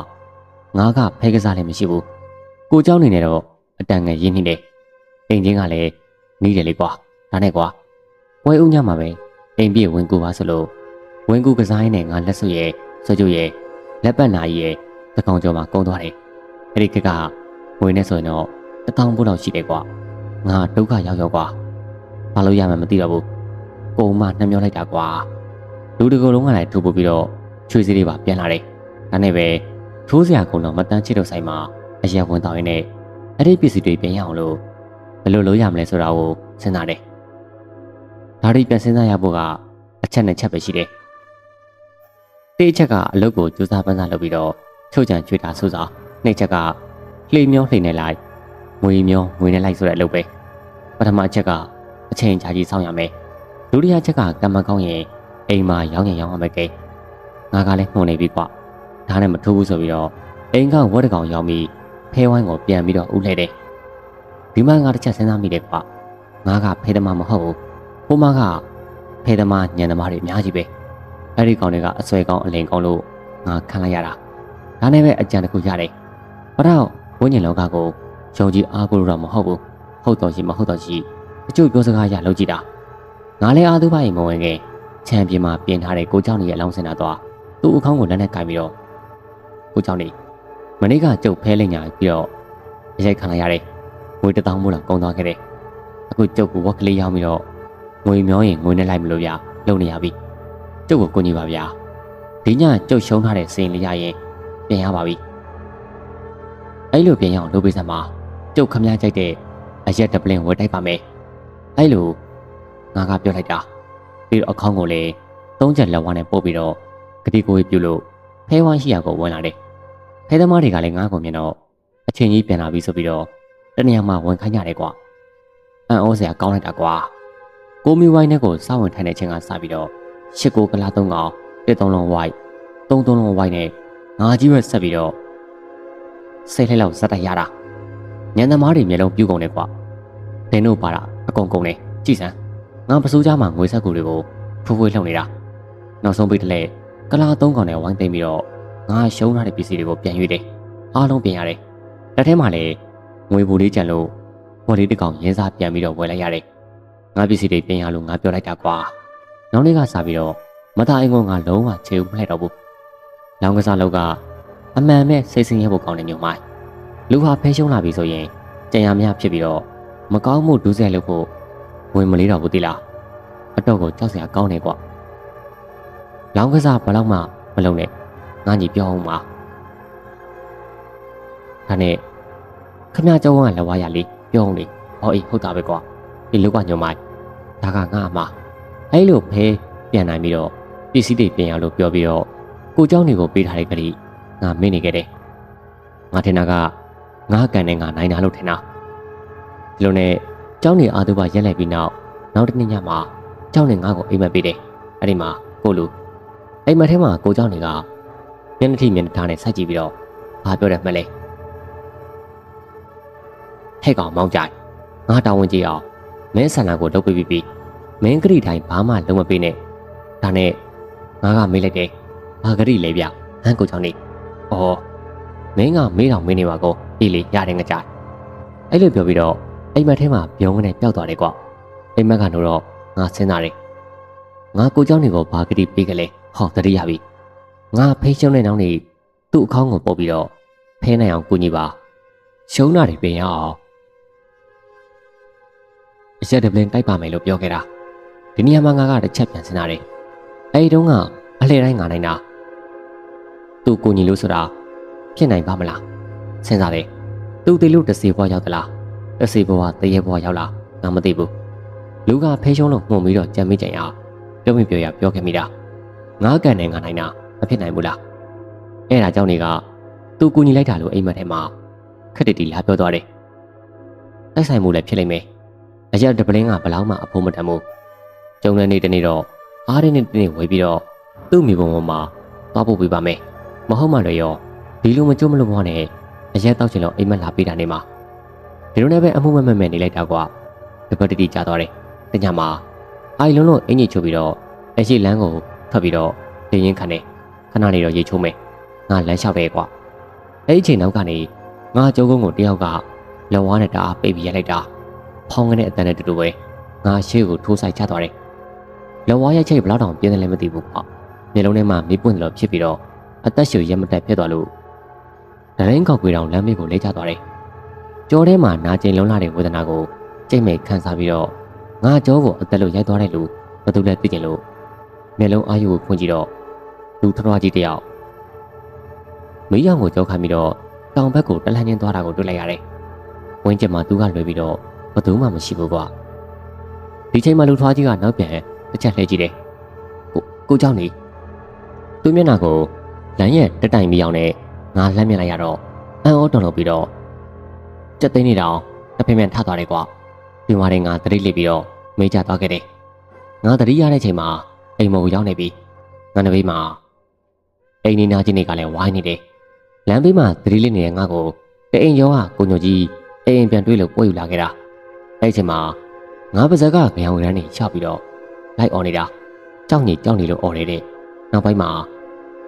ငါကဖဲကစားလည်းမရှိဘူးကိုเจ้าနေနဲ့တော့အတန်ငယ်ရင်းနှီးတယ်အိမ်ချင်းကလည်းနီးတယ်လေကွာဒါနဲ့ကွာဝဲဦးညမှာပဲအိမ်ပြေဝင်ကူပါဆိုလို့ဝင်ကူကစားရင်းနဲ့ငါလက်စွပ်ရဲ့ဆွကြရဲ့လက်ပတ်နာကြီးရဲ့တကောင်ကျော်မှာကုန်းသွားတယ်အဲ့ဒီကဝင်နေဆိုရင်တော့1000ဘုတ်လောက်ရှိတယ်ကွာငါဒုက္ခရောက်ကွာဘာလို့ရမှမသိတော့ဘူးကိုမနှမျောလိုက်တာကွာလူတကူလုံးကလည်းထိုးပို့ပြီးတော့ချွေးစည်းလေးပါပြန်လာတယ်ဒါနဲ့ပဲထိုးစရာကုန်တော့မတန်းချစ်တော့ဆိုင်မှာအရက်ဝင်တော့ရင်းနဲ့အဲ့ဒီပစ္စည်းတွေပြန်ရအောင်လို့ဘယ်လိုလုပ်ရမလဲဆိုတာကိုစဉ်းစားတယ်ဒါတွေပြန်စဉ်းစားရဖို့ကအချက်နဲ့ချက်ပဲရှိတယ်တိအချက်ကအလုပ်ကိုကြိုးစားပန်းစားလုပ်ပြီးတော့ချုပ်ချံချွေတာဆိုစားနှစ်ချက်ကလှိမ်မျောလှိမ်နေလိုက်ငွေမျောငွေနေလိုက်ဆိုတဲ့အလုပ်ပဲပထမအချက်ကအချိန်ကြာကြီးစောင့်ရမယ်ဒုတိယချက်ကကံမကောင်းရင်အိမ်မှာရောင်းရင်ရောင်းရမယ်ကိငါကလည်းမှုန်နေပြီကွာဒါနဲ့မထိုးဘူးဆိုပြီးတော့အိမ်ကဝက်တကောင်ရောင်းပြီးဖဲဝိုင်းကိုပြန်ပြီးတော့ဥလှဲတယ်ဒီမှာငါတစ်ချက်စဉ်းစားမိတယ်ကွာငါကဖဲသမားမဟုတ်ဘူးဟိုမှာကဖဲသမားညံသမားတွေအများကြီးပဲအဲ့ဒီကောင်တွေကအစွဲကောင်းအလင်ကောင်းလို့ငါခံလိုက်ရတာဒါနဲ့ပဲအကြံတစ်ခုရတယ်ဘာတော့ဝိညာဉ်လောကကိုယုံကြည်အားကိုးတော့မဟုတ်ဘူးဟုတ်တော်ရှိမဟုတ်တော်ရှိတချို့ပြောစကားရလုပ်ကြည့်တာငါလည်းအားသူပိုင်မဝင်ခင်ချန်ပီယံမှာပြင်ထားတဲ့ကိုเจ้าနေရဲ့အလောင်းစင်တာတော့သူ့အခန်းကိုလက်နဲ့ကင်ပြီးတော့ကိုเจ้าနေမနေ့ကကျုပ်ဖဲလိမ့်ညာပြီးတော့အရိုက်ခံလိုက်ရတယ် ငွေ1000မို့လောက်ကုန်သွားခဲ့တယ်အခုကျုပ်ကဝက်ကလေးရောက်ပြီးတော့ငွေမျောရင်ငွေနဲ့လိုက်မလို့ဗျာလုံနေရပြီကျုပ်ကိုကိုညီပါဗျာဒီညကျုပ်ရှုံးထားတဲ့စင်လေးရရင်ပြန်ရပါပြီအဲ့လိုပြန်ရအောင်လုပ်ပေးစမ်းပါကျုပ်ခမရကြိုက်တဲ့အရက်တပလင်ဝယ်တိုက်ပါမယ်အဲ့လိုငါကပြောလိုက်တာပြီးတော့အခေါင်းကိုလည်း3ချက်လက်ဝါးနဲ့ပို့ပြီးတော့ဂတိကိုပြုလို့ဖဲဝမ်းရှိရာကိုဝင်လာတယ်ဖဲသမားတွေကလည်းငါ့ကိုမြင်တော့အချင်းကြီးပြန်လာပြီဆိုပြီးတော့တနေရာမှာဝင်ခိုင်းကြတယ်ကွာအံ့ဩစရာကောင်းလိုက်တာကွာကိုမီဝိုင်းနဲ့ကိုစောင့်ဝင်ထိုင်တဲ့ချိန်ကစပြီးတော့ရှစ်ကိုကလား3កောင်1 3လုံးဝိုက်3 3လုံးဝိုက်နဲ့ငါကြီးပဲဆက်ပြီးတော့စိတ်လှလောက်ဇက်တိုက်ရတာညံသမားတွေမျက်လုံးပြူးကုန်တယ်ကွာဒင်းတို့ပါတာအကုန်ကုန်နေကြည်စမ်းငါပစိုးကြားမှာငွေဆက်ကူတွေကိုဖွေးဖွေးလှုပ်နေတာနောက်ဆုံးပိတ်တလဲကလား3កောင်နဲ့ဝိုင်းသိမ့်ပြီးတော့ငါရှုံးထားတဲ့ပစ္စည်းတွေကိုပြန်ရွေးတယ်အားလုံးပြန်ရတယ်လက်ထဲမှာလည်းငွေပူလေးကြံလို့ဘော်လေးတစ်ကောင်ရင်းစားပြန်ပြီးတော့ဝယ်လိုက်ရတယ်ငါပစ္စည်းတွေပြန်ရလို့ငါပြောလိုက်တာကွာနောက်နေ့ကစပြီးတော့မသားအင်ကိုငါလုံးဝခြေဦးမလှည့်တော့ဘူးလောင်ကစားလောက်ကအမှန်မဲ့စိတ်ဆင်းရဲဖို့ကောင်းတဲ့ညုံမိုင်းလူဟာဖဲရှုံးလာပြီဆိုရင်ကြံရမြဖြစ်ပြီးတော့မကောင်းမှုဒုစရိုက်လုပ်ဖို့ဝင်မလေးတော့ဘူးတိလားအတော့ကိုကြောက်စရာကောင်းနေကွာလောင်ကစားဘယ်တော့မှမလုပ်နဲ့ငါညီပြောအောင်ပါဒါနဲ့ခမကျောင်းကလက်ဝါးရလေးပြောအောင်လေဟောအေးဟုတ်တာပဲကွာဒီလောကညုံမိုင်းဒါကငါအမအဲ့လိုဖဲပြန်နိုင်ပြီးတော့ပစ္စည်းတွေပြင်ရလို့ပြောပြီးတော့ကိုเจ้าနေကိုပေးထားတဲ့ကလေးငါမင်းနေခဲ့တယ်ငါထင်တာကငါကန်နဲ့ငါနိုင်တာလို့ထင်တာဒီလိုနဲ့เจ้าနေအာသူဘရက်လိုက်ပြီးနောက်တစ်နေ့ညမှာเจ้าနေငါကိုအိမ်မက်ပေးတယ်အဲ့ဒီမှာကိုလူအိမ်မက်ထဲမှာကိုเจ้าနေကမျက်နှာထိမျက်နှာထားနဲ့စိုက်ကြည့်ပြီးတော့ဘာပြောတယ်မှလဲဟဲ့ကောင်မောင်းကြိုင်ငါတောင်းဝင်ကြည့်အောင်မင်းဆန္ဒကိုလုပ်ပြီးပြီမင်းဂရိတိုင်းဘာမှလုံးမပေးနဲ့ဒါနဲ့ငါကမေးလိုက်တယ်ဘာဂရိလဲဗျဟန်ကိုချောင်းနေအော်မင်းကမေးတော့မေးနေပါကောအေးလေရတယ်ငါကြအဲ့လိုပြောပြီးတော့အိမ်မက်ထဲမှာပြုံးကနေပျောက်သွားတယ်ကွာအိမ်မက်ကတော့ငါစဉ်းစားတယ်ငါကိုเจ้าနေကိုဘာဂရိပေးကြလဲဟောတတိယပြီငါဖိရှုံးတဲ့နောက်နေသူ့အခေါင်းကိုပုတ်ပြီးတော့ဖဲနိုင်အောင်ကူညီပါရှုံးတာတွေပြင်ရအောင်အရက်ဒပလင်တိုက်ပါမယ်လို့ပြောခဲ့တာဒီနေရာမှာငါကတစ်ချက်ပြန်စဉ်းစားတယ်အဲဒီတုန်းကအလှည့်တိုင်းငါနိုင်တာသူ့ကိုညီလို့ဆိုတာဖြစ်နိုင်ပါမလားစဉ်းစားတယ်သူ့တေလို့တစီဘွားရောက်သလားတစီဘွားတရေဘွားရောက်လားငါမသိဘူးလူကဖဲရှုံးလို့မှုန်ပြီးတော့ကြံမိကြင်အောင်ပြောမိပြောရပြောခဲ့မိတာငါကန်နဲ့ငါနိုင်တာမဖြစ်နိုင်ဘူးလားအဲ့ဒါကြောင့်နေကသူ့ကိုညီလိုက်တာလို့အိမ်မက်ထဲမှာခက်တတီလာပြောသွားတယ်တိုက်ဆိုင်မှုလည်းဖြစ်လိမ့်မယ်အရက်ဒပလင်းကဘလောက်မှအဖို့မတတ်ဘူးကျုံတဲ့နေ့တနေ့တော့အားရင်းနဲ့တနေ့ဝေးပြီးတော့သူ့မိဘပေါ်မှာသွားဖို့ပေးပါမယ်မဟုတ်မှလည်းရောဒီလိုမကြုံမလို့ဘောနဲ့အရက်တောက်ချင်လို့အိမ်မက်လာပေးတာနေမှာဒီလိုနဲ့ပဲအမှုမဲ့နေလိုက်တာကွာတပတ်တီကြာသွားတယ်တညမှာအိုင်လုံးလုံးအင်ကြီးချုပ်ပြီးတော့အရှိလန်းကိုထွက်ပြီးတော့ရင်းခံတယ်ခဏနေတော့ရေချိုးမယ်ငါလမ်းလျှောက်တယ်ကွာအဲ့ဒီချိန်နောက်ကနေငါကျုံကုန်းကိုတယောက်ကလက်ဝါးနဲ့တအားပိတ်ပြီးရိုက်လိုက်တာဖောင်းကနေအတန်နဲ့တူတူပဲငါရှေ့ကိုထိုးဆိုင်ချသွားတယ်လက်ဝါးရိုက်ချိတ်ဘလောက်တောင်ပြင်းတယ်လည်းမသိဘူးကွာမျက်လုံးထဲမှာမေးပွင့်တယ်လို့ဖြစ်ပြီးတော့အသက်ရှူရက်မတက်ဖြစ်သွားလို့ဒရင်းကောက်ကွေတောင်လမ်းမေးကိုလဲကျသွားတယ်ကြောထဲမှာနာကျင်လုံးလာတဲ့ဝေဒနာကိုကြိတ်မဲ့ခံစားပြီးတော့ငါကြောကိုအသက်လို့ရိုက်သွားတဲ့လူဘသူလဲသိကျင်လို့မျက်လုံးအာရုံကိုဖွင့်ကြည့်တော့လူထထွားကြီးတယောက်မီးရောင်ကိုကြောက်ခိုင်းပြီးတော့တောင်ဘက်ကိုတလှမ်းချင်းသွားတာကိုတွေ့လိုက်ရတယ်ဝင်းကျက်မှာသူကလွယ်ပြီးတော့ဘသူမှမရှိဘူးကွာဒီချိန်မှာလူထွားကြီးကနောက်ပြန်တစ်ချက်လှည့်ကြည့်တယ်ကိုเจ้าနေသူ့မျက်နှာကိုလမ်းရဲ့တက်တိုင်မီးရောင်နဲ့ငါလှမ်းမြင်လိုက်ရတော့အံ့ဩတော်လို့ပြီးတော့ကြက်သိန်းနေတောင်တစ်ဖက်ပြန်ထသွားတယ်ကွာဒီမှာငါသတိလစ်ပြီးတော့မေးကြသွားခဲ့တယ်ငါသတိရတဲ့ချိန်မှာအိမ်မော်ရောက်နေပြီငါနဘေးမှာအိမ်နေနာချင်းတွေကလည်းဝိုင်းနေတယ်လမ်းဘေးမှာသတိလစ်နေတဲ့ငါကိုတအိမ်ရောကကိုညိုကြီးအိမ်ပြန်တွေ့လို့ပို့ယူလာခဲ့တာအဲ့ချိန်မှာငါပါဇက်ကဗျောင်ရမ်းနေချပြီးတော့လိုက်អော်နေတာကြောက်နေလို့អော်နေတဲ့နောက်ပိုင်းမှာ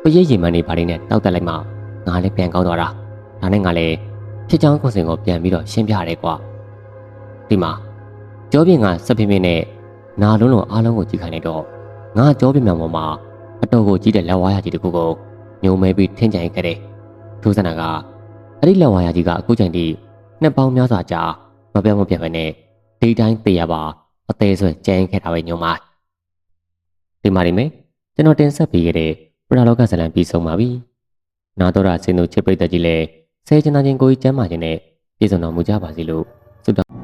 ပရိတ်ရင်မန်းနေပါလိမ့်နဲ့တောက်တက်လိုက်မှငါလည်းပြန်ကောင်းသွားတာဒါနဲ့ငါလည်းဖြစ်ချောင်းခွန်စင်ကိုပြန်ပြီးတော့ရှင်းပြရတယ်ကွာဒီမှာကြောပြင်ကစက်ပြင်းပြင်းနဲ့နာလုံးအားလုံးကိုကြည့်ခိုင်းလိုက်တော့ငါကြောပြင်မြောင်ပေါ်မှာအတော်ကိုကြီးတဲ့လက်ဝါးရကြီးတစ်ခုကိုညုံမဲပြီးထင်းကြိုင်ခဲ့တယ်ထိုးစနာကအဲ့ဒီလက်ဝါးရကြီးကအခုချိန်ထိနှစ်ပေါင်းများစွာကြာ မပြောင်းမပြတ်ပဲနဲ့ဒီတိုင်းသိရပါအသေးဆွဲကြမ်းခဲ့တာပဲညုံမဒီမှာနေမယ်ကျွန်တော်တင်ဆက်ပေးခဲ့တဲ့ပရလောကဇလံပြီးဆုံးပါပြီနာတော်ရာစင်တို့ချစ်ပိတ်သက်ကြီးလဲဆဲချင်သားချင်းကိုကြီးကျမ်းမာခြင်းနဲ့ပြည့်စုံတော်မူကြပါစေလို့ဆုတောင်း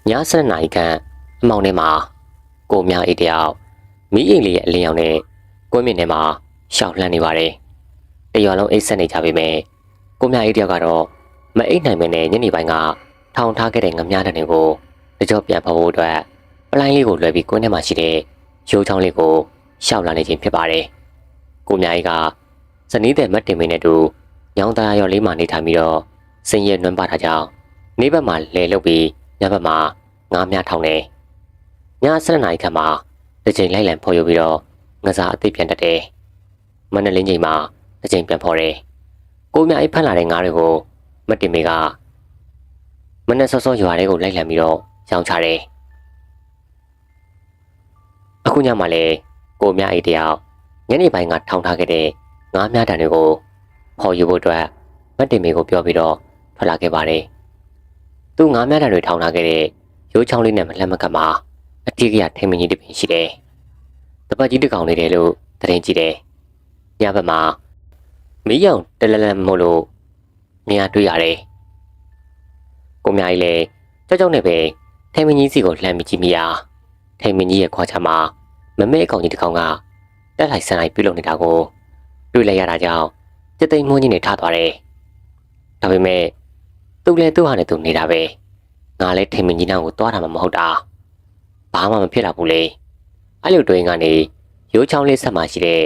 ည7 နာရီခန့်အမောင်ထဲမှာကိုမြအိတ်တယောက်မိအိမ်လေးရဲ့အလင်းရောင်နဲ့ကွင်းမြင့်ထဲမှာရှောက်လှမ်းနေပါတယ်။တရွာလုံးအိတ်ဆက်နေကြပေမဲ့ကိုမြအိတ်တယောက်ကတော့မအိတ်နိုင်မနဲ့ညနေပိုင်းကထောင်ထားခဲ့တဲ့ငမြားတန်တွေကိုတကြောပြန်ဖော်ဖို့အတွက်ပလိုင်းလေးကိုလွှဲပြီးကွင်းထဲမှာရှိတဲ့ရိုးချောင်းလေးကိုရှောက်လာနေခြင်းဖြစ်ပါတယ်။ကိုမြအိတ်ကဇနီးတဲ့မတ်တင်မင်းနဲ့တူညောင်သားရော်လေးမှနေထိုင်ပြီးတော့စင်ရဲနွမ်းပါတာကြောင့်နေဘက်မှာလဲလုတ်ပြီးညဘက်မှာငါးများထောင်နေည7 နာရီခန့်မှာတစ်ချိန်လိုက်လံဖော်ယူပြီးတော့ငစားအသိပြန်တက်တယ်မနက်လင်းချိန်မှာတစ်ချိန်ပြန်ဖော်တယ်ကိုမြအိတ်ဖက်လာတဲ့ငါးတွေကိုမတင်မေကမနက်စောစောရွာတွေကိုလိုက်လံပြီးတော့ရောင်းချတယ်အခုညမှာလေကိုမြအိတ်တယောက်ညနေပိုင်းကထောင်ထားခဲ့တဲ့ငါးများတန်တွေကိုဖော်ယူဖို့အတွက်မတင်မေကိုပြောပြီးတော့ထွက်လာခဲ့ပါတယ်သူငါးများတန်တွေထောင်ထားခဲ့တဲ့ရိုးချောင်းလေးနဲ့မလက်မကပ်မှာအတိကရထိမင်းကြီးတစ်ပင်ရှိတယ်။တပတ်ကြီးတစ်ကောင်လေးတယ်လို့သတင်းကြည့်တယ်။ညဘက်မှာမီးရောင်တလလန်မို့လို့မြားတွေ့ရတယ်။ကိုမြားကြီးလည်းကြောက်ကြောက်နဲ့ပဲထိမင်းကြီးစီကိုလှမ်းပြီးကြည့်မိရထိမင်းကြီးရဲ့ခွာချမှာမမဲအကောင်ကြီးတစ်ကောင်ကတက်လိုက်ဆန်လိုက်ပြုတ်လုံနေတာကိုတွေ့လိုက်ရတာကြောင့်စက်သိမ်းမွှန်းကြီးနဲ့ထားသွားတယ်။ဒါပေမဲ့သူ့လည်းသူ့ဟာနဲ့သူနေတာပဲငါလည်းထိမင်းကြီးနောက်ကိုသွားတာမှမဟုတ်တာဘာမှမဖြစ်လာဘူးလေအဲ့လိုတွင်ကနေရိုးချောင်းလေးဆက်မှရှိတဲ့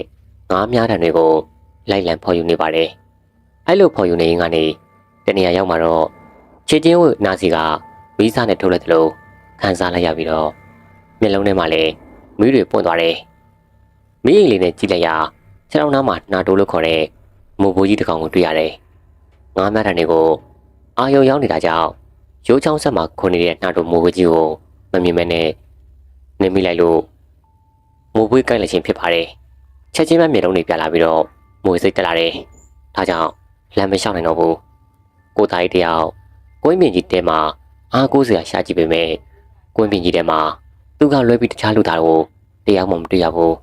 ငါးများတံတွေကိုလိုက်လံဖော်ယူနေပါတယ်အဲ့လိုဖော်ယူနေရင်ကနေတနေရာရောက်မှာတော့ချစ်ချင်းဝနာစီကမီးစားနဲ့ထုတ်လိုက်တယ်လို့ခန်းစားလိုက်ရပြီးတော့မျက်လုံးထဲမှာလည်းမီးတွေပွင့်သွားတယ်မီးအိမ်လေးနဲ့ကြည့်လိုက်ရခြေထောက်နားမှာနာတိုးလို့ခေါ်တဲ့မိုးဘိုးကြီးတစ်ကောင်ကိုတွေ့ရတယ်ငါးများတံတွေကိုအာယုံရောက်နေတာကြောင့်ရိုးချောင်းဆက်မှာခွန်နေတဲ့နှာတို့မိုးဘွေးကြီးကိုမမြင်မနဲ့နေမိလိုက်လို့မိုးဘွေးကိုက်လိုက်ခြင်းဖြစ်ပါတယ်။ချက်ချင်းပဲမြေလုံးတွေပြလာပြီးတော့မိုးစိတ်တက်လာတယ်။ဒါကြောင့်လမ်းမလျှောက်နိုင်တော့ဘူး။ကိုသားကြီးတယောက်ကွင်းမြင့်ကြီးတဲမှာအားကိုးစရာရှာကြည့်ပေမဲ့ကွင်းမြင့်ကြီးတဲမှာသူကလွဲပြီးတခြားလူသားတို့တယောက်မှမတွေ့ရဘူး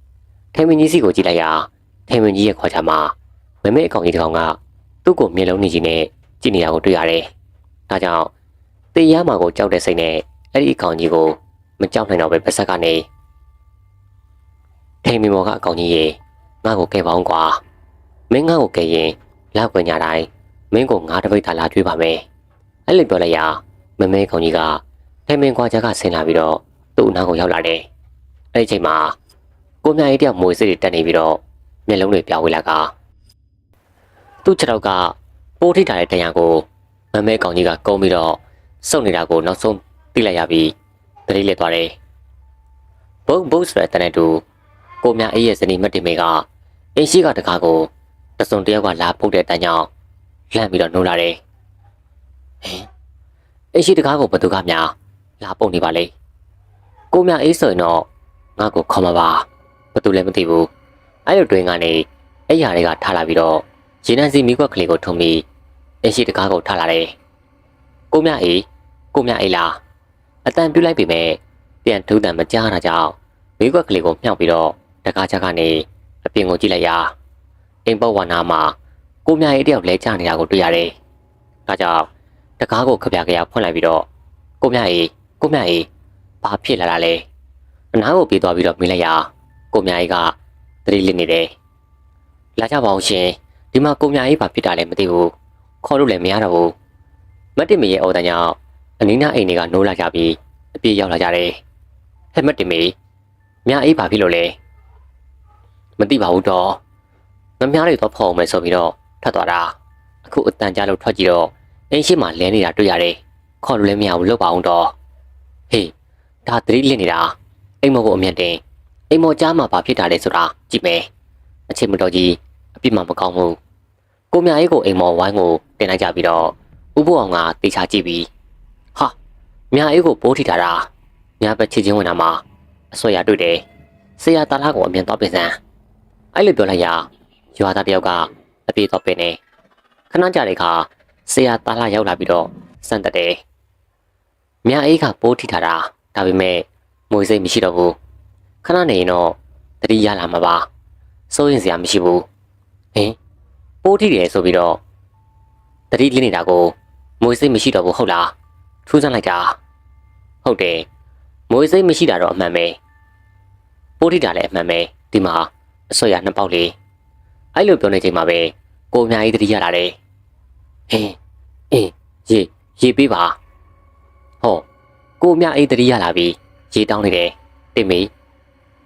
။ထိမင်းကြီးစီကိုကြည့်လိုက်ရထိမင်းကြီးရဲ့ခွာချမှာမမဲအကောင်ကြီးတစ်ကောင်ကသူ့ကိုမြေလုံးနေကြီးနဲ့ကြည့်နေတာကိုတွေ့ရတယ်။ဒါကြောင့်တေးရမှာကိုကြောက်တဲ့စိတ်နဲ့အဲ့ဒီအကောင်ကြီးကိုမကြောက်နိုင်တော့ပဲပါဆက်ကနေထိမီမော်ကအကောင်ကြီးရေငါ့ကိုကဲပါအောင်ကွာမင်းငါ့ကိုကဲရင်လောက်ကွင်ညာတိုင်းမင်းကိုငါတပိတ်သာလာကျွေးပါမယ်အဲ့လိုပြောလိုက်ရမမဲကောင်ကြီးကထိမင်းကွာချက်ကဆင်းလာပြီးတော့သူ့အနားကိုရောက်လာတယ်အဲ့ဒီချိန်မှာကိုမြကြီးတယောက်မွေစိတ်တွေတက်နေပြီးတော့မျက်လုံးတွေပြောင်းဝေးလာကသူ့ခြေထောက်ကပိုးထိထားတဲ့တရားကိုမမဲကောင်ကြီးကကုန်းပြီးတော့စုံနေတာကိုနောက်ဆုံးသိလိုက်ရပြီးတတိလက်သွားတယ်ဘုတ်ဆိုတဲ့တနက်တူကိုမြအေးရဲ့ဇနီးမတ်တင်မေကအင်းရှိကတကားကိုတစုံတယောက်ကလာပုတ်တဲ့အတန်းကြောင့်လှမ်းပြီးတော့နှိုးလာတယ်အင်းရှိတကားကိုဘသူကများလာပုတ်နေပါလေကိုမြအေးဆိုရင်တော့ငါ့ကိုခေါ်မှာပါဘသူလည်းမသိဘူးအဲ့လိုတွင်ကနေအဲ့ຢာတွေကထားလာပြီးတော့ရေနံစီမိကွက်ကလေးကိုထုံပြီးအင်းရှိတကားကိုထားလာတယ်ကိုမြအေးလားအတန်ပြူလိုက်ပေမဲ့ပြန်ထုံးတန်မကြားတာကြောင့်မိကွက်ကလေးကိုမြှောက်ပြီးတော့တကားချက်ကနေအပြင်ကိုကြည့်လိုက်ရအိမ်ပေါ်ဝါနာမှာကိုမြအေးတယောက်လဲကျနေတာကိုတွေ့ရတယ်ဒါကြောင့်တကားကိုခပြခရဖွင့်လိုက်ပြီးတော့ကိုမြအေးဘာဖြစ်လာတာလဲအနားကိုပြေးသွားပြီးတော့မေးလိုက်ရကိုမြအေးကသတိလစ်နေတယ်လာကြပါအောင်ရှင်ဒီမှာကိုမြအေးဘာဖြစ်တာလဲမသိဘူးခေါ်လို့လည်းမရတော့ဘူးမတ်တင်မီရဲ့အော်တန်ကြောင့်အနီးနားအိမ်တွေကနိုးလာကြပြီးအပြေးရောက်လာကြတယ်ဟဲ့မတ်တင်မီမြအေးဘာဖြစ်လို့လဲမသိပါဘူးတော့ငမြားတွေတော့ဖော်မယ်ဆိုပြီးတော့ထွက်သွားတာအခုအတန်ကြားလို့ထွက်ကြည့်တော့အိမ်ရှိမှလဲနေတာတွေ့ရတယ်ခေါ်လို့လည်းမရဘူးလောက်ပါအောင်တော့ဟေးဒါသတိလစ်နေတာအိမ်မကိုအမြတ်တင် အိမ်မော်ကြားမှာဘာဖြစ်တာလဲဆိုတာကြည့်မယ်အချိန်မတော်ကြီးအပြစ်မှမကောင်းဘူးကိုမြအေးကိုအိမ်မော်ဝိုင်းကိုတင်လိုက်ကြပြီးတော့ဥပအောင်ကတေချာကြည့်ပြီးဟာမြအေးကိုပိုးထိထားတာမြဘက်ချစ်ချင်းဝင်တာမှာအဆွဲရတွေ့တယ်ဆရာတာလာကိုအမြင်တော့ပြင်စမ်းအဲ့လိုပြောလိုက်ရရွာသားတယောက်ကအပြေတော့ပင်နေခဏကြာတဲ့အခါဆရာတာလာရောက်လာပြီးတော့စမ်းတက်တယ်မြအေးကပိုးထိထားတာဒါပေမဲ့မွေစိတ်မရှိတော့ဘူးခဏနေရင်တော့တတိရလာမှာပါစိုးရင်စရာမရှိဘူးဟင်ပိုးထိတယ်ဆိုပြီးတော့တတိလင်းနေတာကိုမွေစိတ်မရှိတော့ဘူးဟုတ်လားထူးဆန်းလိုက်တာဟုတ်တယ်မွေစိတ်မရှိတာတော့အမှန်ပဲပိုးထိတာလည်းအမှန်ပဲဒီမှာအဆွဲရနှစ်ပေါက်လေးအဲ့လိုပြောနေချိန်မှာပဲကိုအများကြီးတတိရလာတယ်ဟင်ရေပေးပါဟောကိုအများကြီးတတိရလာပြီရေတောင်းနေတယ်တင်မေ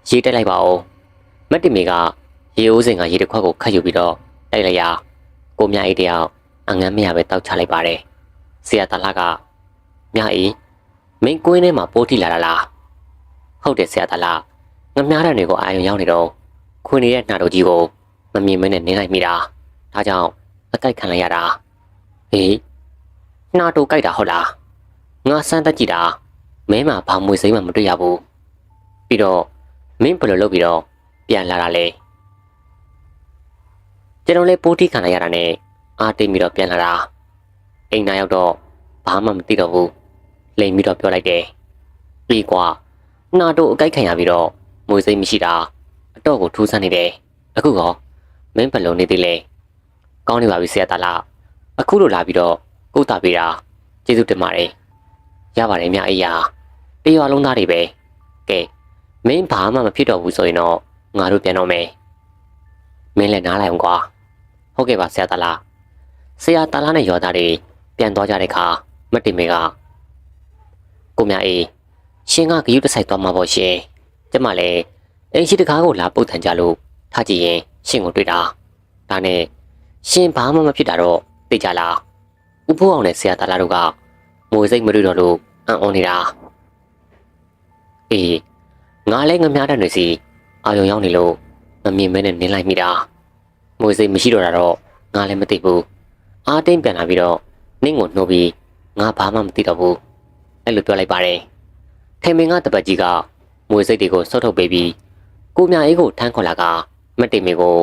ရေတက်လိုက်ပါဦးမတ်တင်မေကရေအိုးစင်ကရေတစ်ခွက်ကိုခတ်ယူပြီးတော့တိုက်လိုက်ရကိုမြအေးတယောက်အငမ်းမရပဲတောက်ချလိုက်ပါတယ်ဆရာတလာကမြအေးမင်းကွင်းထဲမှာပိုးထိလာတာလားဟုတ်တယ်ဆရာတလာငမြားတဲ့တွေကိုအာရုံရောက်နေတော့ခွင်နေတဲ့နှာတော်ကြီးကိုမမြင်မနဲ့နင်းလိုက်မိတာဒါကြောင့်အကြိုက်ခံလိုက်ရတာဟေးနှာတော်ကြိုက်တာဟုတ်လားငါစမ်းတက်ကြည့်တာမဲမှာဘာမွေစိမ့်မှမတွေ့ရဘူးပြီးတော့မင်းဘယ်လိုလုပ်ပြီးတော့ပြန်လာတာလဲကျွန်တော်လည်းပိုးထိခံလိုက်ရတာနဲ့အားတိတ်ပြီးတော့ပြန်လာတာအိမ်နာရောက်တော့ဘာမှမသိတော့ဘူးလိမ်ပြီးတော့ပြောလိုက်တယ်ပြီးကွာနှာတို့အကြိုက်ခံရပြီးတော့မွေစိမ့်မရှိတာအတော့ကိုထူးဆန်းနေတယ်အခုကောမင်းဘယ်လိုနေသေးလဲကောင်းနေပါပြီဆရာတလားအခုလိုလာပြီးတော့ကုသပေးတာကျေးဇူးတင်ပါတယ်ရပါတယ်မြအေးရတရွာလုံးသားတွေပဲကဲမင်းဘာမှမဖြစ်တော့ဘူးဆိုရင်တော့ငါတို့ပြန်တော့မယ်မင်းလည်းနားလိုက်အောင်ကွာဟုတ်ကဲ့ပါဆရာတလားဆရာတလားနဲ့ရွာသားတွေပြန်သွားကြတဲ့အခါမတ်တင်မေကကိုမြအေးရှင်ကဂရုတစိုက်သွားမှာပေါ့ရှင်ကျမလည်းအိမ်ရှိတကားကိုလာပုတ်ထန်ကြလို့ထားကြည့်ရင်ရှင်ကိုတွေ့တာဒါနဲ့ရှင်ဘာမှမဖြစ်တာတော့သိကြလားဥဖိုးအောင်နဲ့ဆရာတလားတို့ကမွေစိတ်မတွေ့တော့လို့အံ့ဩနေတာအေးငါလည်းငမြားတဲ့တွေစီအာယုံရောက်နေလို့မမြင်မဲနဲ့နင်းလိုက်မိတာမွေစိတ်မရှိတော့တာတော့ငါလည်းမသိဘူးအားတင်းပြန်လာပြီးတော့နင်းကိုနှိုးပြီးငါဘာမှမသိတော့ဘူးအဲ့လိုပြောလိုက်ပါတယ်ထေမင်းကတပတ်ကြီးကမွေစိတ်တွေကိုဆုတ်ထုတ်ပေးပြီးကိုမြအေးကိုထမ်းခေါ်လာကမတ်တင်မေကို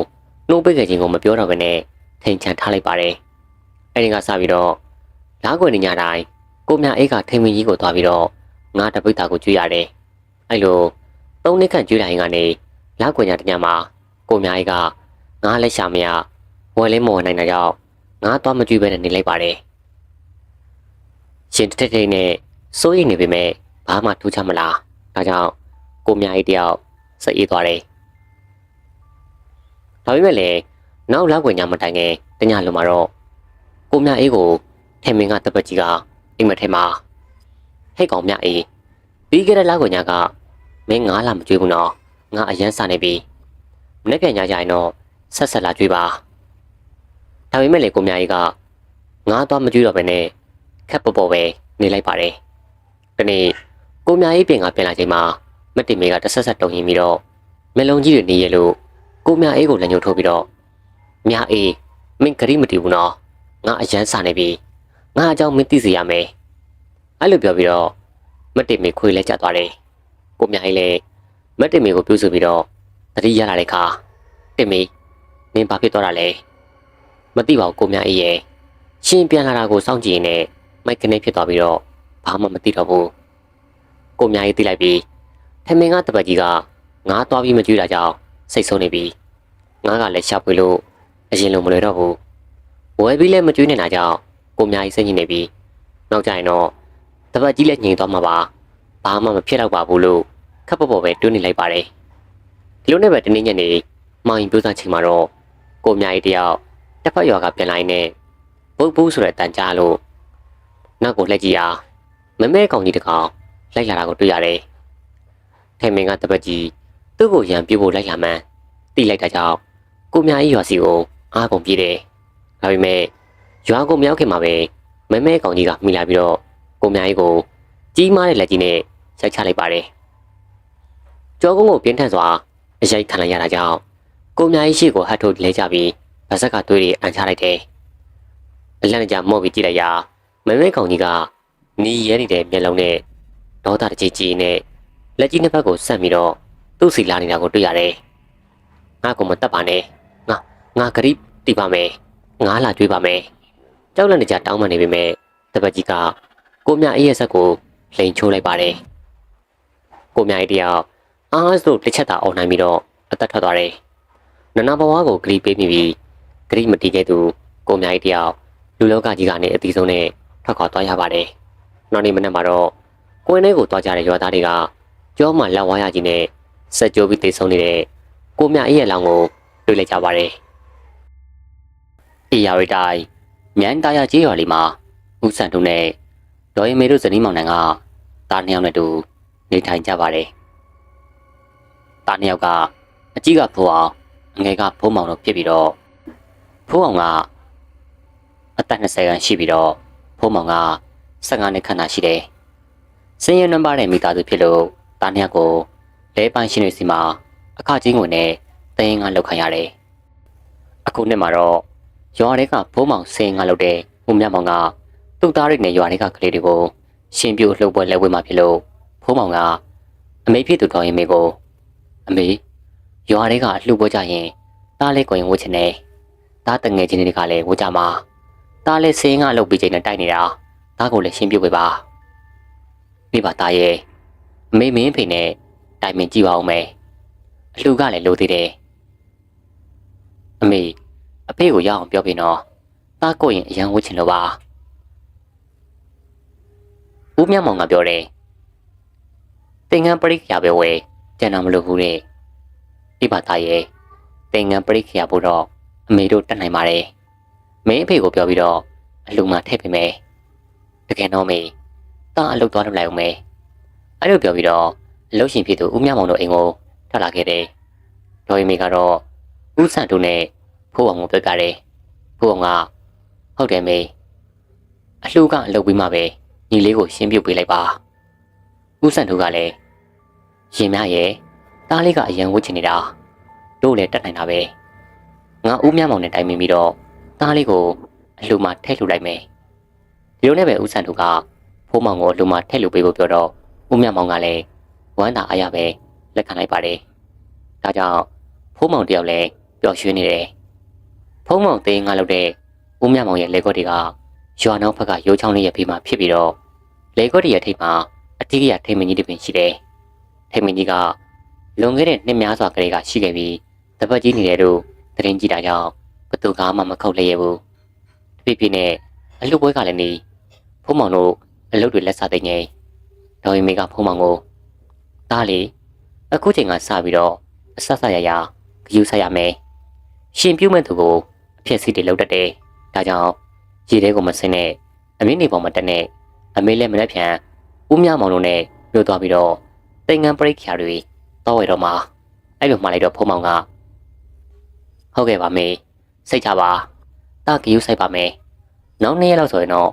နှိုးပေးခဲ့ခြင်းကိုမပြောတော့ဘဲနဲ့ထိန်ချန်ထားလိုက်ပါတယ်အဲ့ဒီကစပြီးတော့လားကွယ်နေညတိုင်းကိုမြအေးကထေမင်းကြီးကိုသွားပြီးတော့ငါတပိတ်တာကိုကျွေးရတယ်အဲ့လို၃နှစ်ခန့်ကျွေးတိုင်းကနေလားကွယ်ညတညမှာကိုမြအေးကငါလက်ရှာမရဝယ်လင်းမဝယ်နိုင်တာကြောင့်ငါသွားမကျွေးဘဲနဲ့နေလိုက်ပါတယ်ရှင်တက်တဲ့နဲ့စိုးရိမ်နေပေမဲ့ဘာမှထူးခြားမလားဒါကြောင့်ကိုမြအေးတယောက်စိတ်အေးသွားတယ်ဒါပေမဲ့လည်းနောက်လောက်ွယ်ညမတိုင်ခင်တညလုံးမှာတော့ကိုမြအေးကိုထေမင်းကတပတ်ကြီးကအိမ်မထဲမှာဟဲ့ကောင်မြအေးပြီးခဲ့တဲ့လောက်ွယ်ညကမင်းငါလာမကြွေးဘူးနော်ငါအရန်စာနေပြီမနေ့ပြန်ညကြရင်တော့ဆက်ဆက်လာကြွေးပါဒါပေမဲ့လေကိုမြအေးကငါသွားမကြွေးတော့ဘဲနဲ့ခက်ပေါ်ပေါ်ပဲနေလိုက်ပါတယ်ဒီနေ့ကိုမြအေးပြင်ကပြန်လာချိန်မှာမတ်တင်မေကတဆက်ဆက်တုံရင်ပြီးတော့မလုံးကြီးတွေနေရလို့ကိုမြအေးကိုလက်ညှိုးထိုးပြီးတော့မြအေးမင်းဂရိမတည်ဘူးနော်ငါအရန်စာနေပြီငါအကြောင်းမင်းသိစေရမယ်အဲ့လိုပြောပြီးတော့မတ်တင်မေခွေလဲကျသွားတယ်ကိုမြအေးလည်းမတ်တင်မေကိုပြုစုပြီးတော့တတိရလာတဲ့အခါတင်မေမင်းဘာဖြစ်သွားတာလဲမသိပါဘူးကိုမြအေးရဲ့ရှင်ပြန်လာတာကိုစောင့်ကြည့်နေမိုက်ကနေဖြစ်သွားပြီးတော့ဘာမှမသိတော့ဘူးကိုမြအေးသိလိုက်ပြီးထမင်းကတပတ်ကြီးကငါသွားပြီးမကြွေးတာကြောင့်စိတ်ဆိုးနေပြီငါကလည်းရှာဖွေလို့အရင်လိုမလွယ်တော့ဘူးဝယ်ပြီးလည်းမကြွေးနေတာကြောင့်ကိုမြအေးစိတ်ညစ်နေပြီနောက်ကြရင်တော့တပတ်ကြီးလည်းညင်သွားမှာပါဘာမှမဖြစ်တော့ပါဘူးလို့ခက်ပေါ်ပေါ်ပဲတွန်းနေလိုက်ပါတယ်ဒီလိုနဲ့ပဲတနေ့ညနေမောင်ရင်ပြူးစားချိန်မှာတော့ကိုမြအေးတယောက်တစ်ဖက်ရွာကပြန်လာနေဘုတ်ဘူးဆိုတဲ့တန်ကြားလို့နောက်ကိုလှည့်ကြည့်ရမမဲကောင်ကြီးတကောင်လိုက်လာတာကိုတွေ့ရတယ်ထေမင်းကတပတ်ကြီးသူ့ကိုရံပြဖို့လိုက်လာမှန်းတိလိုက်တာကြောင့်ကိုမြအေးရွာစီကိုအားကုန်ပြေးတယ်ဒါပေမဲ့ရွာကိုမရောက်ခင်မှာပဲမမဲကောင်ကြီးကမိလာပြီးတော့ကိုမြအေးကိုကြီးမားတဲ့လက်ကြီးနဲ့ရိုက်ချလိုက်ပါတယ် ကြောကုန်းကိုပြင်းထန်စွာအရိုက်ခံလိုက်ရတာကြောင့်ကိုမြကြီးရှိကိုဟတ်ထုတ်လဲကြပြီးဗဆက်ကသွေးတွေအန်ချလိုက်တယ်။အလန့်ကြမော့ပြီးကြည့်လိုက်ရာမမဲကောင်ကြီးကနီးရဲနေတဲ့မျက်လုံးနဲ့ဒေါသတကြီးကြီးနဲ့လက်ကြီးနှစ်ဖက်ကိုဆက်ပြီးတော့သူ့စီလာနေတာကိုတွေ့ရတယ်။ငါ့ကိုမတက်ပါနဲ့။ငါဂရိတီးပါမယ်။ငါလာကြွေးပါမယ်။ကြောက်လန့်နေကြတောင်းပန်နေပေမဲ့တပတ်ကြီးကကိုမြအေးရဲ့ဆက်ကိုလိန်ချိုးလိုက်ပါတယ်။ကိုမြအေးတယောက်အားဆိုတစ်ချက်သာအော်နိုင်ပြီးတော့အသက်ထွက်သွားတယ်။နနာဘဝကိုဂရိပေးမိပြီးဂရိမတီးခဲ့သူကိုမြအေးတယောက်လူလောကကြီးကနေအသီးဆုံးနဲ့ထွက်ခွာသွားရပါတယ်။နောက်နေ့မနက်မှာတော့ကိုင်းထဲကိုသွားကြတဲ့ရွာသားတွေကကြောမှလက်ဝါးရကြီးနဲ့ဆက်ကြိုးပြီးတိတ်ဆုံးနေတဲ့ကိုမြအေးရဲ့လောင်းကိုတွေ့လိုက်ကြပါတယ်။အေးရရီတိုင်းမြိုင်တာယာကျေးရွာလေးမှာဦးစံတို့နဲ့ဒေါ်ရင်မေတို့ဇနီးမောင်နှံကတားနှစ်ယောက်နဲ့တူနေထိုင်ကြပါတယ်။တားနှစ်ယောက်ကအကြီးကဖိုးအောင်အငယ်ကဖိုးမောင်တို့ဖြစ်ပြီးတော့ဖိုးအောင်ကအသက်20ခန်းရှိပြီးတော့ဖိုးမောင်က15နှစ်ခန့်သာရှိတယ်။စင်ရနံပါတ်တဲ့မိသားစုဖြစ်လို့တားနှစ်ယောက်ကိုလဲပိုင်းရှင်တွေစီမှာအခကြီးငွေနဲ့တင်းငါလောက်ခံရတယ်။အခုနှစ်မှာတော့ရွာတွေကဖိုးမောင်စင်ငါလောက်တဲ့ဦးမြတ်မောင်ကသူ့သားရိတ်နဲ့ရွာတွေကကလေးတွေကိုရှင်ပြိုလှုပ်ပွဲလဲဝဲမှာဖြစ်လို့ဖိုးမောင်ကအမေဖြစ်သူတော်ရင်မေကိုအမေရွာတွေကအလှူပွဲကြရင်သားလေးကိုရင်ဝှချင်တယ်သားတငယ်ချင်းတွေကလည်းဝှကြမှာသားလေးစင်းကလှုပ်ပြီးချိန်နဲ့တိုက်နေတာသားကိုလည်းရှင်ပြုတ်ပေးပါပြပါသားရဲ့အမေမင်းဖေနဲ့တိုင်ပင်ကြည့်ပါဦးမယ်အလှူကလည်းလိုသေးတယ်အမေအဖေကိုရအောင်ပြောပြနော်သားကိုရင်အရန်ဝှချင်လို့ပါဦးမြတ်မောင်ကပြောတယ်တင်ငန်းပရိက္ခရာပဲဝဲကျန်တာမလို့ဘူးတဲ့ပြပါသားရဲ့တင်ငန်းပရိက္ခရာဖို့တော့အမေတို့တက်နိုင်ပါတယ်မင်းအဖေကိုပြောပြီးတော့အလှူမှာထည့်ပေးမယ်တကယ်တော့မေသားအလုပ်သွားလုပ်လိုက်အောင်မေအဲ့လိုပြောပြီးတော့အလုပ်ရှင်ဖြစ်သူဦးမြတ်မောင်တို့အိမ်ကိုထွက်လာခဲ့တယ်ဒေါ်ရီမေကတော့ဦးဆန်တို့နဲ့ဖိုးအောင်ကိုပြောကြတယ်ဖိုးအောင်ကဟုတ်တယ်မေအလှူကအလုပ်ပြီးမှပဲညီလေးကိုရှင်းပြပေးလိုက်ပါဦးဆန်တို့ကလည်းရင်မရဲ့သားလေးကအရန်ဝှချင်နေတာတို့လည်းတက်နိုင်တာပဲငါဦးမြမောင်နဲ့တိုင်ပင်ပြီးတော့သားလေးကိုအလှူမှာထည့်လှူလိုက်မယ်ဒီလိုနဲ့ပဲဦးဆန်တို့ကဖိုးမောင်ကိုအလှူမှာထည့်လှူပေးဖို့ပြောတော့ဦးမြမောင်ကလည်းဝမ်းသာအားရပဲလက်ခံလိုက်ပါတယ်ဒါကြောင့်ဖိုးမောင်တယောက်လည်းပျော်ရွှင်နေတယ်ဖုံးမောင်သေးငါလုပ်တဲ့ဦးမြမောင်ရဲ့လေကော့တွေကရွာနောက်ဘက်ကရိုးချောင်းလေးရဲ့ဖေးမှာဖြစ်ပြီးတော့လေကော့တွေရဲ့ထိပ်မှာအတိအကျထိမ်မင်းကြီးတစ်ပင်ရှိတယ်ထိမ်မင်းကြီးကလွန်ခဲ့တဲ့နှစ်များစွာကလေးကရှိခဲ့ပြီးတပတ်ကြီးနေတယ်လို့သတင်းကြည့်တာကြောင့်ဘသူကမှမခုတ်လျက်ဘူးတပြည့်ပြည့်နဲ့အလှပွဲကလည်းနေဖုံးမောင်တို့အလုပ်တွေလက်စားသိငယ်ဒေါ်ရီမေကဖုံးမောင်ကိုသားလေအခုချိန်ကစပြီးတော့အဆက်ဆက်ရရဂယူဆက်ရမယ်ရှင်ပြုတ်မဲ့သူကိုအဖြစ်စီတွေလောက်တတ်တယ်ဒါကြောင့်ရေထဲကိုမဆင်းနဲ့အမင်းနေပေါ်မှာတက်နဲ့အမေလည်းမနှက်ဖြန်ဦးမြမောင်တို့နဲ့ပြောသွားပြီးတော့တင်ငန်းပရိက္ခရာတွေတောဝဲတော့မှာအဲ့လိုမှလိုက်တော့ဖုံးမောင်ကဟုတ်ကဲ့ပါမေစိတ်ချပါတာဂယူဆိုင်ပါမယ်နောက်နေ့လောက်ဆိုရင်တော့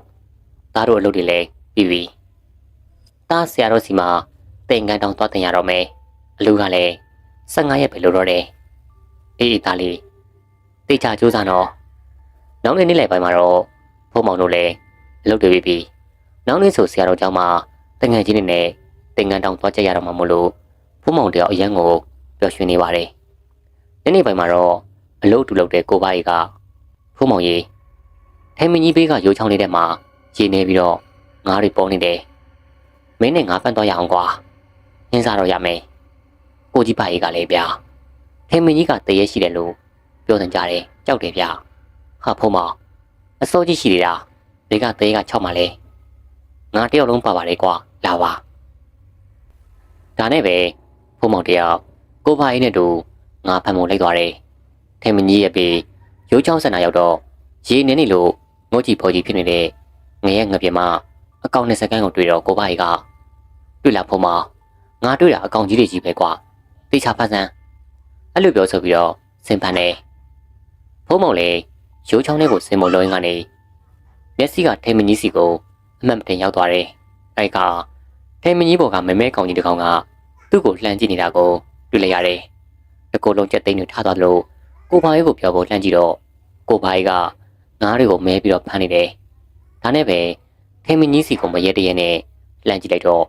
သားတို့အလုပ်တွေလည်းပြီးပြီတားဆရာတော်စီမှာတင်ငန်းတောင်သွားတင်ရတော့မယ်အလူကလည်း15ရက်ပဲလို့တော့တယ်အေးသားလေးတေချာကြိုးစားတော့နောက်နေ့နေ့လည်ပိုင်းမှာတော့ဖုံးမောင်တို့လည်းအလုပ်တွေပြီးပြီနောက်နေ့ဆိုဆရာတော်ကျောင်းမှာတငယ်ချင်းတွေနဲ့တင်ငန်းတောင်သွားကြရတော့မှမလို့ဖုံးမောင်တယောက်အရန်ကိုပျော်ရွှင်နေပါတယ်နေ့နေ့ပိုင်းမှာတော့အလုပ်တူလုပ်တဲ့ကိုပါကြီးကဖုံးမောင်ကြီးထိုင်မင်းကြီးဘေးကရိုးချောင်းလေးထဲမှာရေနေပြီးတော့ငါးတွေပေါ်နေတယ်မင်းနဲ့ငါပန်းသွားရအောင်ကွာညှင်းစားတော့ရမယ်ကိုကြီးပါကြီးကလည်းဗျာထိုင်မင်းကြီးကတရေရှိတယ်လို့ပြောနေကြတယ်ကြောက်တယ်ဗျာဟာဖုံးမောင်အစိုးကြီးရှိနေတာဘေးကတရေက6မှလဲငါတယောက်လုံးပါပါလေကွာလာပါဒါနဲ့ပဲဖုံးမောင်တယောက်ကိုပါကြီးနဲ့တူငါဖမ်းမလိုက်သွားတယ်ထိုင်မင်းကြီးရဲ့ဘေးရိုးချောင်းစံနာရောက်တော့ရေနေနေလို့ငို့ကြီးဖော်ကြီးဖြစ်နေတဲ့ငရဲငပြင်းမအကောင်20စက္ကန့်ကိုတွေ့တော့ကိုပါကြီးကတွေ့လာဖုံးမောင်ငါတွေ့တာအကောင်ကြီးတွေကြီးပဲကွာတေချာဖတ်စမ်းအဲ့လိုပြောဆိုပြီးတော့စင်ဖန်နေဖုံးမောင်လည်းရိုးချောင်းလေးကိုစင်မလို့ရင်းကနေမျက်စိကထိမ်မကြီးစီကိုအမှတ်မတင်ရောက်သွားတယ်အဲ့ကထိမ်မကြီးပေါ်ကမဲမဲကောင်ကြီးတစ်ကောင်ကသူ သူ့ကိုလှမ်းကြည့်နေတာကိုတွေ့လိုက်ရတယ်။တကူလုံးချက်သိမ်းတွေထားသွားလို့ကိုဘာကြီးကိုပြောဖို့လှမ်းကြည့်တော့ကိုဘာကြီးကငါးတွေကိုမဲပြီးတော့ဖမ်းနေတယ်။ဒါနဲ့ပဲထိမင်းကြီးစီကိုမရဲတရဲနဲ့လှမ်းကြည့်လိုက်တော့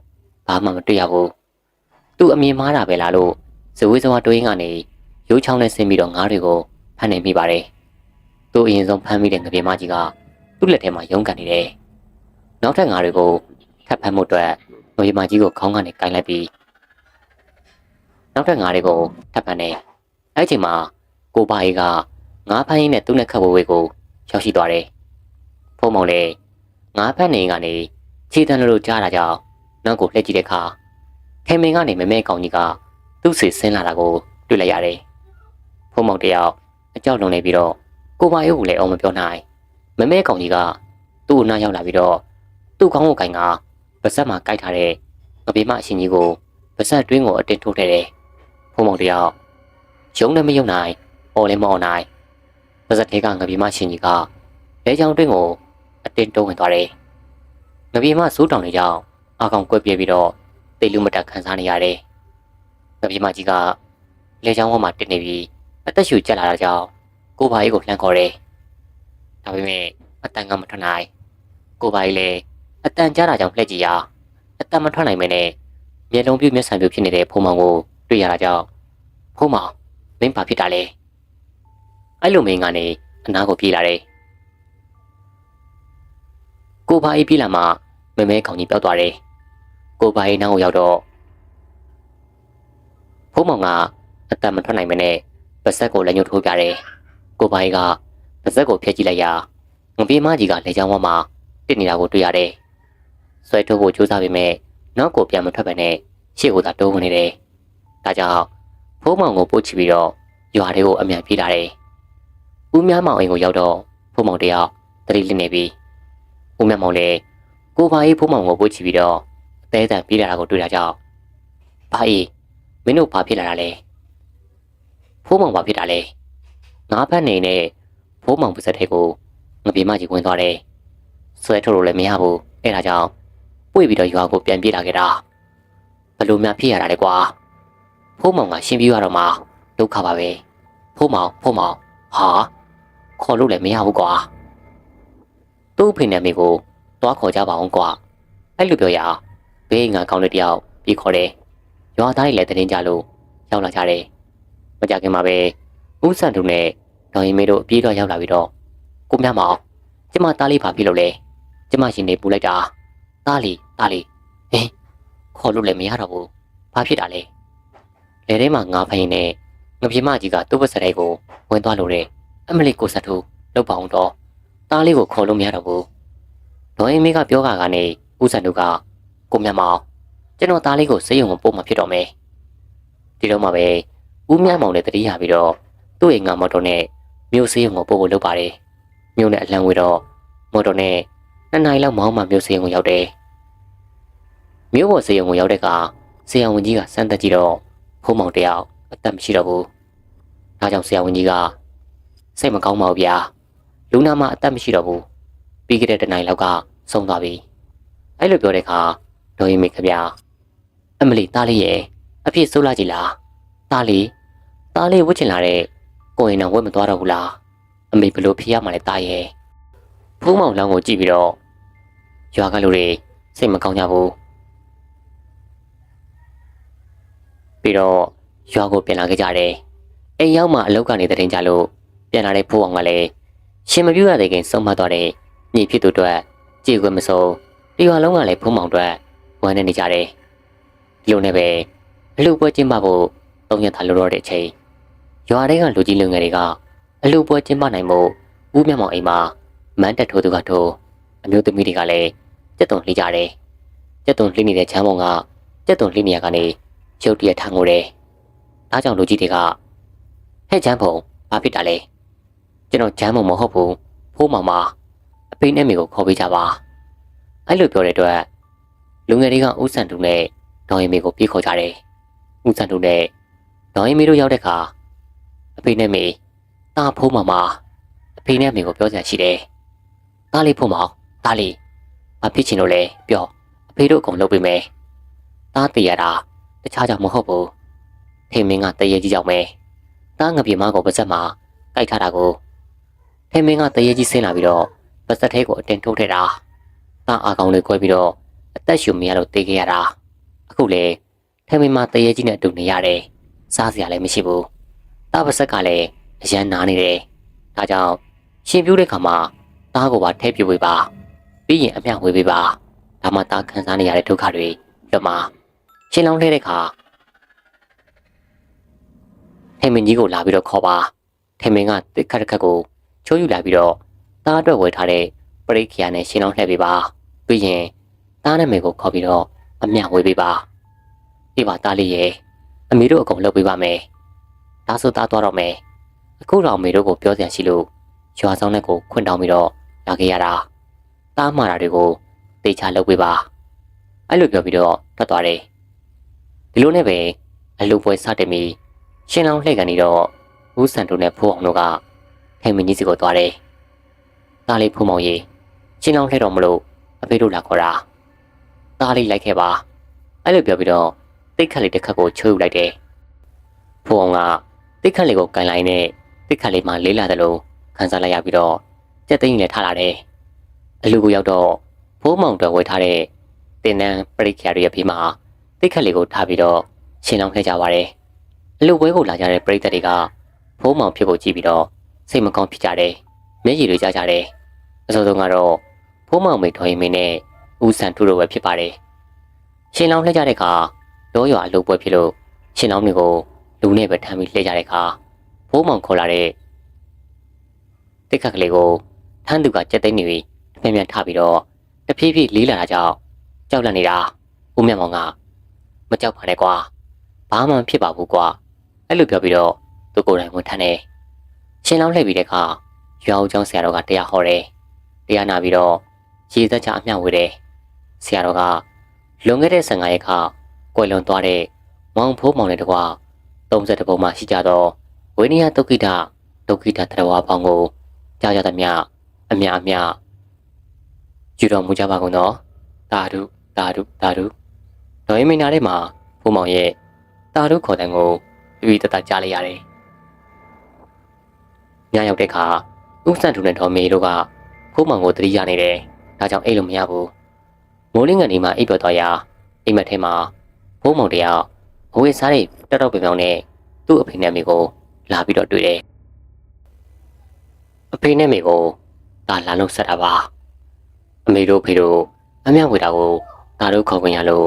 ဘာမှမတွေ့ရဘူး။သူ့အမြင်မှားတာပဲလားလို့ဇဝေဇဝါတွင်းကနေရိုးချောင်းနဲ့ဆင်းပြီးတော့ငါးတွေကိုဖမ်းနေမိပါတယ်။သူ့အရင်ဆုံးဖမ်းမိတဲ့ငပြေမကြီးကသူ့လက်ထဲမှာရုန်းကန်နေတယ်။နောက်ထပ်ငါးတွေကိုထပ်ဖမ်းမှုအတွက်ငပြေမကြီးကိုခေါင်းကနေကင်လိုက်ပြီးနောက်ထပ်ငါးတွေကိုထပ်ဖမ်းနေ။အဲ့ချိန်မှာကိုဘာကြီးကငါးဖမ်းရင်းနဲ့သူ့နဲ့ခတ်ဝေးကိုရောက်ရှိသွားတယ်။ဖုံးမောင်လည်းငါးဖမ်းနေကနေခြေတန်းလို့ကြားတာကြောင့်နောက်ကိုလှည့်ကြည့်တဲ့အခါထေမင်ကနေမမဲကောင်ကြီးကသူ့စီဆင်းလာတာကိုတွေ့လိုက်ရတယ်။ဖုံးမောင်တယောက်အကြောက်လွန်နေပြီးတော့ကိုဘာကြီးကိုလည်းအောင်မပြောနိုင်မမဲကောင်ကြီးကသူ့အနားရောက်လာပြီးတော့သူ့ခေါင်းကိုကင်ကပါဇက်မှာကိုက်ထားတဲ့ငပြေမအရှင်ကြီးကိုပါဇက်တွင်းကိုအတင်းထိုးထည့်တယ်။ဖုံးမောင်တယောက်ရုံလည်းမယုံနိုင်အော်လည်းမအော်နိုင်ပါဇက်ထဲကငပြေမရှင်ကြီးကလဲချောင်းတွင်းကိုအတင်းတိုးဝင်သွားတယ်။ငပြေမစိုးတောင်တွေကြောင့်အကောင်ကွက်ပြဲပြီးတော့တိတ်လူမတက်ခံစားနေရတယ်။ငပြေမကြီးကလဲချောင်းပေါ်မှာတက်နေပြီးအသက်ရှူကျက်လာတာကြောင့်ကိုဘာကြီးကိုလှမ်းခေါ်တယ်။ဒါပေမဲ့အတန်ကမထွက်နိုင်ကိုဘာကြီးလည်းအတန်ကြားတာကြောင့်လှည့်ကြည့်ရအတန်မထွက်နိုင်မနဲ့မျက်လုံးပြည့်မျက်စံပြည့်ဖြစ်နေတဲ့ဖုံမောင်ကိုတွေ့ရတာကြောင့်ဖုံမောင်မင်းဘာဖြစ်တာလဲအဲ့လိုမင်းကနေအနားကိုပြေးလာတယ်ကိုဘာကြီးပြေးလာမှမမဲခေါင်းကြီးပျောက်သွားတယ်ကိုဘာကြီးနားကိုရောက်တော့ဖုံမောင်ကအတန်မထွက်နိုင်မနဲ့ပါဇက်ကိုလက်ညှိုးထိုးပြတယ်ကိုဘာကြီးကပါဇက်ကိုဖျက်ကြည့်လိုက်ရာငပြေမကြီးကလေချောင်းဝမှာတစ်နေတာကိုတွေ့ရတယ်ဆွဲထုတ်ဖို့ကြိုးစားပေမဲ့နောက်ကိုပြန်မထွက်ပဲနဲ့ရှေ့ကိုသာတိုးဝင်နေတယ်ဒါကြောင့်ဖုံးမောင်ကိုပို့ချပြီးတော့ရွာတွေကိုအမြန်ပြေးလာတယ်ဦးမြမောင်အိမ်ကိုရောက်တော့ဖုံးမောင်တယောက်တတိလစ်နေပြီဦးမြမောင်လည်းကိုဘာကြီးဖုံးမောင်ကိုပို့ချပြီးတော့အသေးအတန်ပြေးလာတာကိုတွေ့တာကြောင့်ဘာကြီးမင်းတို့ဘာဖြစ်လာတာလဲဖုံးမောင်ဘာဖြစ်တာလဲငါးဖက်နေနဲ့ဖုံးမောင်ပါဇက်ထဲကိုငပြေမကြီးဝင်သွားတယ်ဆွဲထုတ်လို့လည်းမရဘူးအဲ့ဒါကြောင့်ပွေပြီးတော့ရွာကိုပြန်ပြေးလာခဲ့တာဘလို့များဖြစ်ရတာလဲကွာဖုံးမောင်ကရှင်းပြရတော့မှဒုက္ခပါပဲဖုံးမောင်ဟာခေါ်လို့လည်းမရဘူးကွာသူ့ဖိနေမိကိုတွားခေါ်ကြပါအောင်ကွာအဲ့လိုပြောရဘေးငါကောင်းတဲ့တယောက်ပြေးခေါ်တယ်ရွာသားတွေလည်းတင်းကြလို့ရောက်လာကြတယ်မကြခင်မှာပဲဦးစံသူနဲ့ဒေါ်ရင်မေတို့အပြေးတော့ရောက်လာပြီးတော့ကိုမြမောင်ကျမသားလေးဘာဖြစ်လို့လဲကျမရှင်နေပူလိုက်တာသားလေးဟင်ခေါ်လို့လည်းမရတော့ဘူးဘာဖြစ်တာလဲလေထဲမှာငါဖိုင်နဲ့ငပြေမကြီးကသူ့ပါစရိုက်ကိုဝင်သွားလို့တဲ့အမလီကိုဆက်ထူလောက်ပါအောင်တော့သားလေးကိုခေါ်လို့မရတော့ဘူးဒေါ်ရင်မေကပြောကနေဦးစံသူကကိုမြမောင်ကျွန်တော်သားလေးကိုစေးရုံကိုပို့မှဖြစ်တော့မယ်ဒီတော့မှပဲဦးမြမောင်လည်းတတိယပြီးတော့သူ့အိမ်ကမော်တော်နဲ့မြို့စေးရုံကိုပို့ဖို့လုပ်ပါတယ်မြို့နဲ့အလံဝေးတော့မော်တော်နဲ့2 နာရီလောက်မောင်းမှမြို့စေးရုံကိုရောက်တယ်မြို့ပေါ်စေးရုံကိုရောက်တဲ့အခါဆရာဝန်ကြီးကစမ်းသပ်ကြည့်တော့ဖုံးမောင်တယောက်အသက်မရှိတော့ဘူးဒါကြောင့်ဆရာဝန်ကြီးကစိတ်မကောင်းပါဘူးဗျာလူနာမှာအသက်မရှိတော့ဘူးပြီးခဲ့တဲ့1 နာရီလောက်ကဆုံးသွားပြီအဲ့လိုပြောတဲ့အခါဒေါ်ရင်မေခဗျာအမလီသားလေးရဲ့အဖြစ်ဆိုးလာကြည်လားသားလေးဝှက်ချင်လာတဲ့ကိုရင်တော်ဝှက်မသွားတော့ဘူးလားအမေဘလို့ဖြစ်ရမှာလဲသားရဲ့ဖုံးမောင်လောင်းကိုကြည့်ပြီးတော့ရွာကလူတွေစိတ်မကောင်းကြဘူးပြီးတော့ရွာကိုပြန်လာခဲ့ကြတယ်အိမ်ရောက်မှအလုပ်ကနေတင်ကြလို့ပြန်လာတဲ့ဖိုးအောင်ကလည်းရှင်မပြူရတဲ့ခင်ဆုံးမသွားတဲ့ညီဖြစ်သူတို့ကြည်ခွင့်မစိုးဒီရွာလုံးကလည်းဖုံးမောင်တို့ဝမ်းနေကြတယ်ဒီလိုနဲ့ပဲအလုပ်ပွဲကျင်းပဖို့3 ရက်သာလိုတော့တဲ့အချိန်ရွာတွေကလူကြီးလူငယ်တွေကအလုပ်ပွဲကျင်းပနိုင်မှုဦးမြမောင်အိမ်မှာမန်းတက်ထိုးသူကထိုးအမျိုးသမီးတွေကလည်းကြက်တုံလှိကြတယ်ကြက်တုံလှိနေတဲ့ချမ်းမောင်ကကြက်တုံလှိနေရကနေရုတ်တရက်ထငိုတယ်ဒါကြောင့်လူကြီးတွေကဟဲ့ချမ်းဖုံဘာဖြစ်တာလဲကျွန်တော်ချမ်းမောင်မဟုတ်ဘူးဖိုးမောင်ပါအဖေနဲ့မိကိုခေါ်ပေးကြပါအဲ့လိုပြောတဲ့အတွက်လူငယ်တွေကဦးစံတူနဲ့ဒေါ်ရင်မေကိုပြေးခေါ်ကြတယ်ဦးစံတူနဲ့ဒေါ်ရင်မေတို့ရောက်တဲ့အခါအဖေနဲ့မိတာဖိုးမောင်ပါအဖေနဲ့မိကိုပြောစရာရှိတယ်တားလေးဖိုးမောင်တားလေးဘာဖြစ်ချင်လို့လဲပြောအဖေတို့အကုန်လုပ်ပေးမယ်တားတည်ရတာတ ခြားကြောင့်မဟုတ်ဘူးထေမင်းကတရေကြီးကြောင့်ပဲတားငပြေမကိုပါဇက်မှာကြိုက်ထားတာကိုထေမင်းကတရေကြီးဆင်းလာပြီးတော့ပါဇက်ထဲကိုအတင်ထုတ်ထည့်တာတားအာကောင်လေးကွဲပြီးတော့အသက်ရှူမရတော့တေးခဲ့ရတာအခုလေထေမင်းမတရေကြီးနဲ့အတူနေရတယ်စားစရာလည်းမရှိဘူးတားပါဇက်ကလည်းအရန်နာနေတယ်ဒါကြောင့်ရှင်ပြူးတဲ့ခါမှာတားကိုပါထဲပြပေးပါပြီးရင်အမျှဝေပေးပါဒါမှတားခံစားနေရတဲ့ဒုက္ခတွေလွတ်မှာရှင်းလောင်းလှဲတဲ့ခါထေမင်းကြီးကိုလာပြီးတော့ခေါ်ပါထေမင်းကတစ်ခတ်တစ်ခတ်ကိုချိုးယူလာပြီးတော့တားအတွက်ဝယ်ထားတဲ့ပရိခိယနဲ့ရှင်းလောင်းလှဲပေးပါပြီးရင်တားနဲ့မေကိုခေါ်ပြီးတော့အမျှဝေပေးပါဒီပါတားလေးရဲ့အမေတို့အကုန်လုပ်ပေးပါမယ်ဒါဆိုတားသွားတော့မယ်အခုတော့အမေတို့ကိုပြောစရာရှိလို့ရွာဆောင်တဲ့ကိုခွင့်တောင်းပြီးတော့လာခဲ့ရတာတားမှားတာတွေကိုတေချာလုပ်ပေးပါအဲ့လိုပြောပြီးတော့ထွက်သွားတယ်ဒီလိုနဲ့ပဲအလူပွဲစတင်ပြီးရှင်းလောင်းလှည့်ကန်နေတော့ဦးစံတို့နဲ့ဖိုးအောင်တို့ကထိုင်မင်းကြီးစီကိုသွားတယ်တားလေးဖိုးမောင်ကြီးရှင်းလောင်းလှည့်တော့မလို့အဖေတို့လာခေါ်တာတားလေးလိုက်ခဲ့ပါအဲ့လိုပြောပြီးတော့တိတ်ခတ်လေးတစ်ခတ်ကိုချိုးယူလိုက်တယ်ဖိုးအောင်ကတိတ်ခတ်လေးကိုကန်လိုက်နဲ့တိတ်ခတ်လေးမှလေးလာတယ်လို့ခန်းစားလိုက်ရပြီးတော့ကြက်သိန်းလည်းထားလာတယ်အလူကိုရောက်တော့ဖိုးမောင်တော်ဝယ်ထားတဲ့တင်နန်းပရိက္ခရာရဲ့ဖေးမှာတိတ်ခတ်လေးကိုထားပြီးတော့ရှင်းလောင်းခဲ့ကြပါတယ်အလူပွဲကိုလာကြတဲ့ပရိသတ်တွေကဖိုးမောင်ဖြစ်ကိုကြည့်ပြီးတော့စိတ်မကောင်းဖြစ်ကြတယ်မျက်ရည်တွေကျကြတယ်အစောဆုံးကတော့ဖိုးမောင်မိတော်ရင်မင်းနဲ့ဦးစံထူတို့ပဲဖြစ်ပါတယ်ရှင်းလောင်းလှည့်ကြတဲ့အခါရောရွာအလူပွဲဖြစ်လို့ရှင်းလောင်းတွေကိုလူနဲ့ပဲထမ်းပြီးလှည့်ကြတဲ့အခါဖိုးမောင်ခေါ်လာတဲ့တိတ်ခတ်ကလေးကိုထမ်းသူကကြက်သိန်းနေပြီးပြန်ပြန်ထပြီးတော့တဖြည်းဖြည်းလေးလာတာကြောင့်ကြောက်လန့်နေတာဦးမြတ်မောင်ကမကြောက်ပါနဲ့ကွာဘာမှမဖြစ်ပါဘူးကွာအဲ့လိုပြောပြီးတော့သူကိုယ်တိုင်ဝန်ထမ်းနေရှင်းလောင်းလှည့်ပြီးတဲ့အခါရွာဦးကျောင်းဆရာတော်ကတရားဟောတယ်တရားနာပြီးတော့ရေသက်ချအမျှဝေတယ်ဆရာတော်ကလွန်ခဲ့တဲ့15ရက်ခါကွယ်လွန်သွားတဲ့မောင်ဖိုးမောင်နဲ့တကွာ30ပုံမှရှိကြတော့ဝိနည်းဒုက္ခိတဒုက္ခိတတရားပေါင်းကိုကြားကြသမျှအမြအမြယူတော်မူကြပါကုန်တော့တာဓုတာဓုတာဓုတော်ရင်မင်းနာထဲမှာဖိုးမောင်ရဲ့တာဓုခေါ်တဲ့ကိုပြီးတတကြားလိုက်ရတယ်ညရောက်တဲ့အခါဦးစံထူနဲ့တော်မေတို့ကဖိုးမောင်ကိုတတိယနေတယ်ဒါကြောင့်အိတ်လို့မရဘူးမိုးလင်းကနေမှအိပ်ပျော်သွားရာအိမ်မက်ထဲမှာဖိုးမောင်တယောက်အဝေးစားတဲ့တောက်တောက်ပြောင်နဲ့သူ့အဖေနဲ့မိကိုလာပြီးတော့တွေ့တယ်အဖေနဲ့မိကိုဒါလာလို့ဆက်တာပါအမေတို့ဖေတို့အမျှဝေတာကိုဒါတို့ခေါ်ခွင့်ရလို့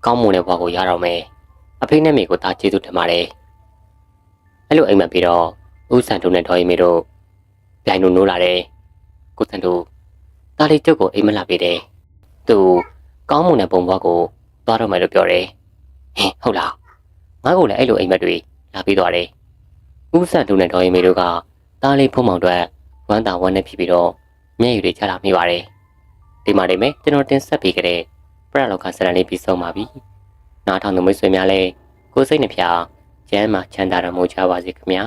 ကောင်းမွန်တဲ့ဘဝကိုရတော့မယ်အဖေနဲ့မိကိုဒါကျေးဇူးတင်ပါတယ်အဲ့လိုအိမ်မက်ပြီးတော့ဦးစံတို့နဲ့ဒေါ်ရီမေတို့ပြိုင်လို့နိုးလာတယ်ကိုစံတို့ဒါလေးကျုပ်ကိုအိမ်မက်လာပေးတယ်သူကောင်းမွန်တဲ့ဘုံဘဝကိုသွားတော့မယ်လို့ပြောတယ်ဟင်ဟုတ်လားငါ့ကိုလည်းအဲ့လိုအိမ်မက်တွေလာပေးသွားတယ်ဦးစံတို့နဲ့ဒေါ်ရီမေတို့ကဒါလေးဖုံးမောင်အတွက်ဝမ်းသာဝမ်းနဲ့ဖြစ်ပြီးတော့မျက်ရည်တွေကျလာမိပါတယ်ဒီမှာနေမယ်ကျွန်တော်တင်ဆက်ပေးခဲ့တဲ့ပရလောကဆရာလေးပြီးဆုံးပါပြီနားထောင်သူမိတ်ဆွေများလည်းကိုယ်စိတ်နှဖျားကျမ်းမှာချမ်းသာတော်မူကြပါစေခင်ဗျာ